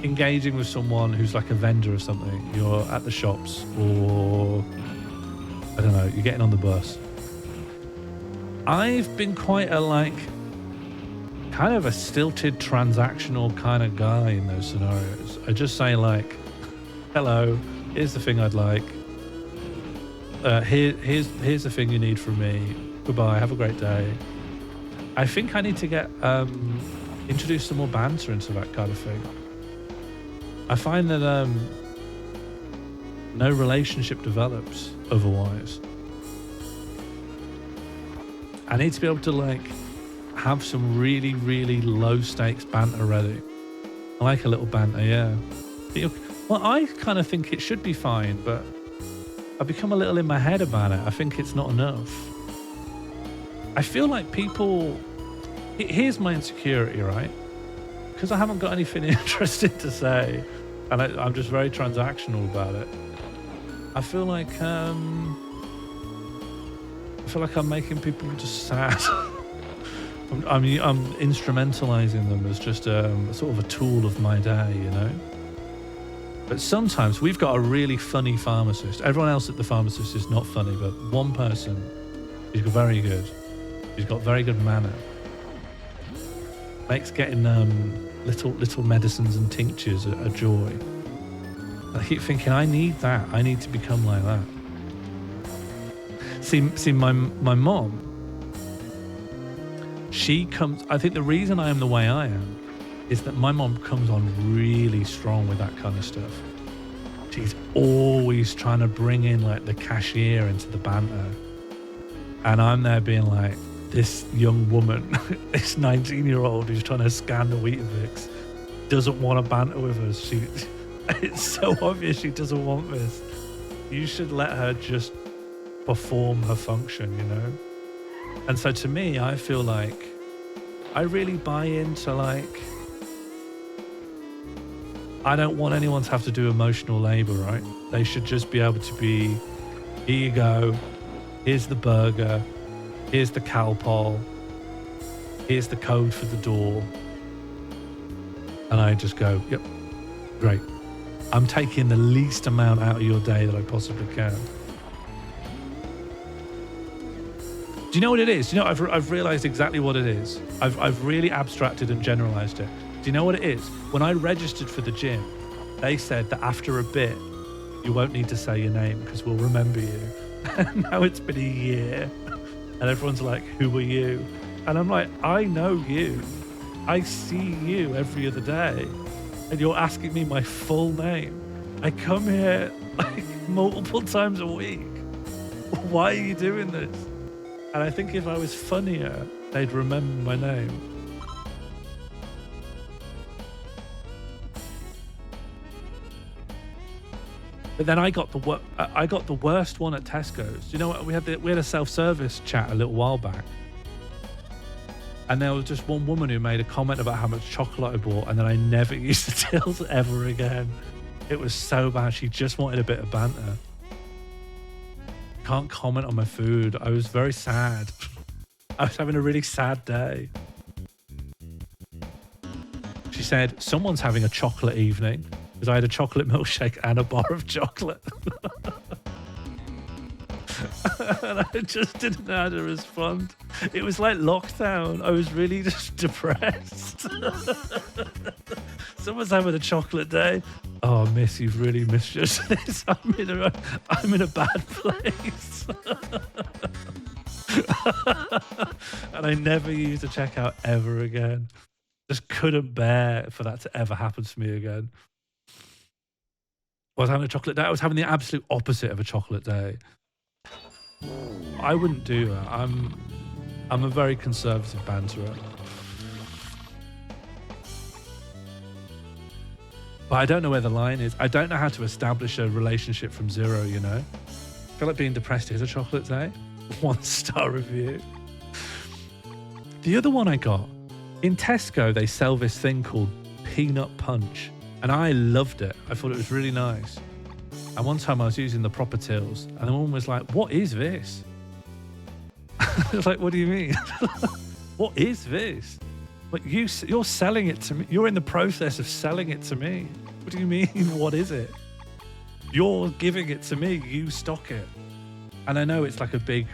engaging with someone who's like a vendor or something, you're at the shops, or I don't know, you're getting on the bus. I've been quite a kind of a stilted transactional kind of guy in those scenarios. I just say like, hello, here's the thing I'd like. Here's the thing you need from me. Goodbye, have a great day. I think I need to get introduce some more banter into that kind of thing. I find that no relationship develops otherwise. I need to be able to like have some really, really low stakes banter ready. I like a little banter, yeah. Well, I kind of think it should be fine, but I've become a little in my head about it. I think it's not enough. I feel like people... Here's my insecurity, right? Because I haven't got anything interesting to say, and I'm just very transactional about it. I feel like I'm making people just sad. I'm instrumentalizing them as just sort of a tool of my day, you know? But sometimes we've got a really funny pharmacist. Everyone else at the pharmacist is not funny, but one person is very good. He's got very good manner. Makes getting little medicines and tinctures a joy. I keep thinking, I need that. I need to become like that. See, my mom, she comes... I think the reason I am the way I am is that my mom comes on really strong with that kind of stuff. She's always trying to bring in like the cashier into the banter. And I'm there being like, this young woman, this 19-year-old who's trying to scan the Weetabix, doesn't want to banter with us. It's so obvious she doesn't want this. You should let her just perform her function, you know? And so to me, I feel like I really buy into like, I don't want anyone to have to do emotional labor, right? They should just be able to be, here you go, here's the burger, here's the Calpol, here's the code for the door. And I just go, yep, great. I'm taking the least amount out of your day that I possibly can. Do you know what it is? Do you know, I've realized exactly what it is. I've really abstracted and generalized it. Do you know what it is? When I registered for the gym, they said that after a bit, you won't need to say your name because we'll remember you. And now it's been a year and everyone's like, who are you? And I'm like, I know you. I see you every other day. And you're asking me my full name. I come here like multiple times a week. Why are you doing this? And I think if I was funnier, they'd remember my name. But then I got the worst one at Tesco's. You know what? We had a self-service chat a little while back. And there was just one woman who made a comment about how much chocolate I bought, and then I never used the tills ever again. It was so bad. She just wanted a bit of banter. Can't comment on my food. I was very sad. I was having a really sad day. She said, someone's having a chocolate evening, because I had a chocolate milkshake and a bar of chocolate. And I just didn't know how to respond. It was like lockdown. I was really just depressed. Someone's having a chocolate day. Oh, miss, you've really misjudged this. I'm in a bad place. And I never used a checkout ever again. Just couldn't bear for that to ever happen to me again. I was having a chocolate day. I was having the absolute opposite of a chocolate day. I wouldn't do that. I'm a very conservative banterer. But I don't know where the line is. I don't know how to establish a relationship from zero, you know? I feel like being depressed is a chocolate day. 1-star review. The other one I got, in Tesco, they sell this thing called Peanut Punch. And I loved it. I thought it was really nice. And one time I was using the proper tills, and the woman was like, what is this? It's like, what do you mean? What is this? Like you're selling it to me. You're in the process of selling it to me. What do you mean? What is it? You're giving it to me. You stock it. And I know it's like a big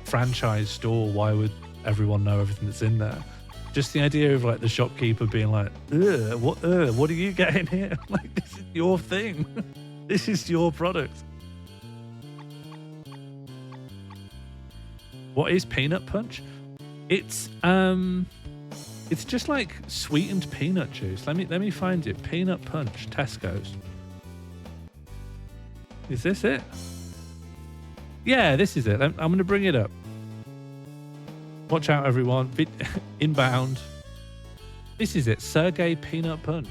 franchise store. Why would everyone know everything that's in there? Just the idea of like the shopkeeper being like, what are you getting here? Like, this is your thing. This is your product. What is peanut punch? It's just like sweetened peanut juice. Let me find it. Peanut punch, Tesco's. Is this it? Yeah, this is it. I'm going to bring it up. Watch out, everyone. Inbound. This is it. Sergey Peanut Punch.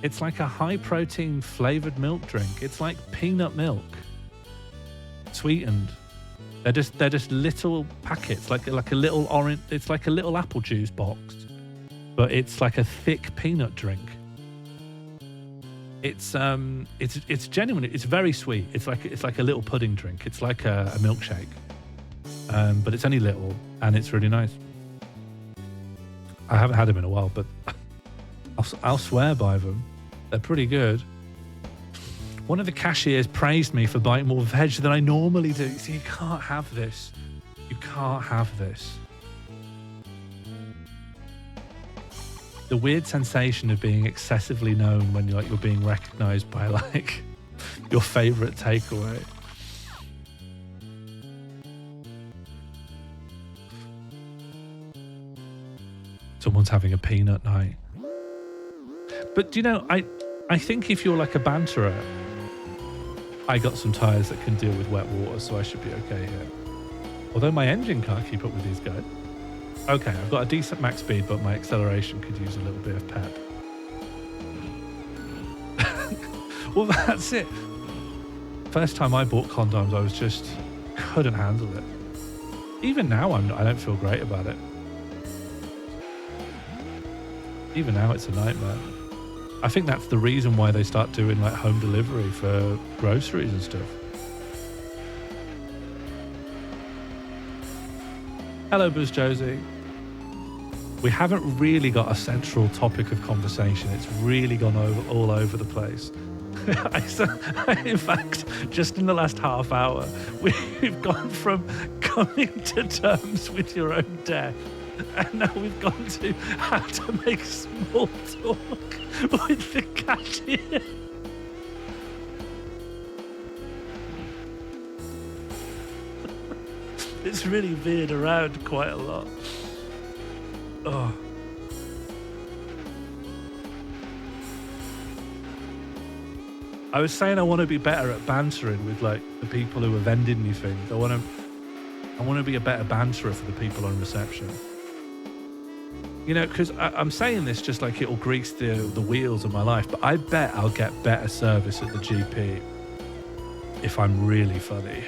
It's like a high-protein flavored milk drink. It's like peanut milk, sweetened. They're just little packets, like a little orange. It's like a little apple juice box, but it's like a thick peanut drink. It's genuine. It's very sweet. It's like a little pudding drink. It's like a milkshake, but it's only little and it's really nice. I haven't had them in a while, but I'll swear by them. They're pretty good. One of the cashiers praised me for buying more veg than I normally do. So you can't have this. You can't have this. The weird sensation of being excessively known when you're being recognized by like your favorite takeaway. Someone's having a peanut night. But do you know, I think if you're like a banterer, I got some tyres that can deal with wet water, so I should be okay here. Although my engine can't keep up with these guys. Okay, I've got a decent max speed, but my acceleration could use a little bit of pep. Well, that's it. First time I bought condoms, I was just couldn't handle it. Even now, I don't feel great about it. Even now, it's a nightmare. I think that's the reason why they start doing like home delivery for groceries and stuff. Hello, Buzz Josie. We haven't really got a central topic of conversation. It's really gone all over the place. In fact, just in the last half hour, we've gone from coming to terms with your own death, and now we've gone to how to make small talk with the cashier. It's really veered around quite a lot. Oh. I was saying I want to be better at bantering with like the people who are vending me things. I want to be a better banterer for the people on reception. You know, because I'm saying this just like it'll grease the wheels of my life, but I bet I'll get better service at the GP if I'm really funny.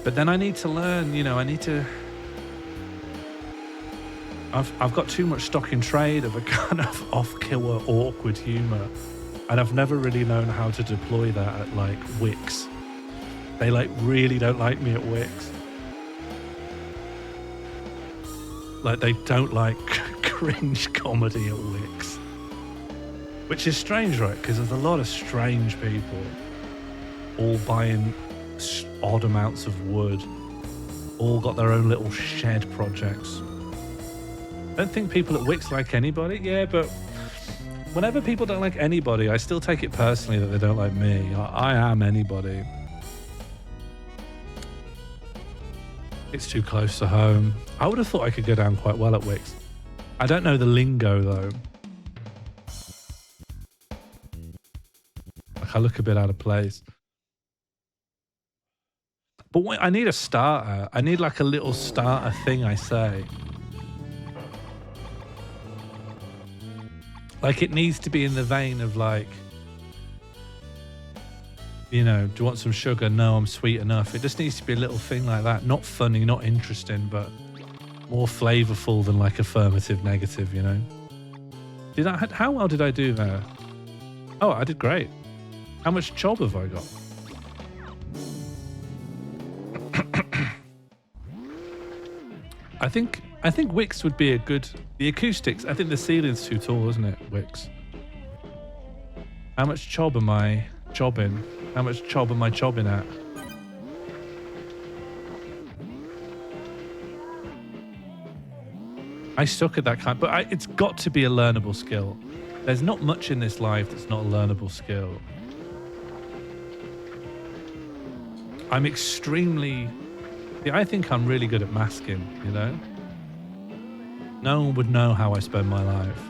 But then I need to learn, you know, I've got too much stock in trade of a kind of off-killer, awkward humour. And I've never really known how to deploy that at like Wix. They like really don't like me at Wix. Like they don't like cringe comedy at Wix. Which is strange, right? Because there's a lot of strange people all buying odd amounts of wood, all got their own little shed projects. I don't think people at Wix like anybody. Yeah, but whenever people don't like anybody, I still take it personally that they don't like me. I am anybody. It's too close to home. I would have thought I could go down quite well at Wix. I don't know the lingo though. Like I look a bit out of place. But I need a starter. I need like a little starter thing I say. Like it needs to be in the vein of like, you know, do you want some sugar? No, I'm sweet enough. It just needs to be a little thing like that. Not funny, not interesting, but more flavorful than like affirmative, negative, you know? How well did I do there? Oh, I did great. How much job have I got? I think Wix would be a good. The acoustics. I think the ceiling's too tall, isn't it, Wix? How much chob am I chobbing? How much chob am I chobbing at? I suck at that kind, but it's got to be a learnable skill. There's not much in this life that's not a learnable skill. I'm extremely... I think I'm really good at masking, you know? No one would know how I spend my life.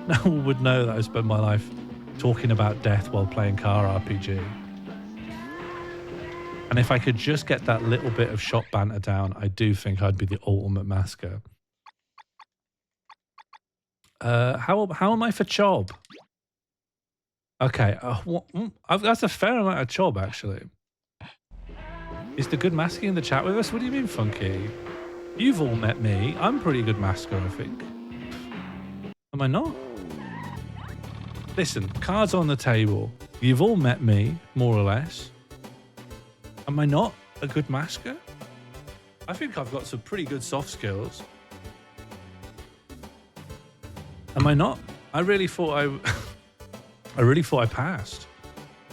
No one would know that I spend my life talking about death while playing car RPG. And if I could just get that little bit of shop banter down, I do think I'd be the ultimate masker. How am I for chob? Okay, that's a fair amount of chob, actually. Is the good masking in the chat with us? What do you mean, Funky? You've all met me. I'm pretty good masker, I think. Am I not? Listen, cards on the table. You've all met me, more or less. Am I not a good masker? I think I've got some pretty good soft skills. Am I not? I really thought I passed.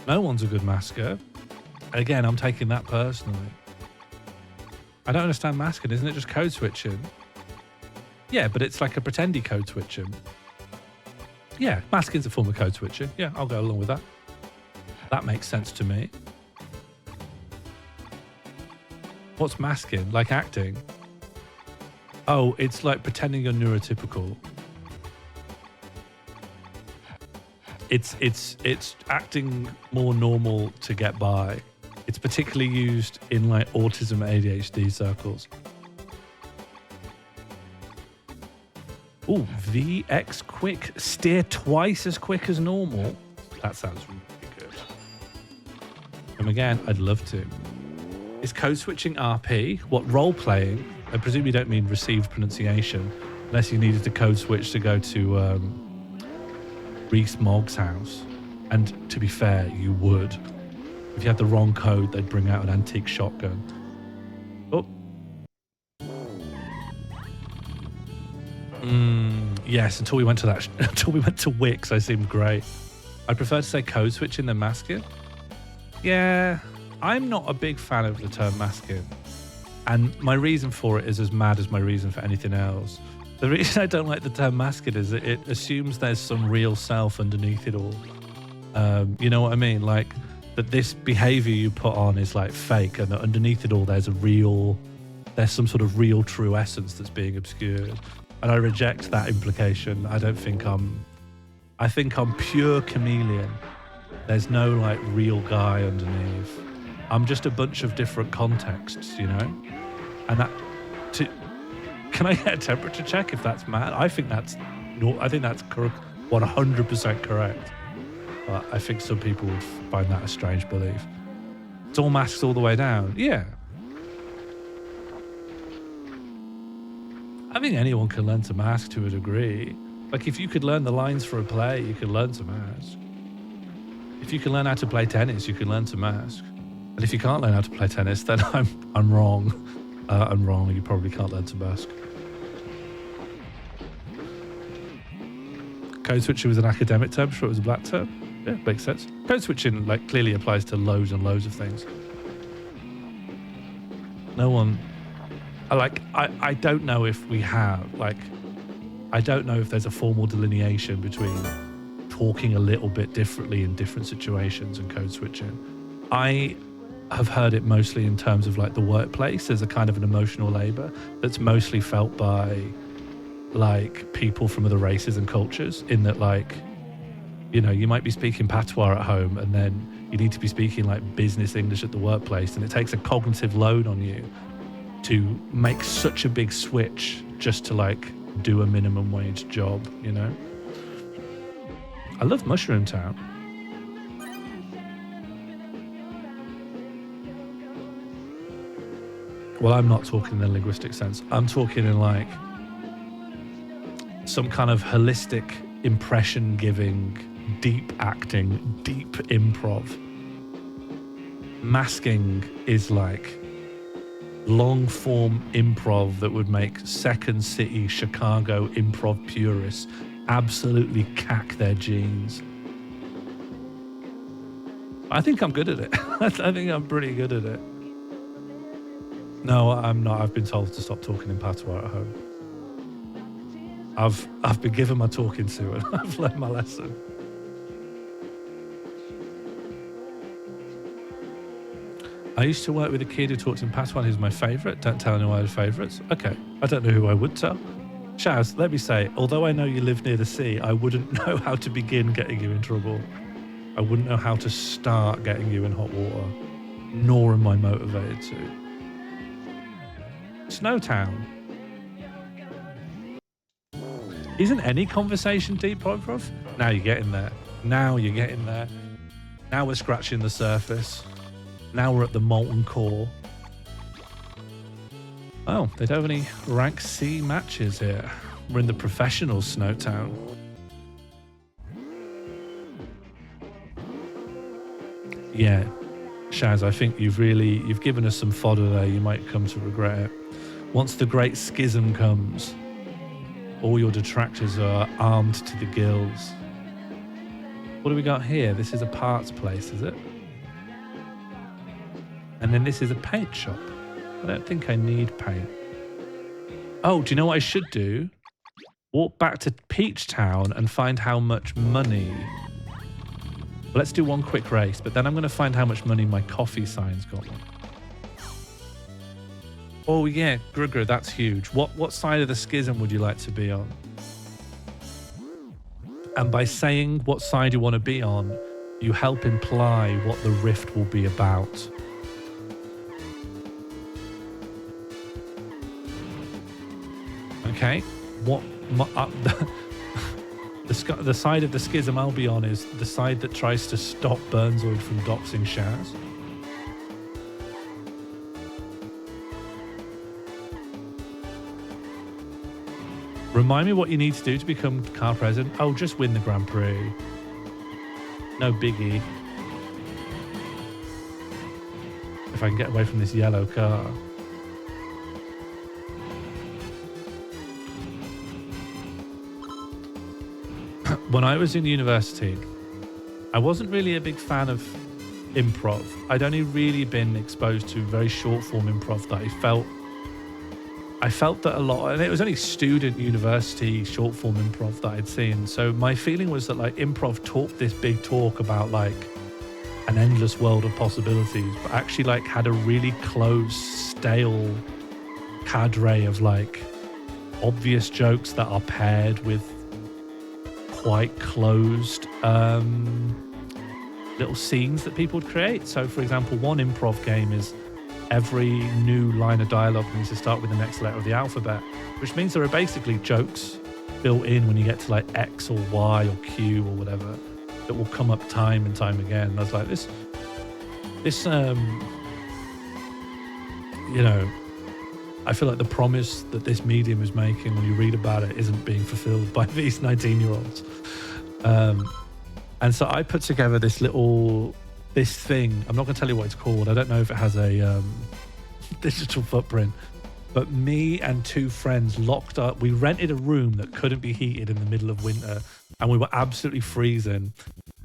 No one's a good masker. Again, I'm taking that personally. I don't understand masking. Isn't it just code switching? Yeah, but it's like a pretendy code switching. Yeah, masking's a form of code switching. Yeah, I'll go along with that. That makes sense to me. What's masking? Like acting? Oh, it's like pretending you're neurotypical. It's acting more normal to get by. It's particularly used in like autism ADHD circles. Ooh, VX quick. Steer twice as quick as normal. That sounds really good. And again, I'd love to. Is code switching RP? What, role playing? I presume you don't mean received pronunciation, unless you needed to code switch to go to Reese Mogg's house. And to be fair, you would. If you had the wrong code, they'd bring out an antique shotgun. Oh. Yes, until we went to that, until we went to Wix, I seemed great. I prefer to say code switching than masking. Yeah, I'm not a big fan of the term masking. And my reason for it is as mad as my reason for anything else. The reason I don't like the term masking is that it assumes there's some real self underneath it all. You know what I mean? Like that this behavior you put on is like fake, and that underneath it all there's some sort of real true essence that's being obscured. And I reject that implication. I think I'm pure chameleon. There's no like real guy underneath. I'm just a bunch of different contexts, you know? And can I get a temperature check if that's mad? I think that's 100% correct. But I think some people would find that a strange belief. It's all masks all the way down. Yeah. I think anyone can learn to mask to a degree. Like if you could learn the lines for a play, you could learn to mask. If you can learn how to play tennis, you can learn to mask. And if you can't learn how to play tennis, then I'm wrong. I'm wrong. You probably can't learn to mask. Code switching was an academic term, sure it was a black term. Yeah, makes sense. Code switching like clearly applies to loads and loads of things. No one, I don't know if we have, I don't know if there's a formal delineation between talking a little bit differently in different situations and code switching. I have heard it mostly in terms of like the workplace as a kind of an emotional labor that's mostly felt by like people from other races and cultures, in that like, you know, you might be speaking patois at home and then you need to be speaking like business English at the workplace, and it takes a cognitive load on you to make such a big switch just to like do a minimum wage job, you know? I love Mushroom Town. Well, I'm not talking in the linguistic sense. I'm talking in like some kind of holistic impression giving, deep acting, deep improv. Masking is like long form improv that would make Second City Chicago improv purists absolutely cack their jeans. I think I'm good at it. I think I'm pretty good at it. No, I'm not. I've been told to stop talking in patois at home. I've been given my talking to and I've learned my lesson. I used to work with a kid who talked in patois. He's my favourite. Don't tell anyone the favourites. Okay, I don't know who I would tell. Shaz, let me say, although I know you live near the sea, I wouldn't know how to begin getting you in trouble. I wouldn't know how to start getting you in hot water, nor am I motivated to. Snowtown. Isn't any conversation deep, improv? Now you're getting there. Now you're getting there. Now we're scratching the surface. Now we're at the molten core. Oh, they don't have any rank C matches here. We're in the professional Snowtown. Yeah, Shaz, I think you've given us some fodder there. You might come to regret it. Once the great schism comes, all your detractors are armed to the gills. What do we got here? This is a parts place, is it? And then this is a paint shop. I don't think I need paint. Oh, do you know what I should do? Walk back to Peach Town and find how much money. Let's do one quick race, but then I'm going to find how much money my coffee sign's got. Oh yeah, Grugger, that's huge. What side of the schism would you like to be on? And by saying what side you want to be on, you help imply what the rift will be about. Okay, the side of the schism I'll be on is the side that tries to stop Burnzoid from doxing Shaz. Remind me what you need to do to become car president. Oh, just win the Grand Prix. No biggie. If I can get away from this yellow car. When I was in university, I wasn't really a big fan of improv. I'd only really been exposed to very short form improv that I felt that a lot, and it was only student university short form improv that I'd seen. So my feeling was that like improv talked this big talk about like an endless world of possibilities, but actually like had a really close, stale cadre of like obvious jokes that are paired with quite closed little scenes that people would create. So for example, one improv game is every new line of dialogue needs to start with the next letter of the alphabet, which means there are basically jokes built in when you get to like X or Y or Q or whatever that will come up time and time again. And I was like, this you know, I feel like the promise that this medium is making when you read about it isn't being fulfilled by these 19-year-olds. And so I put together this thing. I'm not going to tell you what it's called. I don't know if it has a digital footprint. But me and two friends locked up. We rented a room that couldn't be heated in the middle of winter. And we were absolutely freezing.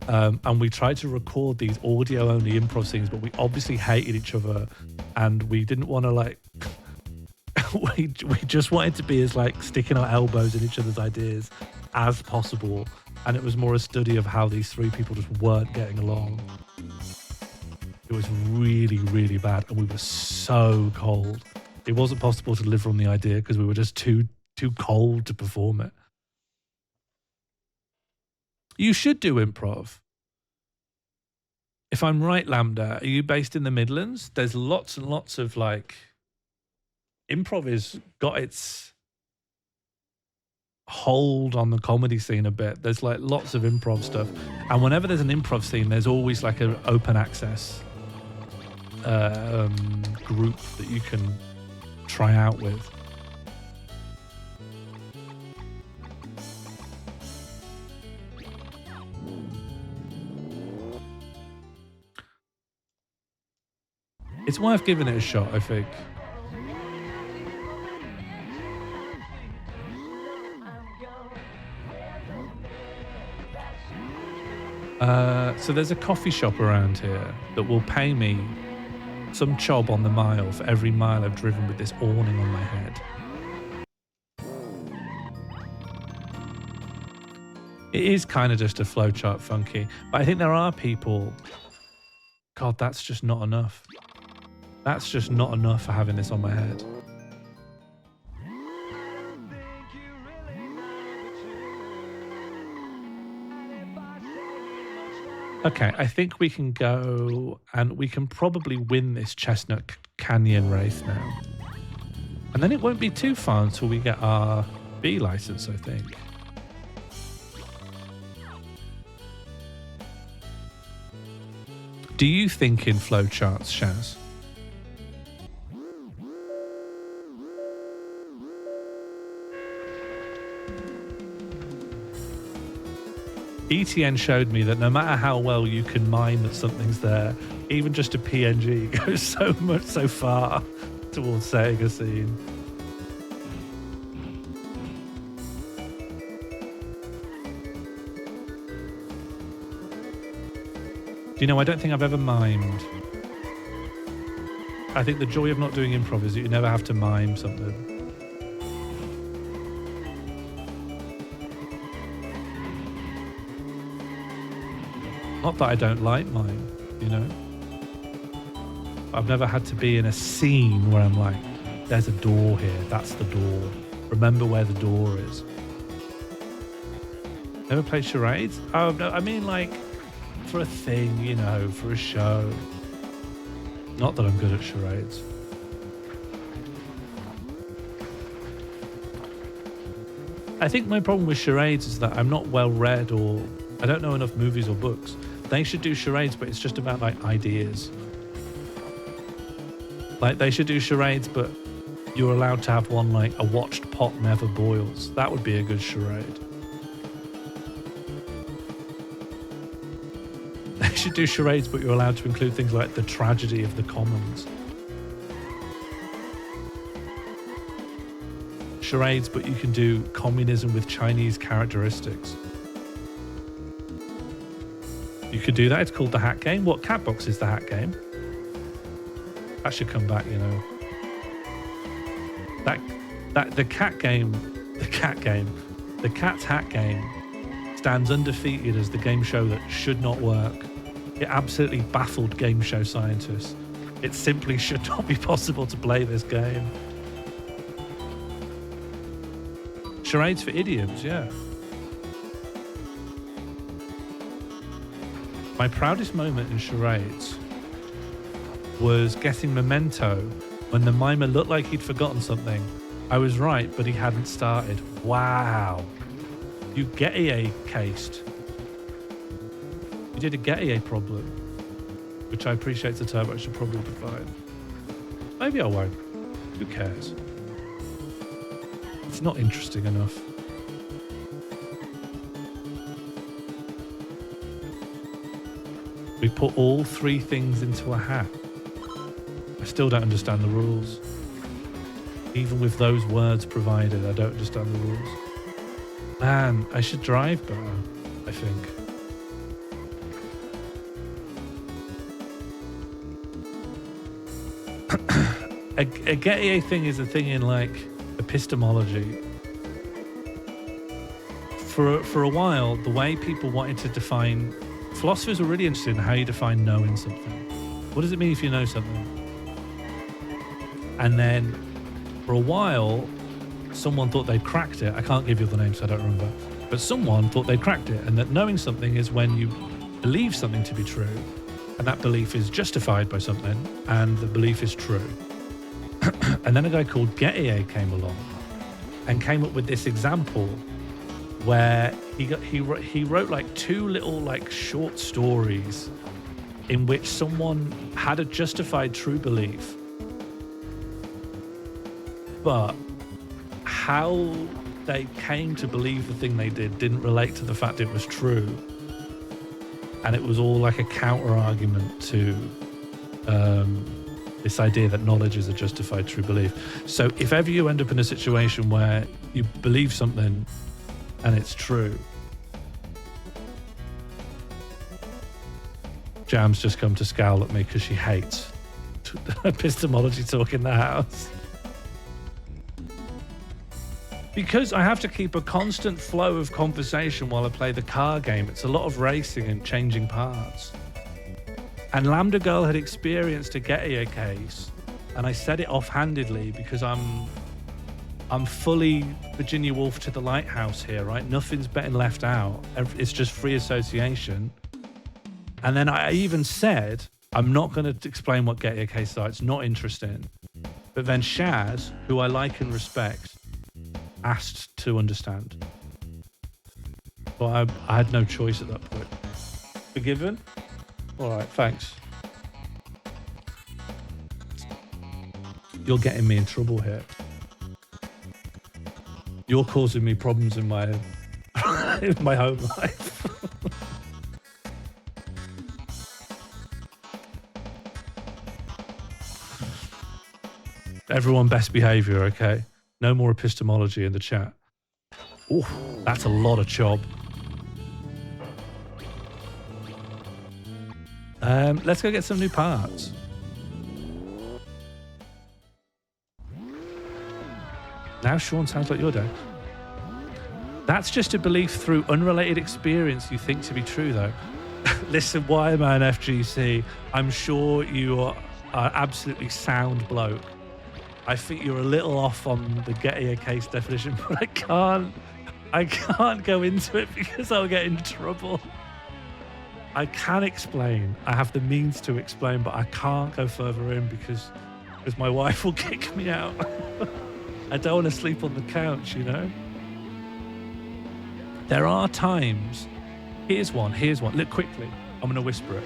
And we tried to record these audio-only improv scenes, but we obviously hated each other. And we didn't want to like... we just wanted to be as like sticking our elbows in each other's ideas as possible, and it was more a study of how these three people just weren't getting along. It was really, really bad, and we were so cold. It wasn't possible to deliver on the idea because we were just too cold to perform it. You should do improv. If I'm right, Lambda, are you based in the Midlands? There's lots and lots of like... Improv has got its hold on the comedy scene a bit. There's like lots of improv stuff. And whenever there's an improv scene, there's always like an open access group that you can try out with. It's worth giving it a shot, I think. So there's a coffee shop around here that will pay me some chob on the mile for every mile I've driven with this awning on my head. It is kind of just a flowchart funky, but I think there are people... God, that's just not enough. That's just not enough for having this on my head. Okay, I think we can go and we can probably win this Chestnut Canyon race now. And then it won't be too far until we get our B license, I think. Do you think in flowcharts, Shaz? ETN showed me that no matter how well you can mime that something's there, even just a PNG goes so far towards saying a scene. Do you know, I don't think I've ever mimed. I think the joy of not doing improv is that you never have to mime something. Not that I don't like mime, you know. I've never had to be in a scene where I'm like, there's a door here, that's the door. Remember where the door is. Never played charades? Oh, no, I mean like for a thing, you know, for a show. Not that I'm good at charades. I think my problem with charades is that I'm not well read, or I don't know enough movies or books. They should do charades, but it's just about like ideas. Like they should do charades, but you're allowed to have one like a watched pot never boils. That would be a good charade. They should do charades, but you're allowed to include things like the tragedy of the commons. Charades, but you can do communism with Chinese characteristics. You could do that. It's called the Hat Game. What? Catbox is the Hat Game. That should come back, you know. The Cat's Hat Game stands undefeated as the game show that should not work. It absolutely baffled game show scientists. It simply should not be possible to play this game. Charades for idioms, yeah. My proudest moment in charades was getting Memento when the mimer looked like he'd forgotten something. I was right, but he hadn't started. Wow. You Gettier cased. You did a Gettier problem, which I appreciate the turbo should probably provide. Maybe I won't. Who cares? It's not interesting enough. We put all three things into a hat. I still don't understand the rules. Even with those words provided, I don't understand the rules. Man, I should drive better, I think. A Gettier thing is a thing in like epistemology. For a while, the way people wanted to define, philosophers were really interested in how you define knowing something. What does it mean if you know something? And then for a while, someone thought they'd cracked it. I can't give you the name, so I don't remember. But someone thought they cracked it, and that knowing something is when you believe something to be true, and that belief is justified by something, and the belief is true. And then a guy called Gettier came along and came up with this example where he wrote like two little like short stories in which someone had a justified true belief, but how they came to believe the thing they did didn't relate to the fact it was true, and it was all like a counter argument to this idea that knowledge is a justified true belief. So if ever you end up in a situation where you believe something and it's true, Jam's just come to scowl at me because she hates epistemology talk in the house. Because I have to keep a constant flow of conversation while I play the car game. It's a lot of racing and changing parts. And Lambda Girl had experienced a Gettier case, and I said it offhandedly because I'm fully Virginia Woolf to the lighthouse here, right? Nothing's being left out. It's just free association. And then I even said, I'm not going to explain what Gettier cases are. It's not interesting. But then Shaz, who I like and respect, asked to understand. But I had no choice at that point. Forgiven? All right, thanks. You're getting me in trouble here. You're causing me problems in my in my home life. Everyone, best behavior, okay? No more epistemology in the chat. Oh, that's a lot of chob. Let's go get some new parts. Now Sean sounds like your dad. That's just a belief through unrelated experience you think to be true, though. Listen, Wireman FGC, I'm sure you are absolutely sound bloke. I think you're a little off on the Gettier case definition, but I can't go into it because I'll get in trouble. I can explain. I have the means to explain, but I can't go further in because my wife will kick me out. I don't want to sleep on the couch, you know? There are times. Here's one. Look quickly. I'm going to whisper it.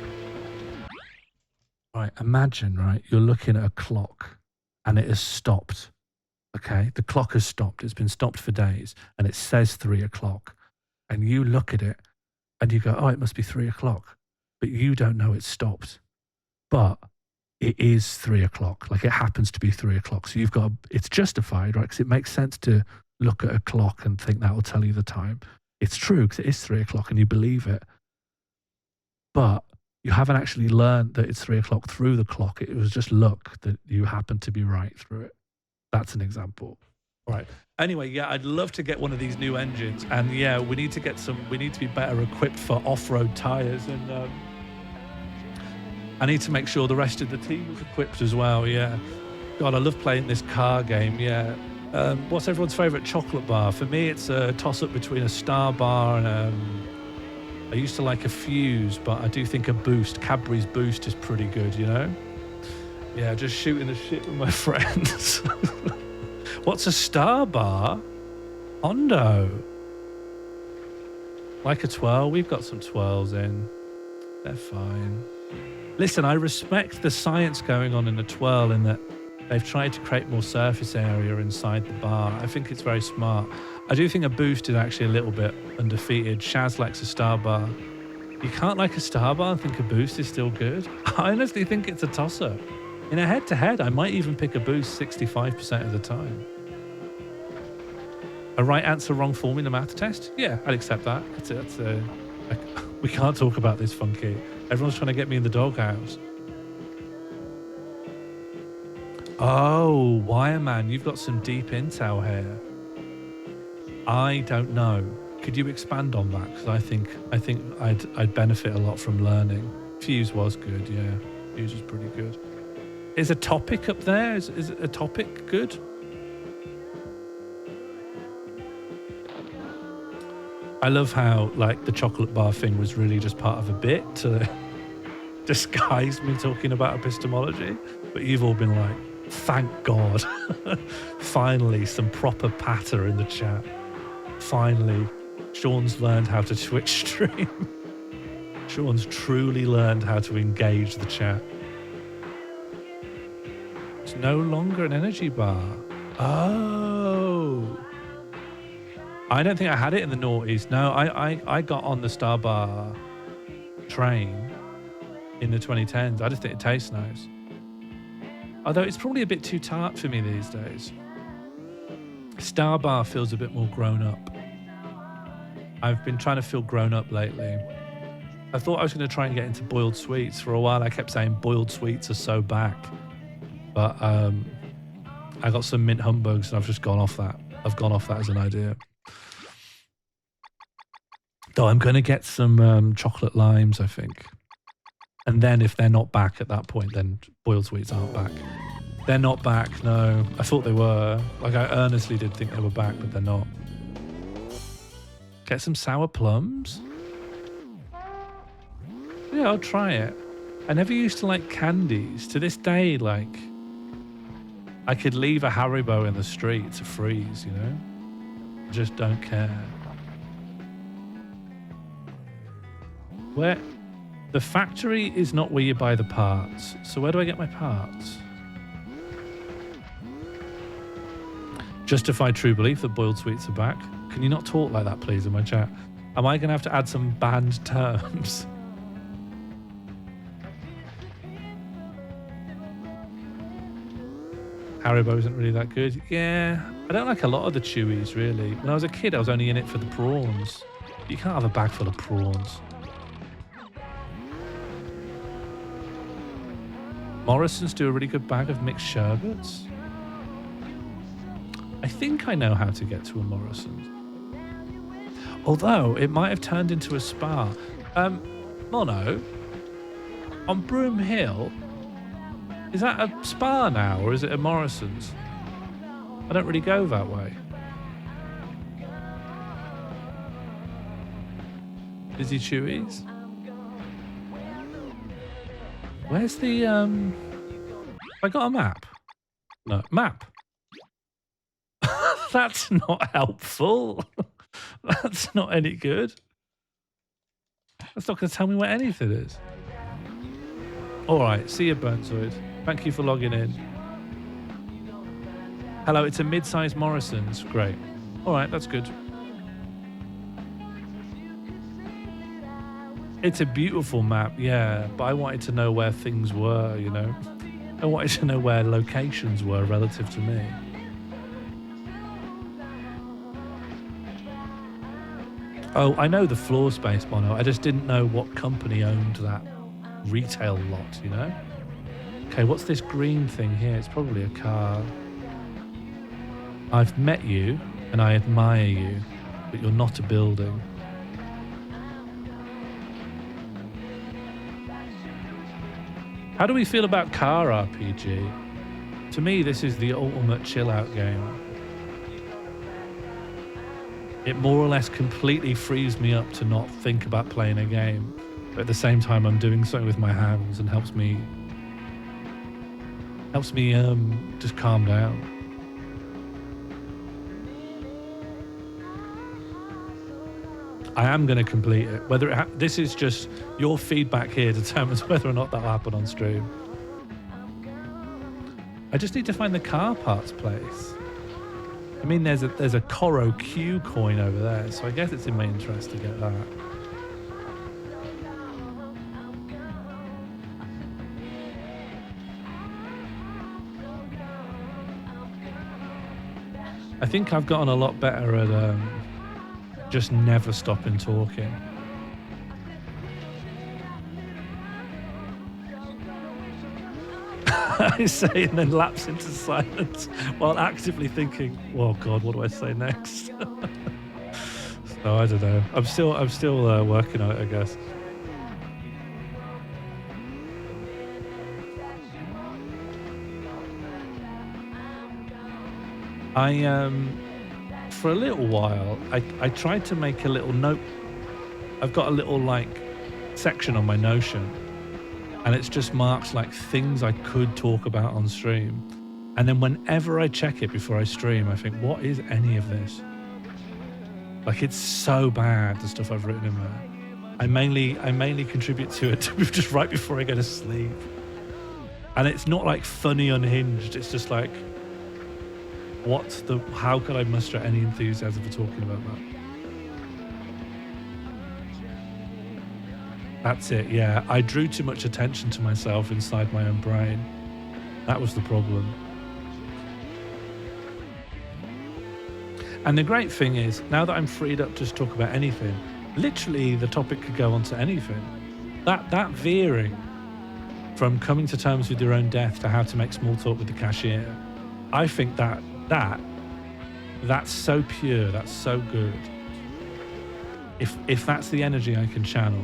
Right, imagine, right, you're looking at a clock and it has stopped. Okay, the clock has stopped. It's been stopped for days and it says 3 o'clock. And you look at it and you go, oh, it must be 3 o'clock. But you don't know it's stopped. But it is 3 o'clock. Like it happens to be 3 o'clock. So you've got, it's justified, right? Because it makes sense to look at a clock and think that will tell you the time. It's true because it is 3 o'clock and you believe it. But you haven't actually learned that it's 3 o'clock through the clock. It was just luck that you happened to be right through it. That's an example. All right. Anyway, yeah, I'd love to get one of these new engines. And yeah, we need to be better equipped for off-road tires. And I need to make sure the rest of the team is equipped as well. Yeah. God, I love playing this car game. Yeah. What's everyone's favorite chocolate bar? For me, it's a toss-up between a Star Bar and I used to like a Fuse, but I do think a Boost, Cadbury's Boost is pretty good, you know? Yeah, just shooting the shit with my friends. What's a Star Bar? Hondo. Like a 12? We've got some 12s in. They're fine. Listen, I respect the science going on in the twirl in that they've tried to create more surface area inside the bar. I think it's very smart. I do think a Boost is actually a little bit undefeated. Shaz likes a Star Bar. You can't like a Star Bar and think a Boost is still good. I honestly think it's a toss-up. In a head-to-head, I might even pick a Boost 65% of the time. A right answer, wrong form in the math test? Yeah, I'd accept that. We can't talk about this, Funky. Everyone's trying to get me in the doghouse. Oh, Wireman, you've got some deep intel here. I don't know. Could you expand on that? Because I think I'd benefit a lot from learning. Fuse was good, yeah. Fuse was pretty good. Is a topic up there? Is a topic good? I love how like the chocolate bar thing was really just part of a bit to disguise me talking about epistemology. But you've all been like, thank God. Finally, some proper patter in the chat. Finally, Sean's learned how to Twitch stream. Sean's truly learned how to engage the chat. It's no longer an energy bar. Oh. I don't think I had it in the noughties. No, I got on the Star Bar train in the 2010s. I just think it tastes nice. Although it's probably a bit too tart for me these days. Star Bar feels a bit more grown up. I've been trying to feel grown up lately. I thought I was going to try and get into boiled sweets. For a while, I kept saying boiled sweets are so back. But I got some mint humbugs and I've just gone off that. I've gone off that as an idea. Though I'm going to get some chocolate limes, I think. And then if they're not back at that point, then boiled sweets aren't back. They're not back, no. I thought they were. Like, I earnestly did think they were back, but they're not. Get some sour plums? Yeah, I'll try it. I never used to like candies. To this day, like, I could leave a Haribo in the street to freeze, you know? Just don't care. Where? The factory is not where you buy the parts. So where do I get my parts? Justify true belief that boiled sweets are back. Can you not talk like that, please, in my chat? Am I going to have to add some banned terms? Haribo isn't really that good. Yeah, I don't like a lot of the Chewies, really. When I was a kid, I was only in it for the prawns. You can't have a bag full of prawns. Morrison's do a really good bag of mixed sherbets. I think I know how to get to a Morrison's. Although, it might have turned into a spa. Mono, on Broom Hill, is that a spa now, or is it a Morrison's? I don't really go that way. Busy Chewies? Where's the, have I got a map? No, map. That's not helpful. That's not any good. That's not going to tell me where anything is. All right, see you, Burnzoid. Thank you for logging in. Hello, it's a mid-sized Morrison's. Great. All right, that's good. It's a beautiful map, yeah, but I wanted to know where things were, you know. I wanted to know where locations were relative to me. Oh, I know the floor space, Bono. I just didn't know what company owned that retail lot, you know? Okay, what's this green thing here? It's probably a car. I've met you and I admire you, but you're not a building. How do we feel about car RPG? To me, this is the ultimate chill-out game. It more or less completely frees me up to not think about playing a game, but at the same time, I'm doing something with my hands and helps me just calm down. I am going to complete it. Whether this is just your feedback here determines whether or not that'll happen on stream. I just need to find the car parts place. I mean, there's a Coro Q coin over there, so I guess it's in my interest to get that. I think I've gotten a lot better at just never stopping talking. I say and then lapse into silence while actively thinking, oh God, what do I say next? So I don't know. I'm still working on it, I guess. For a little while, I tried to make a little note. I've got a little like section on my Notion, and it's just marked like things I could talk about on stream. And then whenever I check it before I stream, I think, what is any of this? Like, it's so bad, the stuff I've written in there. I mainly contribute to it just right before I go to sleep. And it's not like funny unhinged. It's just like, how could I muster any enthusiasm for talking about that? That's it, yeah. I drew too much attention to myself inside my own brain. That was the problem. And the great thing is, now that I'm freed up to just talk about anything, literally the topic could go on to anything. That veering from coming to terms with your own death to how to make small talk with the cashier, I think that's so pure, that's so good. If that's the energy I can channel,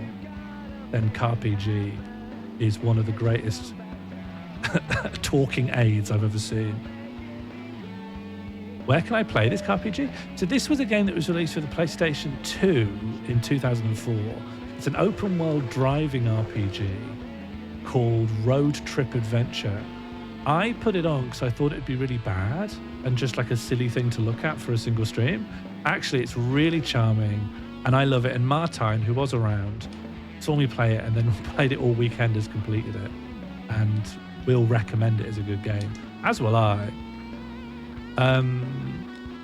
then CarPG is one of the greatest talking aids I've ever seen. Where can I play this CarPG? So this was a game that was released for the PlayStation 2 in 2004. It's an open world driving RPG called Road Trip Adventure. I put it on because I thought it'd be really bad and just like a silly thing to look at for a single stream. Actually, it's really charming and I love it. And Martine, who was around, saw me play it and then played it all weekend, has completed it. And we'll recommend it as a good game, as will I.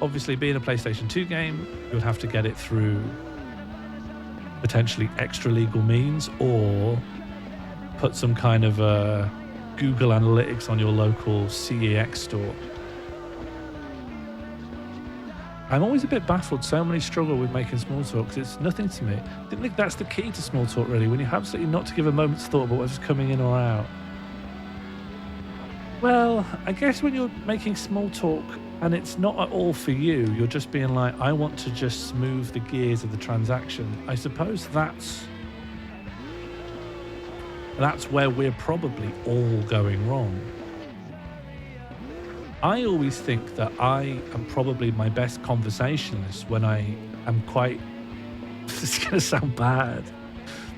Obviously, being a PlayStation 2 game, you would have to get it through potentially extra legal means or put some kind of Google Analytics on your local CEX store. I'm always a bit baffled. So many struggle with making small talk because it's nothing to me. I think that's the key to small talk, really, when you have absolutely not to give a moment's thought about what's coming in or out. Well, I guess when you're making small talk and it's not at all for you, you're just being like, I want to just smooth the gears of the transaction. I suppose that's where we're probably all going wrong. I always think that I am probably my best conversationalist when I am quite, it's going to sound bad,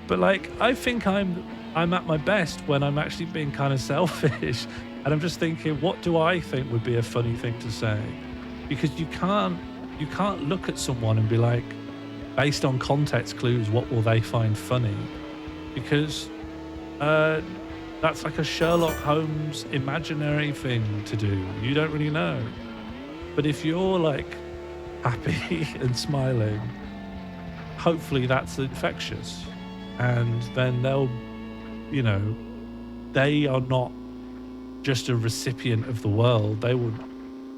but like, I think I'm at my best when I'm actually being kind of selfish. And I'm just thinking, what do I think would be a funny thing to say? Because you can't look at someone and be like, based on context clues, what will they find funny? Because that's like a Sherlock Holmes imaginary thing to do. You don't really know. But if you're like happy and smiling, hopefully that's infectious. And then they'll, you know, they are not just a recipient of the world. They would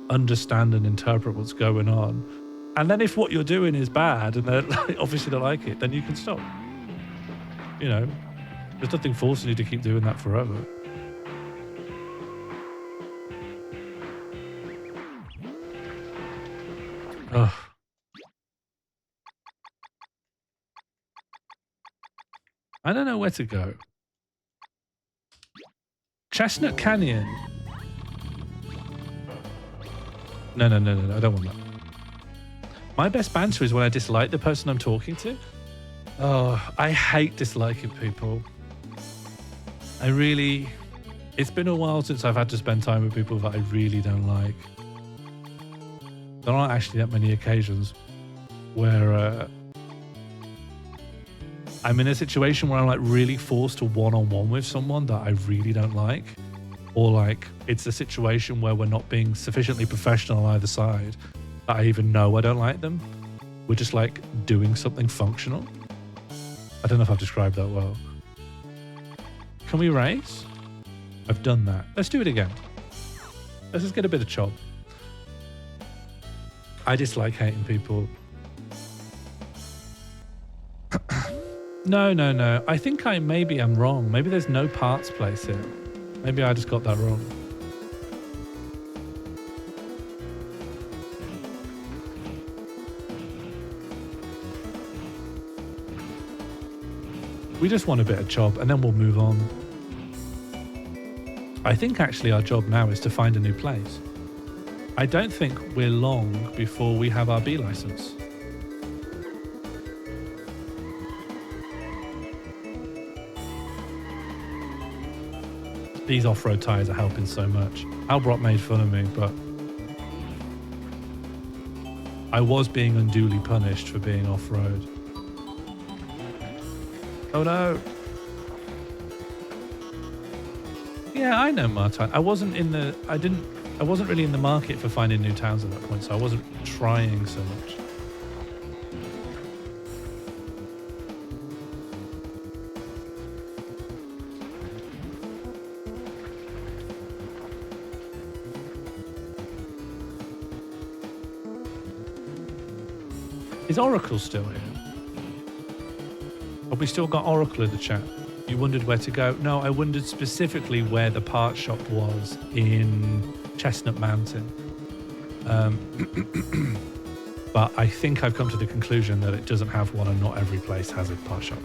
understand and interpret what's going on. And then if what you're doing is bad and they obviously don't like it, then you can stop. You know, there's nothing forcing you to keep doing that forever. Ugh. I don't know where to go. Chestnut Canyon. No, I don't want that. My best banter is when I dislike the person I'm talking to. Oh, I hate disliking people. It's been a while since I've had to spend time with people that I really don't like. There aren't actually that many occasions where I'm in a situation where I'm like really forced to one-on-one with someone that I really don't like, or like it's a situation where we're not being sufficiently professional on either side that I even know I don't like them. We're just like doing something functional. I don't know if I've described that well. Can we race? I've done that. Let's do it again. Let's just get a bit of chop. I dislike hating people. No. I think maybe I'm wrong. Maybe there's no parts place here. Maybe I just got that wrong. We just want a bit of job and then we'll move on. I think actually our job now is to find a new place. I don't think we're long before we have our B license. These off-road tyres are helping so much. Albrock made fun of me, but I was being unduly punished for being off-road. Oh no. Yeah, I know, Martin. I wasn't really in the market for finding new towns at that point, so I wasn't trying so much. Is Oracle still here? we still got Oracle in the chat. You wondered where to go. No, I wondered specifically where the part shop was in Chestnut Mountain. But I think I've come to the conclusion that it doesn't have one and not every place has a part shop.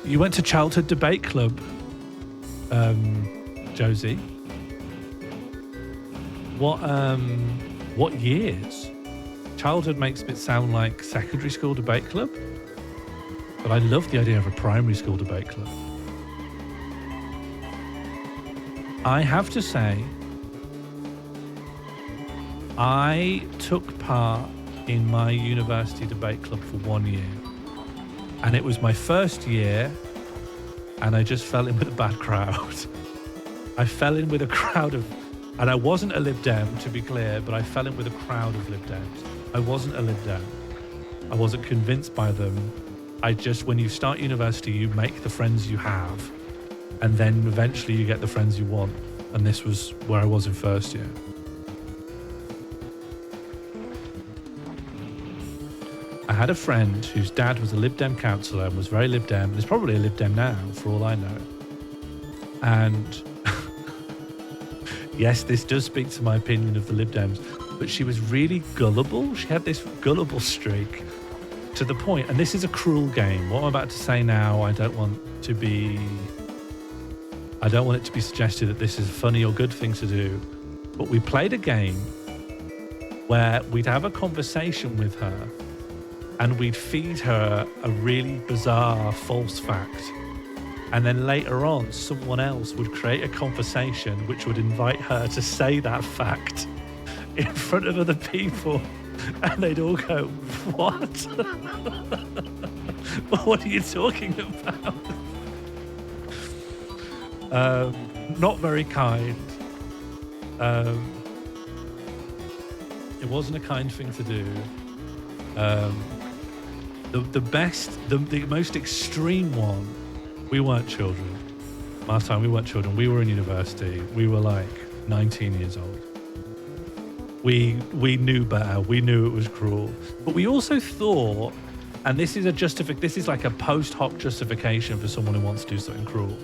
You went to Childhood Debate Club, Josie. What years? Childhood makes it sound like secondary school debate club, but I love the idea of a primary school debate club. I have to say, I took part in my university debate club for 1 year, and it was my first year, and I just fell in with a bad crowd. I fell in with a crowd of, and I wasn't a Lib Dem, to be clear, but I fell in with a crowd of Lib Dems. I wasn't a Lib Dem. I wasn't convinced by them. When you start university, you make the friends you have, and then eventually you get the friends you want. And this was where I was in first year. I had a friend whose dad was a Lib Dem councillor and was very Lib Dem, and is probably a Lib Dem now, for all I know. And yes, this does speak to my opinion of the Lib Dems, but she was really gullible. She had this gullible streak to the point, and this is a cruel game. What I'm about to say now, I don't want it to be suggested that this is a funny or good thing to do, but we played a game where we'd have a conversation with her and we'd feed her a really bizarre false fact. And then later on, someone else would create a conversation which would invite her to say that fact in front of other people. And they'd all go, what? What are you talking about? Not very kind. It wasn't a kind thing to do. The most extreme one, we weren't children. Last time we weren't children. We were in university. We were like 19 years old. We knew better. We knew it was cruel. But we also thought, and this is like a post hoc justification for someone who wants to do something cruel.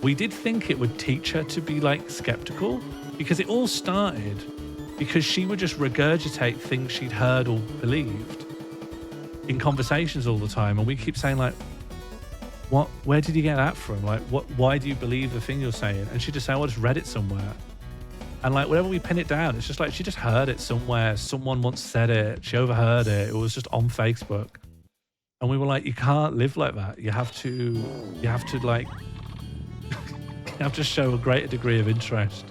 We did think it would teach her to be like skeptical, because it all started because she would just regurgitate things she'd heard or believed in conversations all the time. And we keep saying like, where did you get that from? Like, why do you believe the thing you're saying? And she'd just say, I just read it somewhere. And like, whenever we pin it down, it's just like, she just heard it somewhere. Someone once said it. She overheard it. It was just on Facebook. And we were like, you can't live like that. You have to like, you have to show a greater degree of interest.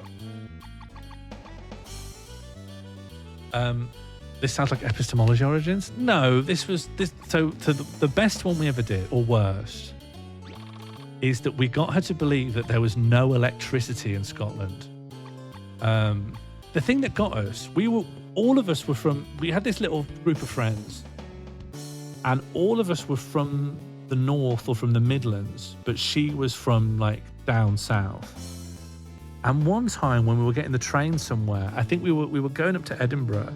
This sounds like epistemology origins. No, so the best one we ever did, or worst, is that we got her to believe that there was no electricity in Scotland. The thing that got us, we had this little group of friends, and all of us were from the north or from the Midlands, but she was from like down south. And one time when we were getting the train somewhere, I think we were going up to Edinburgh,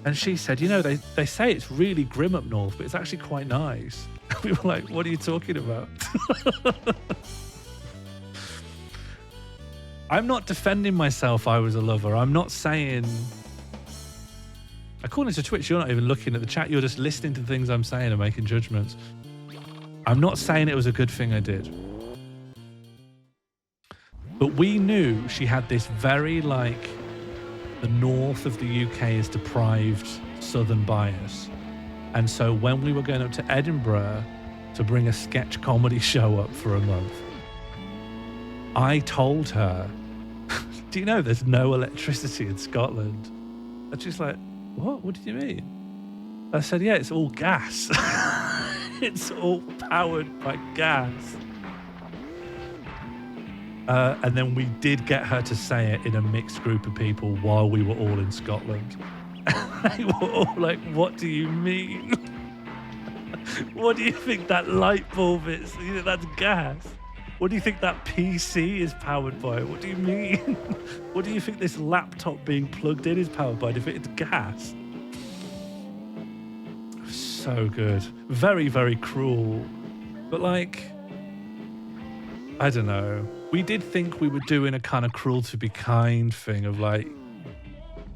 and she said, you know, they say it's really grim up north, but it's actually quite nice. We were like, what are you talking about? I'm not defending myself. I was a lover. I'm not saying, according to Twitch, you're not even looking at the chat. You're just listening to things I'm saying and making judgments. I'm not saying it was a good thing I did. But we knew she had this very like, the north of the UK is deprived southern bias. And so when we were going up to Edinburgh to bring a sketch comedy show up for a month, I told her, do you know there's no electricity in Scotland? And she's like, what? What do you mean? I said, yeah, it's all gas. It's all powered by gas. And then we did get her to say it in a mixed group of people while we were all in Scotland. They were all like, what do you mean? What do you think that light bulb is? You know, that's gas. What do you think that PC is powered by? What do you mean? What do you think this laptop being plugged in is powered by? Do you think it's gas? so good. Very, very cruel. But like, I don't know. We did think we were doing a kind of cruel to be kind thing of like,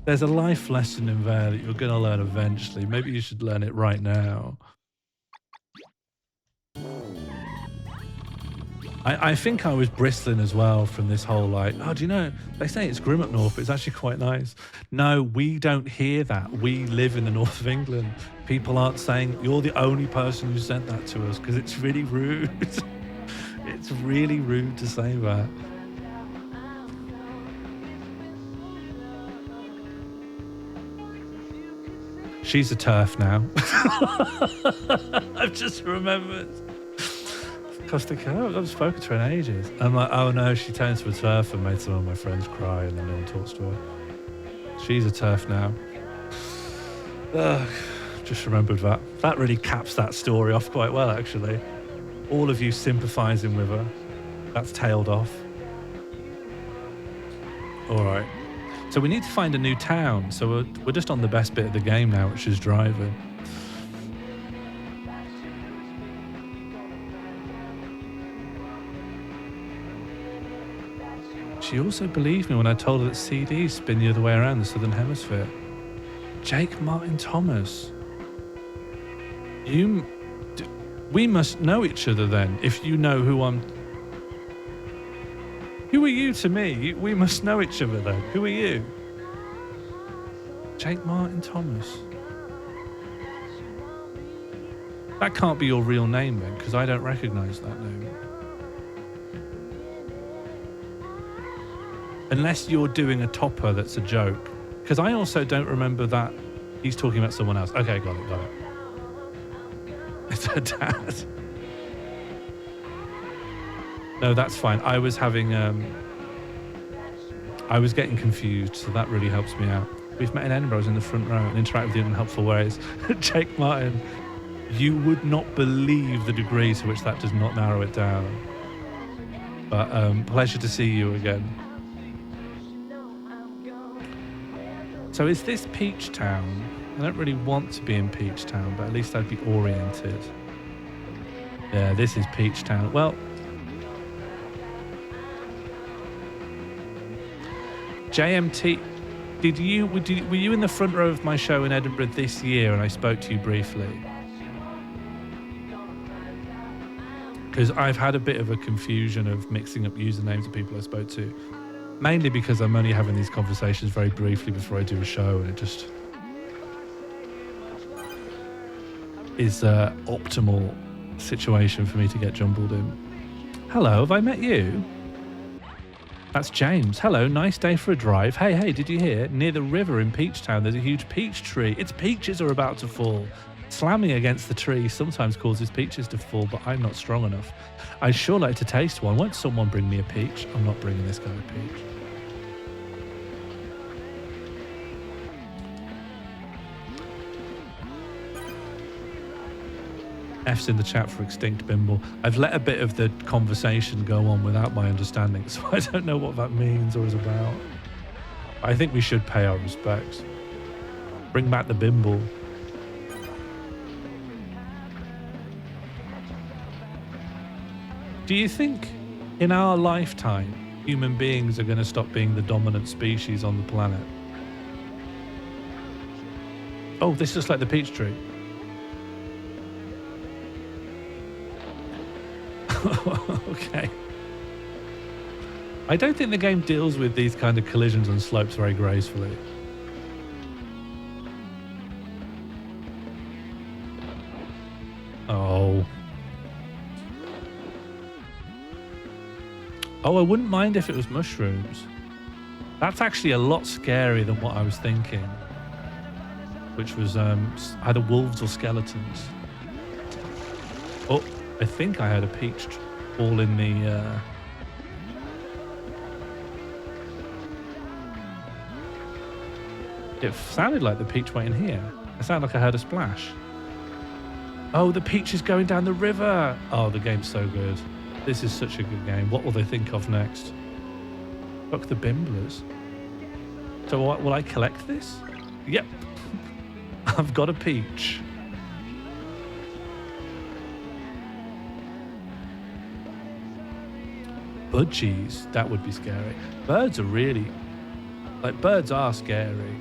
there's a life lesson in there that you're going to learn eventually. Maybe you should learn it right now. I think I was bristling as well from this whole like, oh, do you know, they say it's grim up north, but it's actually quite nice. No, we don't hear that. We live in the north of England. People aren't saying, you're the only person who sent that to us, because it's really rude. It's really rude to say that. She's a TERF now. I've just remembered. Costa, I haven't spoken to her in ages. I'm like, oh no, she turned to a TERF and made some of my friends cry, and then no one talks to her. She's a TERF now. Ugh, just remembered that. That really caps that story off quite well, actually. All of you sympathising with her. That's tailed off. All right. So we need to find a new town. So we're just on the best bit of the game now, which is driving. She also believed me when I told her that CDs spin the other way around the Southern Hemisphere. Jake Martin Thomas. We must know each other then, if you know who I'm... Who are you to me? We must know each other then. Who are you? Jake Martin Thomas. That can't be your real name then, because I don't recognise that name. Unless you're doing a topper that's a joke. Because I also don't remember that he's talking about someone else. Okay, got it. It's her dad. No, that's fine. I was having, I was getting confused, so that really helps me out. We've met in Edinburgh, I was in the front row and interact with you in helpful ways. Jake Martin, you would not believe the degree to which that does not narrow it down. But pleasure to see you again. So is this Peach Town? I don't really want to be in Peach Town, but at least I'd be oriented. Yeah, this is Peach Town. Well, JMT, were you in the front row of my show in Edinburgh this year and I spoke to you briefly? Because I've had a bit of a confusion of mixing up usernames of people I spoke to. Mainly because I'm only having these conversations very briefly before I do a show, and it just is an optimal situation for me to get jumbled in. Hello, have I met you? That's James. Hello, nice day for a drive. Hey, did you hear? Near the river in Peach Town, there's a huge peach tree. Its peaches are about to fall. Slamming against the tree sometimes causes peaches to fall, but I'm not strong enough. I'd sure like to taste one. Won't someone bring me a peach? I'm not bringing this guy a peach. F's in the chat for Extinct Bimble. I've let a bit of the conversation go on without my understanding, so I don't know what that means or is about. I think we should pay our respects. Bring back the Bimble. Do you think in our lifetime human beings are going to stop being the dominant species on the planet? Oh, this looks like the peach tree. Okay. I don't think the game deals with these kind of collisions and slopes very gracefully. Oh, I wouldn't mind if it was mushrooms. That's actually a lot scarier than what I was thinking, which was either wolves or skeletons. Oh, I think I had a peach all in the... It sounded like the peach went in here. It sounded like I heard a splash. Oh, the peach is going down the river. Oh, the game's so good. This is such a good game. What will they think of next? Look, the Bimblers. So will I collect this? Yep. I've got a peach. budgies, that would be scary. Birds are really, like, birds are scary.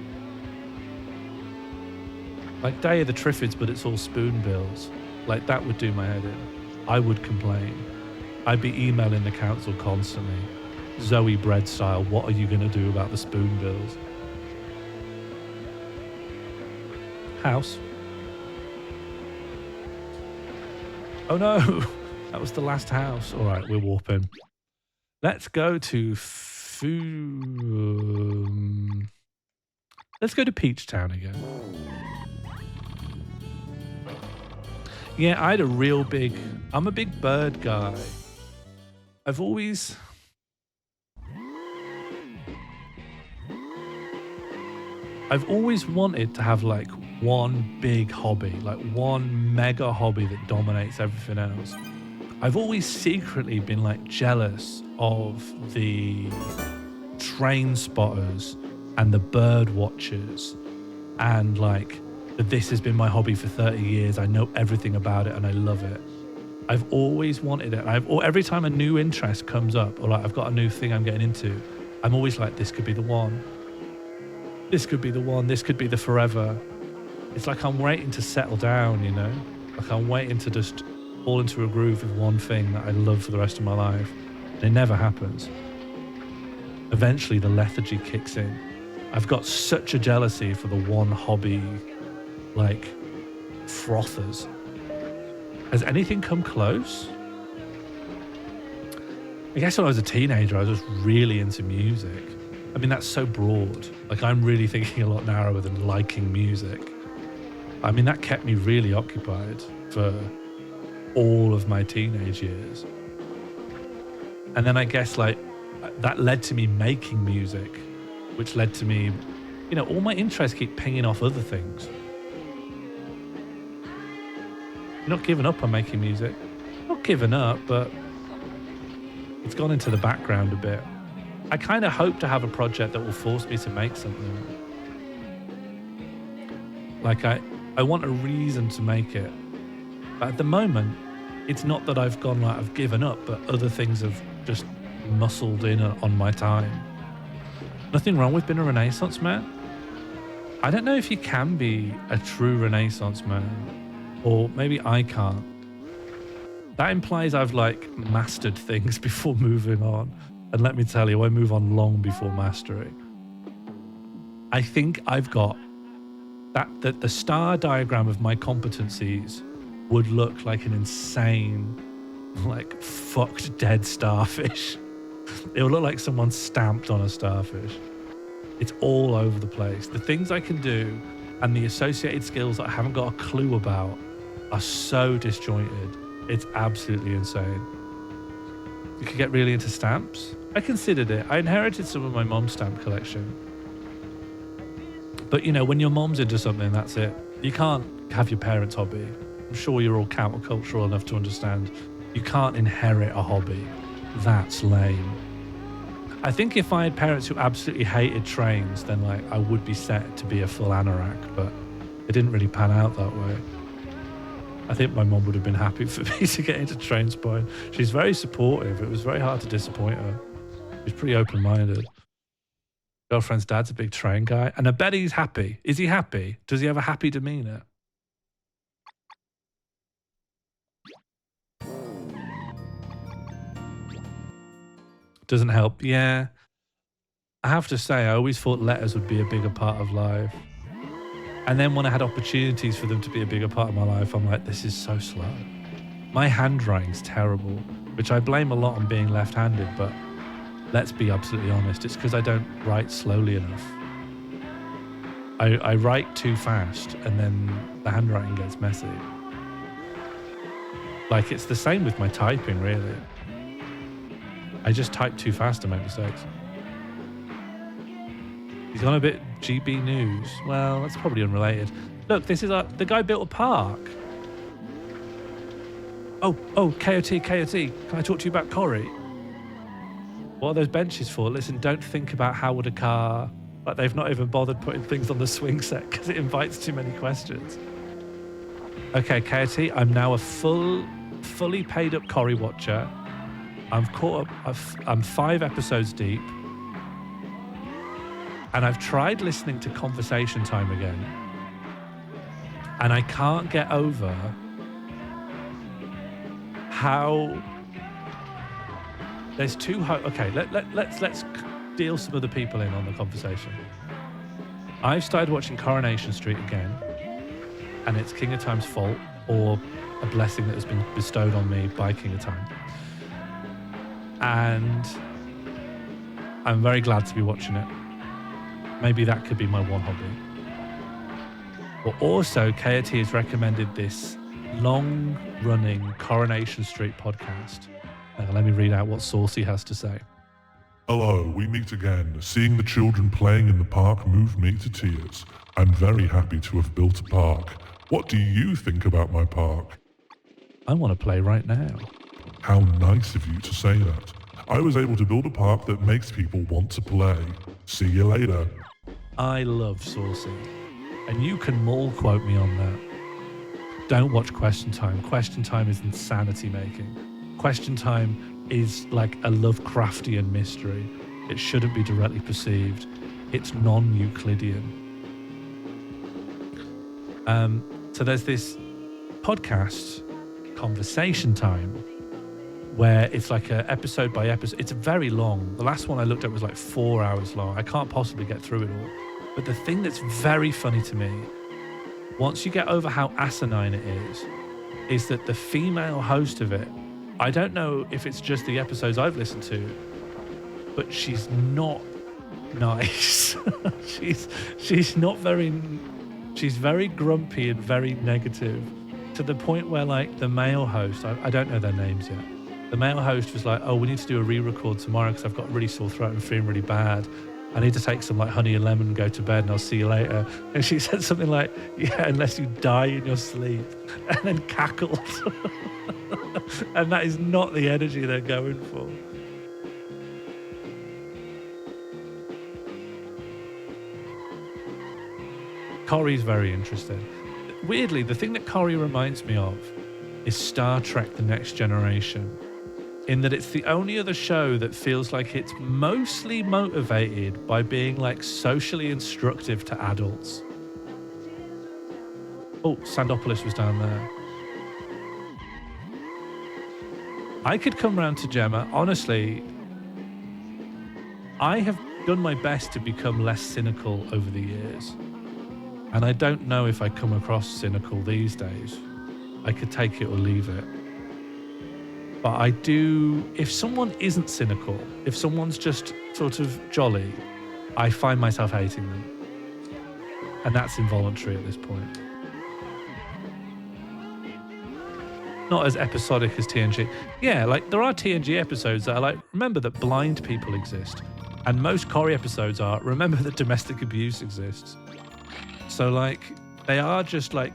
Like Day of the Triffids, but it's all spoonbills. Like, that would do my head in. I would complain. I'd be emailing the council constantly. Zoe Bread style, what are you going to do about the spoonbills? House. Oh no, that was the last house. All right, we're warping. Let's go to let's go to Peach Town again. Yeah, I had a real big, I'm a big bird guy. I've always wanted to have like one big hobby, like one mega hobby that dominates everything else. I've always secretly been like jealous of the train spotters and the bird watchers, and like that this has been my hobby for 30 years. I know everything about it and I love it. I've always wanted it. Every time a new interest comes up, or like I've got a new thing I'm getting into, I'm always like, this could be the one. This could be the one. This could be the forever. It's like I'm waiting to settle down, you know? Like I'm waiting to just fall into a groove with one thing that I love for the rest of my life. And it never happens. Eventually the lethargy kicks in. I've got such a jealousy for the one hobby, like, frothers. Has anything come close? I guess when I was a teenager, I was just really into music. I mean, that's so broad. Like, I'm really thinking a lot narrower than liking music. I mean, that kept me really occupied for all of my teenage years. And then I guess, like, that led to me making music, which led to me, you know, all my interests keep pinging off other things. Not giving up on making music. Not giving up, but it's gone into the background a bit. I kind of hope to have a project that will force me to make something. Like, I want a reason to make it. But at the moment, it's not that I've gone like I've given up, but other things have just muscled in on my time. Nothing wrong with being a Renaissance man. I don't know if you can be a true Renaissance man, or maybe I can't. That implies I've like mastered things before moving on. And let me tell you, I move on long before mastery. I think I've got that the star diagram of my competencies would look like an insane, like fucked dead starfish. It would look like someone stamped on a starfish. It's all over the place. The things I can do and the associated skills that I haven't got a clue about are so disjointed. It's absolutely insane. You could get really into stamps. I considered it. I inherited some of my mom's stamp collection. But you know, when your mom's into something, that's it. You can't have your parents' hobby. I'm sure you're all countercultural enough to understand. You can't inherit a hobby. That's lame. I think if I had parents who absolutely hated trains, then like I would be set to be a full anorak, but it didn't really pan out that way. I think my mom would have been happy for me to get into train spotting. She's very supportive. It was very hard to disappoint her. She's pretty open-minded. Girlfriend's dad's a big train guy, and I bet he's happy. Is he happy? Does he have a happy demeanor? Doesn't help. Yeah. I have to say, I always thought letters would be a bigger part of life. And then when I had opportunities for them to be a bigger part of my life, I'm like, this is so slow. My handwriting's terrible, which I blame a lot on being left-handed, but let's be absolutely honest, it's because I don't write slowly enough. I write too fast, and then the handwriting gets messy. Like, it's the same with my typing, really. I just type too fast and make mistakes. He's gone a bit GB News. Well, that's probably unrelated. Look, this is the guy built a park. Oh, KOT. Can I talk to you about Corrie? What are those benches for? Listen, don't think about how would a car... Like, they've not even bothered putting things on the swing set because it invites too many questions. Okay, KOT, I'm now a fully paid up Corrie watcher. I'm caught up. I'm 5 episodes deep. And I've tried listening to Conversation Time again. And I can't get over how there's two okay, let's deal some of the people in on the conversation. I've started watching Coronation Street again, and it's King of Time's fault, or a blessing that has been bestowed on me by King of Time. And I'm very glad to be watching it. Maybe that could be my one hobby. But also, KOT has recommended this long-running Coronation Street podcast. Let me read out what Saucy has to say. Hello, we meet again. Seeing the children playing in the park moved me to tears. I'm very happy to have built a park. What do you think about my park? I want to play right now. How nice of you to say that. I was able to build a park that makes people want to play. See you later. I love Saucy. And you can mall quote me on that. Don't watch Question Time. Question Time is insanity making. Question Time is like a Lovecraftian mystery. It shouldn't be directly perceived. It's non-Euclidean. So there's this podcast, Conversation Time, where it's like a episode by episode. It's very long. The last one I looked at was like 4 hours long. I can't possibly get through it all. But the thing that's very funny to me, once you get over how asinine it is that the female host of it, I don't know if it's just the episodes I've listened to, but she's not nice. she's not very, she's very grumpy and very negative, to the point where like the male host, I don't know their names yet. The male host was like, oh, we need to do a re-record tomorrow because I've got a really sore throat and feeling really bad. I need to take some like honey and lemon and go to bed and I'll see you later. And she said something like, yeah, unless you die in your sleep, and then cackled. And that is not the energy they're going for. Corey's very interesting. Weirdly, the thing that Corey reminds me of is Star Trek The Next Generation, in that it's the only other show that feels like it's mostly motivated by being like socially instructive to adults. Oh, Sandopoulos was down there. I could come round to Gemma. Honestly, I have done my best to become less cynical over the years. And I don't know if I come across cynical these days. I could take it or leave it. But I do, if someone isn't cynical, if someone's just sort of jolly, I find myself hating them. And that's involuntary at this point. Not as episodic as TNG. Yeah, like there are TNG episodes that are like, remember that blind people exist. And most Corey episodes are, remember that domestic abuse exists. So like, they are just like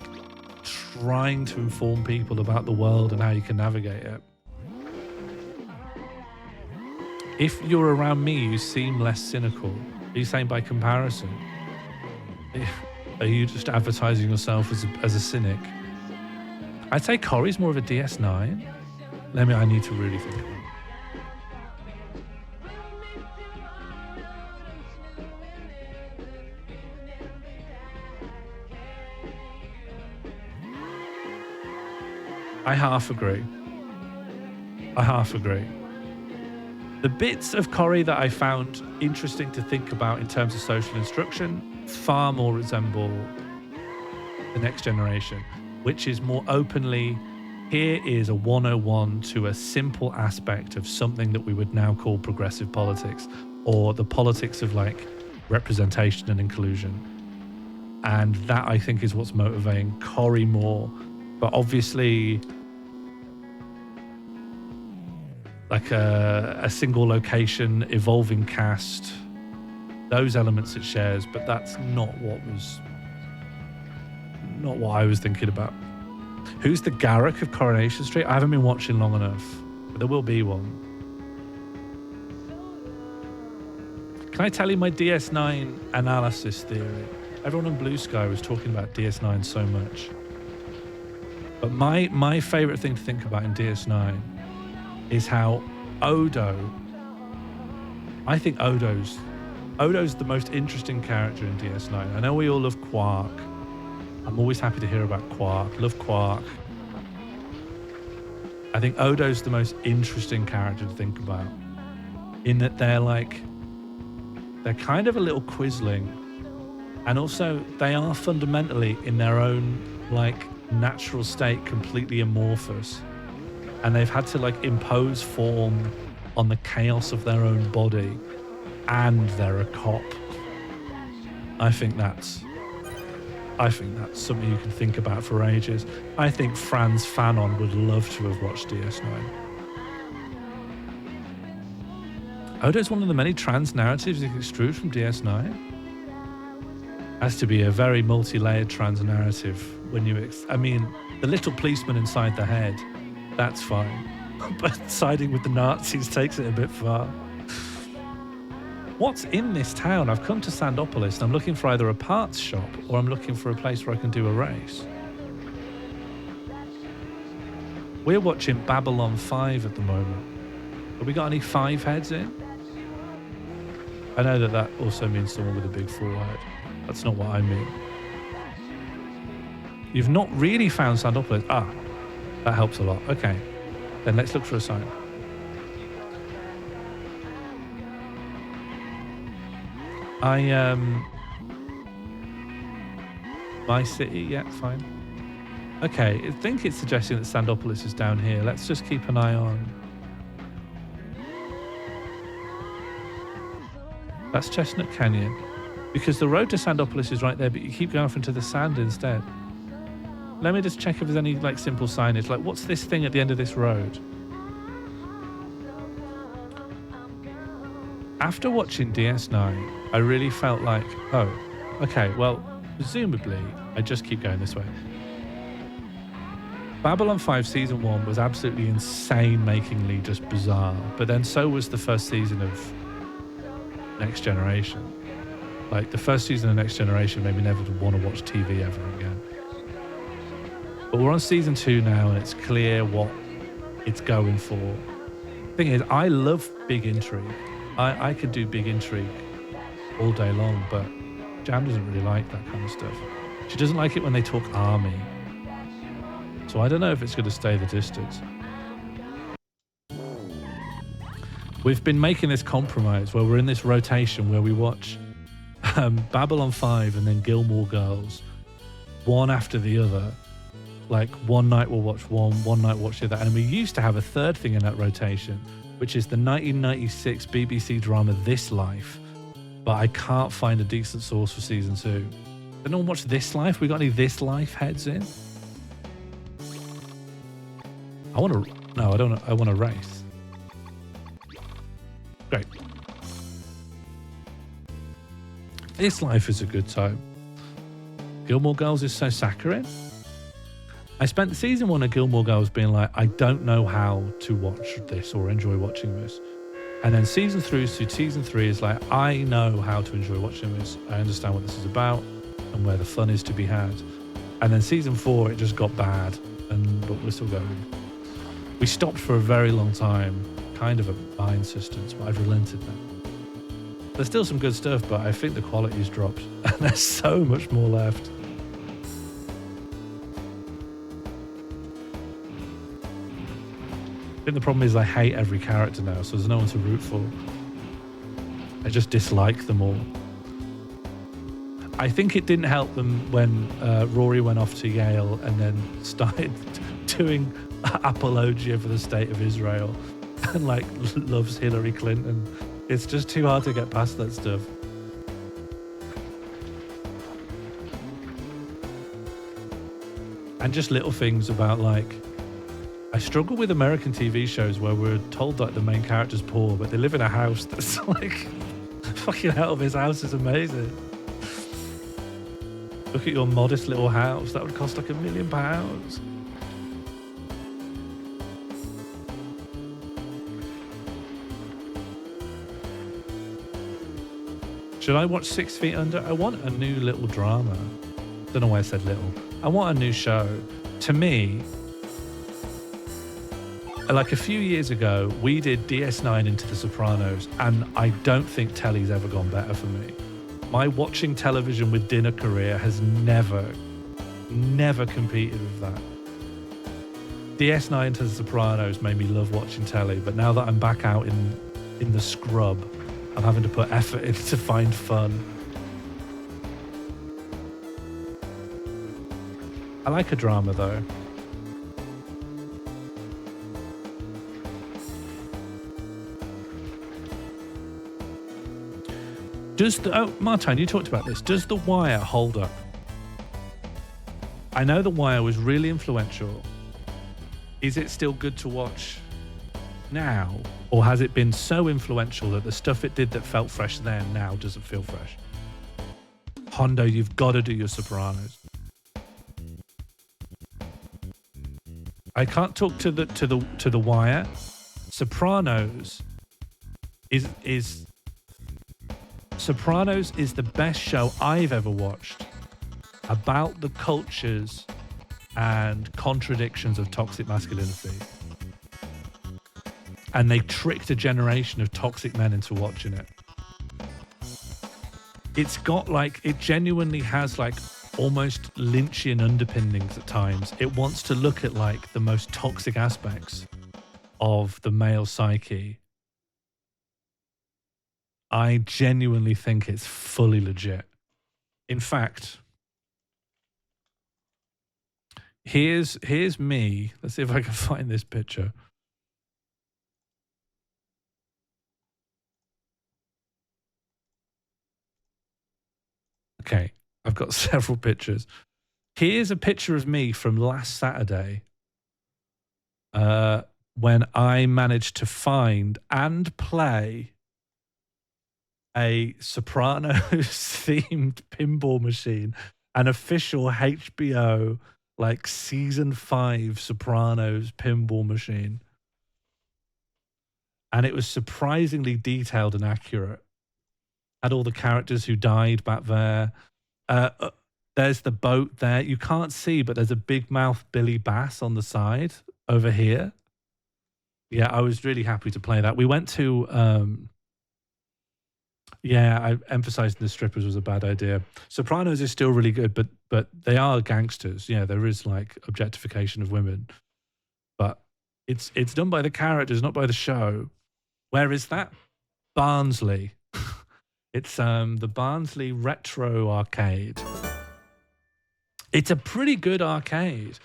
trying to inform people about the world and how you can navigate it. If you're around me, you seem less cynical. Are you saying by comparison? Are you just advertising yourself as a cynic? I'd say Corey's more of a DS9. I need to really think about it. I half agree. The bits of Corey that I found interesting to think about in terms of social instruction far more resemble The Next Generation, which is more openly, here is a 101 to a simple aspect of something that we would now call progressive politics, or the politics of like representation and inclusion. And that, I think, is what's motivating Corey more. But obviously, like a single location, evolving cast, those elements it shares, but that's not what I was thinking about. Who's the Garrick of Coronation Street? I haven't been watching long enough, but there will be one. Can I tell you my DS9 analysis theory? Everyone on Blue Sky was talking about DS9 so much. But my favorite thing to think about in DS9 is how Odo. I think Odo's the most interesting character in DS9. I know we all love Quark. I'm always happy to hear about Quark. Love Quark. I think Odo's the most interesting character to think about, in that they're kind of a little quisling, and also they are fundamentally in their own natural state completely amorphous, and they've had to impose form on the chaos of their own body, and they're a cop. I think that's something you can think about for ages. I think Frantz Fanon would love to have watched DS9. Odo's one of the many trans narratives that extrude from DS9. Has to be a very multi-layered trans narrative when you... the little policeman inside the head, that's fine. But siding with the Nazis takes it a bit far. What's in this town? I've come to Sandopolis and I'm looking for either a parts shop or I'm looking for a place where I can do a race. We're watching Babylon 5 at the moment. Have we got any 5 heads in? I know that also means someone with a big forehead. That's not what I mean. You've not really found Sandopolis. Ah, that helps a lot. Okay, then let's look for a sign. My city, yeah, fine. Okay, I think it's suggesting that Sandopolis is down here. Let's just keep an eye on. That's Chestnut Canyon. Because the road to Sandopolis is right there, but you keep going off into the sand instead. Let me just check if there's any simple signage. What's this thing at the end of this road? After watching DS9, I really felt oh, okay, well, presumably, I just keep going this way. Babylon 5 Season 1 was absolutely insane-makingly just bizarre, but then so was the first season of Next Generation. The first season of Next Generation made me never want to watch TV ever again. But we're on Season 2 now, and it's clear what it's going for. Thing is, I love big intrigue. I could do big intrigue all day long, but Jam doesn't really like that kind of stuff. She doesn't like it when they talk army. So I don't know if it's going to stay the distance. We've been making this compromise where we're in this rotation where we watch Babylon 5 and then Gilmore Girls, one after the other. One night we'll watch one night watch the other. And we used to have a third thing in that rotation, which is the 1996 BBC drama This Life, but I can't find a decent source for Season 2. Did no one watch This Life? We got any This Life heads in? I want to race. Great. This Life is a good time. Gilmore Girls is so saccharine. I spent Season 1 of Gilmore Girls being I don't know how to watch this or enjoy watching this. And then Season 3 is I know how to enjoy watching this. I understand what this is about and where the fun is to be had. And then Season 4, it just got bad, but we're still going. We stopped for a very long time, kind of at my insistence, but I've relented now. There's still some good stuff, but I think the quality's dropped, and there's so much more left. I think the problem is I hate every character now, so there's no one to root for. I just dislike them all. I think it didn't help them when Rory went off to Yale and then started doing apologia for the state of Israel and loves Hillary Clinton. It's just too hard to get past that stuff. And just little things about I struggle with American TV shows where we're told the main character's poor, but they live in a house that's fucking hell, this house is amazing. Look at your modest little house. That would cost £1 million. Should I watch 6 Feet Under? I want a new little drama. Don't know why I said little. I want a new show. To me, like a few years ago, we did DS9 into The Sopranos, and I don't think telly's ever gone better for me. My watching television with dinner career has never competed with that. DS9 to The Sopranos made me love watching telly, but now that I'm back out in the scrub, I'm having to put effort in to find fun. I like a drama though. Martijn, you talked about this. Does The Wire hold up? I know The Wire was really influential. Is it still good to watch now? Or has it been so influential that the stuff it did that felt fresh then now doesn't feel fresh? Hondo, you've got to do your Sopranos. I can't talk to the Wire. Sopranos is Sopranos is the best show I've ever watched about the cultures and contradictions of toxic masculinity. And they tricked a generation of toxic men into watching it. It's got like, it genuinely has like almost Lynchian underpinnings at times. It wants to look at like the most toxic aspects of the male psyche. I genuinely think it's fully legit. In fact, here's me. Let's see if I can find this picture. Okay, I've got several pictures. Here's a picture of me from last Saturday when I managed to find and play a Sopranos-themed pinball machine, an official HBO, like season 5 Sopranos pinball machine. And it was surprisingly detailed and accurate. Had all the characters who died back there. There's the boat there. You can't see, but there's a big mouth Billy Bass on the side over here. Yeah, I was really happy to play that. We went to... yeah, I emphasized the strippers was a bad idea. Sopranos is still really good, but they are gangsters. Yeah, there is like objectification of women. But it's done by the characters, not by the show. Where is that? Barnsley. It's the Barnsley Retro Arcade. It's a pretty good arcade.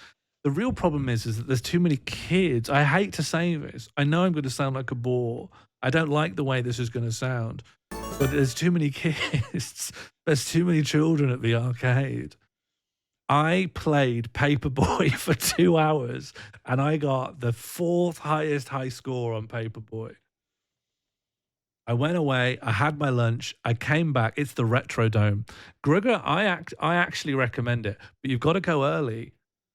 The real problem is that there's too many kids. I hate to say this. I know I'm going to sound like a bore. I don't like the way this is going to sound. But there's too many kids. There's too many children at the arcade. I played Paperboy for 2 hours and I got the 4th highest high score on Paperboy. I went away, I had my lunch, I came back. It's the Retro Dome. Grugger, I actually recommend it, but you've got to go early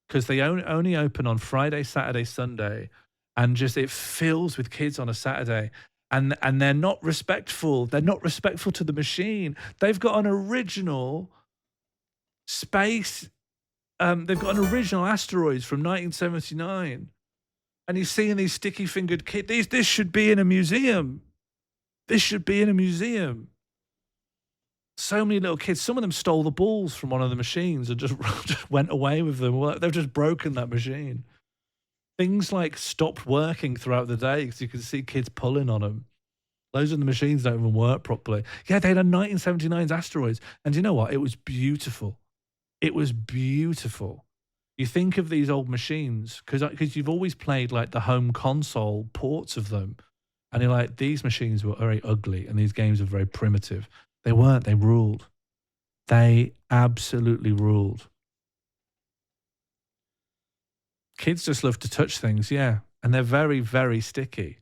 because they only open on Friday, Saturday, Sunday, and just it fills with kids on a Saturday. And they're not respectful. They're not respectful to the machine. They've got an original space. They've got an original Asteroids from 1979. And you're seeing these sticky-fingered kids. This should be in a museum. This should be in a museum. So many little kids. Some of them stole the balls from one of the machines and just went away with them. They've just broken that machine. Things like stopped working throughout the day because you can see kids pulling on them. Those of the machines don't even work properly. Yeah, they had a 1979's Asteroids. And you know what? It was beautiful. It was beautiful. You think of these old machines because you've always played like the home console ports of them. And you're like, these machines were very ugly and these games are very primitive. They weren't. They ruled. They absolutely ruled. Kids just love to touch things, yeah. And they're very, very sticky.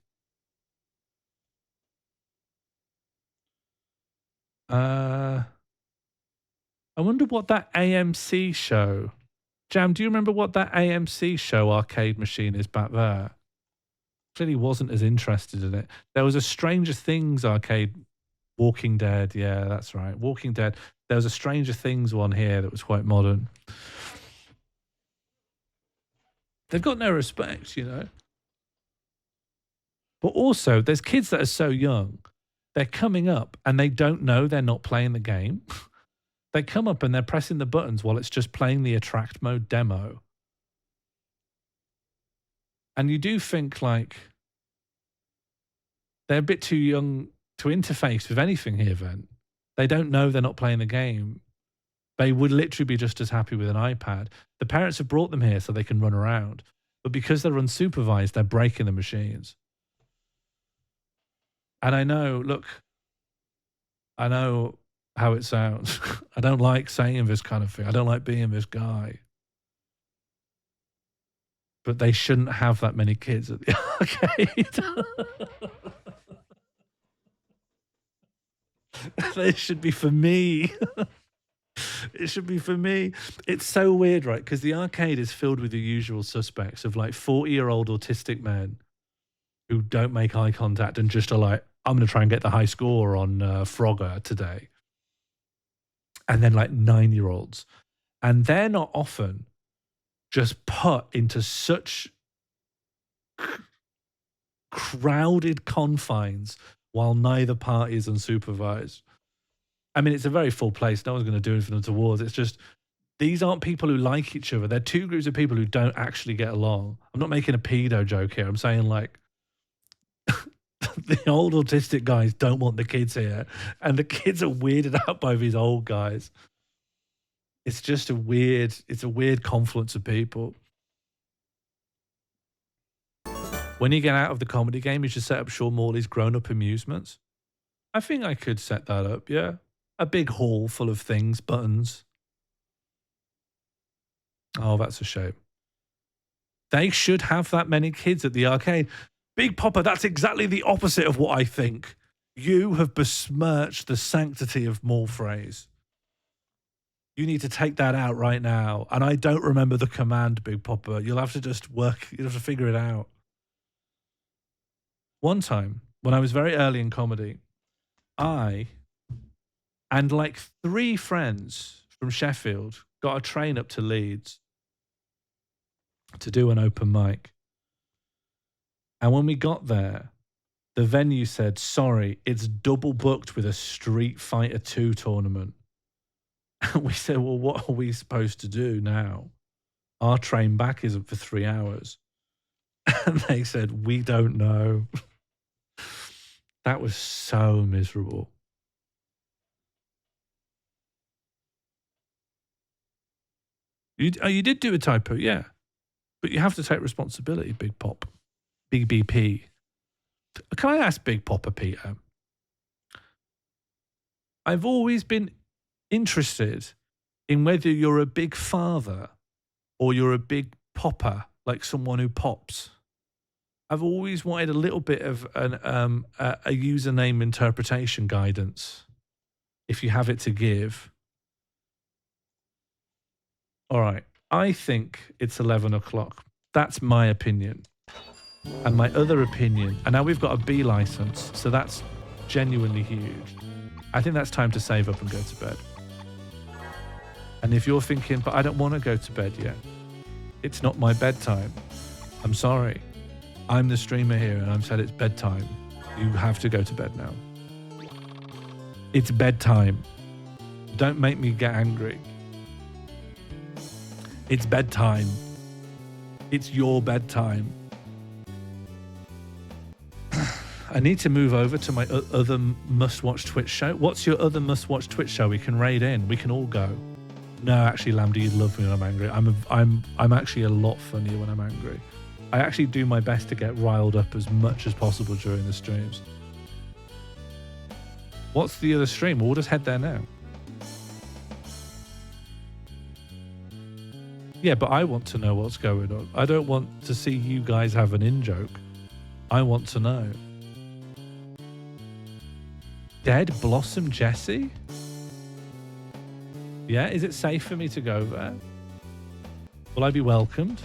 I wonder what that AMC show... Jam, do you remember what that AMC show arcade machine is back there? Clearly wasn't as interested in it. There was a Stranger Things arcade, Walking Dead. Yeah, that's right. Walking Dead. There was a Stranger Things one here that was quite modern. They've got no respect, you know. But also, there's kids that are so young, they're coming up and they don't know they're not playing the game. They come up and they're pressing the buttons while it's just playing the attract mode demo. And you do think like they're a bit too young to interface with anything here then. They don't know they're not playing the game. They would literally be just as happy with an iPad. The parents have brought them here so they can run around. But because they're unsupervised, they're breaking the machines. And I know, look, I know how it sounds. I don't like saying this kind of thing. I don't like being this guy. But they shouldn't have that many kids at the arcade. They should be for me. It should be for me. It's so weird, right? Because the arcade is filled with the usual suspects of like 40-year-old autistic men who don't make eye contact and just are like, I'm going to try and get the high score on Frogger today. And then like 9-year-olds. And they're not often just put into such crowded confines while neither party is unsupervised. I mean, it's a very full place. No one's going to do anything towards. It's just, these aren't people who like each other. They're two groups of people who don't actually get along. I'm not making a pedo joke here. I'm saying like, the old autistic guys don't want the kids here. And the kids are weirded out by these old guys. It's just a weird confluence of people. When you get out of the comedy game, you should set up Sean Morley's grown-up amusements. I think I could set that up, yeah. A big hall full of things, buttons. Oh, that's a shame. They should have that many kids at the arcade. Big Popper, that's exactly the opposite of what I think. You have besmirched the sanctity of mall phrase. You need to take that out right now. And I don't remember the command, Big Popper. You'll have to just work, you'll have to figure it out. One time, when I was very early in comedy, I and like 3 friends from Sheffield got a train up to Leeds to do an open mic. And when we got there, the venue said, sorry, it's double booked with a Street Fighter 2 tournament. And we said, well, what are we supposed to do now? Our train back isn't for 3 hours. And they said, we don't know. That was so miserable. You did do a typo, yeah. But you have to take responsibility, Big Pop. BBP. Can I ask Big Popper, Peter? I've always been interested in whether you're a big father or you're a big popper, like someone who pops. I've always wanted a little bit of a username interpretation guidance, if you have it to give. All right. I think it's 11 o'clock. That's my opinion. And my other opinion, and now we've got a B license, so that's genuinely huge. I think that's time to save up and go to bed. And if you're thinking, but I don't want to go to bed yet, it's not my bedtime. I'm sorry. I'm the streamer here and I've said it's bedtime. You have to go to bed now. It's bedtime. Don't make me get angry. It's bedtime. It's your bedtime. I need to move over to my other must-watch Twitch show. What's your other must-watch Twitch show? We can raid in. We can all go. No, actually, Lambda, you'd love me when I'm angry. I'm actually a lot funnier when I'm angry. I actually do my best to get riled up as much as possible during the streams. What's the other stream? We'll just head there now. Yeah, but I want to know what's going on. I don't want to see you guys have an in-joke. I want to know. Dead Blossom Jesse? Yeah, is it safe for me to go there? Will I be welcomed?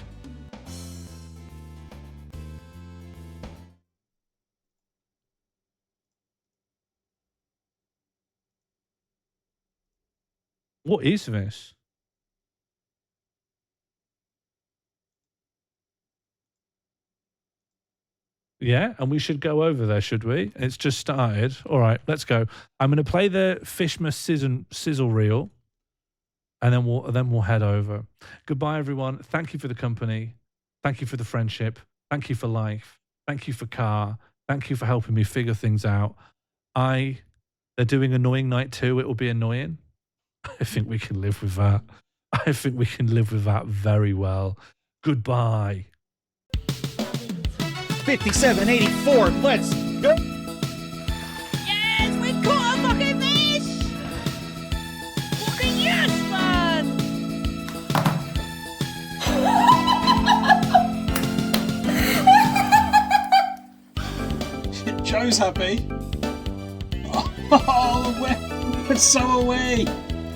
What is this? Yeah, and we should go over there, should we? It's just started. All right, let's go. I'm going to play the Fishmas sizzle reel, and then we'll head over. Goodbye, everyone. Thank you for the company. Thank you for the friendship. Thank you for life. Thank you for car. Thank you for helping me figure things out. They're doing Annoying Night 2. It will be annoying. I think we can live with that. I think we can live with that very well. Goodbye. 5784. Let's go. Yes, we caught a fucking fish! Fucking yes, man! Joe's happy. Oh, we're so away.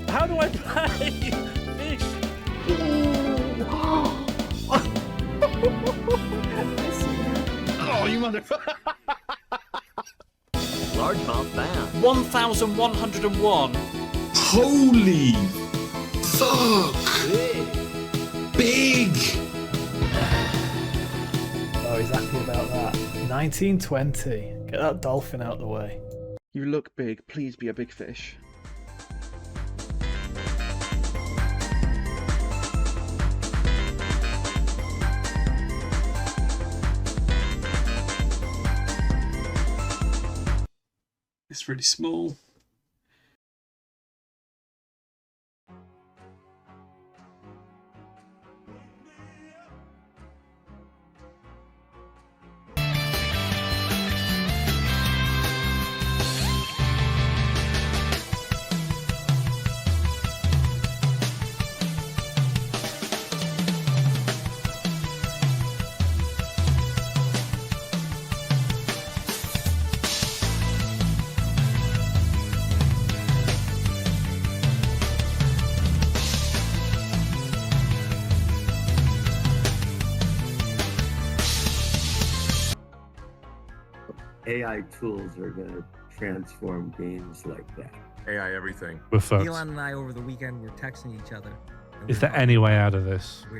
How do I play fish? Oh, you motherfucker. Largemouth bass. 1,101. Holy fuck. Big. Oh, he's happy about that. 1920. Get that dolphin out the way. You look big, please be a big fish. It's really small. AI tools are going to transform games like that. AI everything. We're fucked. Elon and I over the weekend were texting each other. Is there any way out of this? We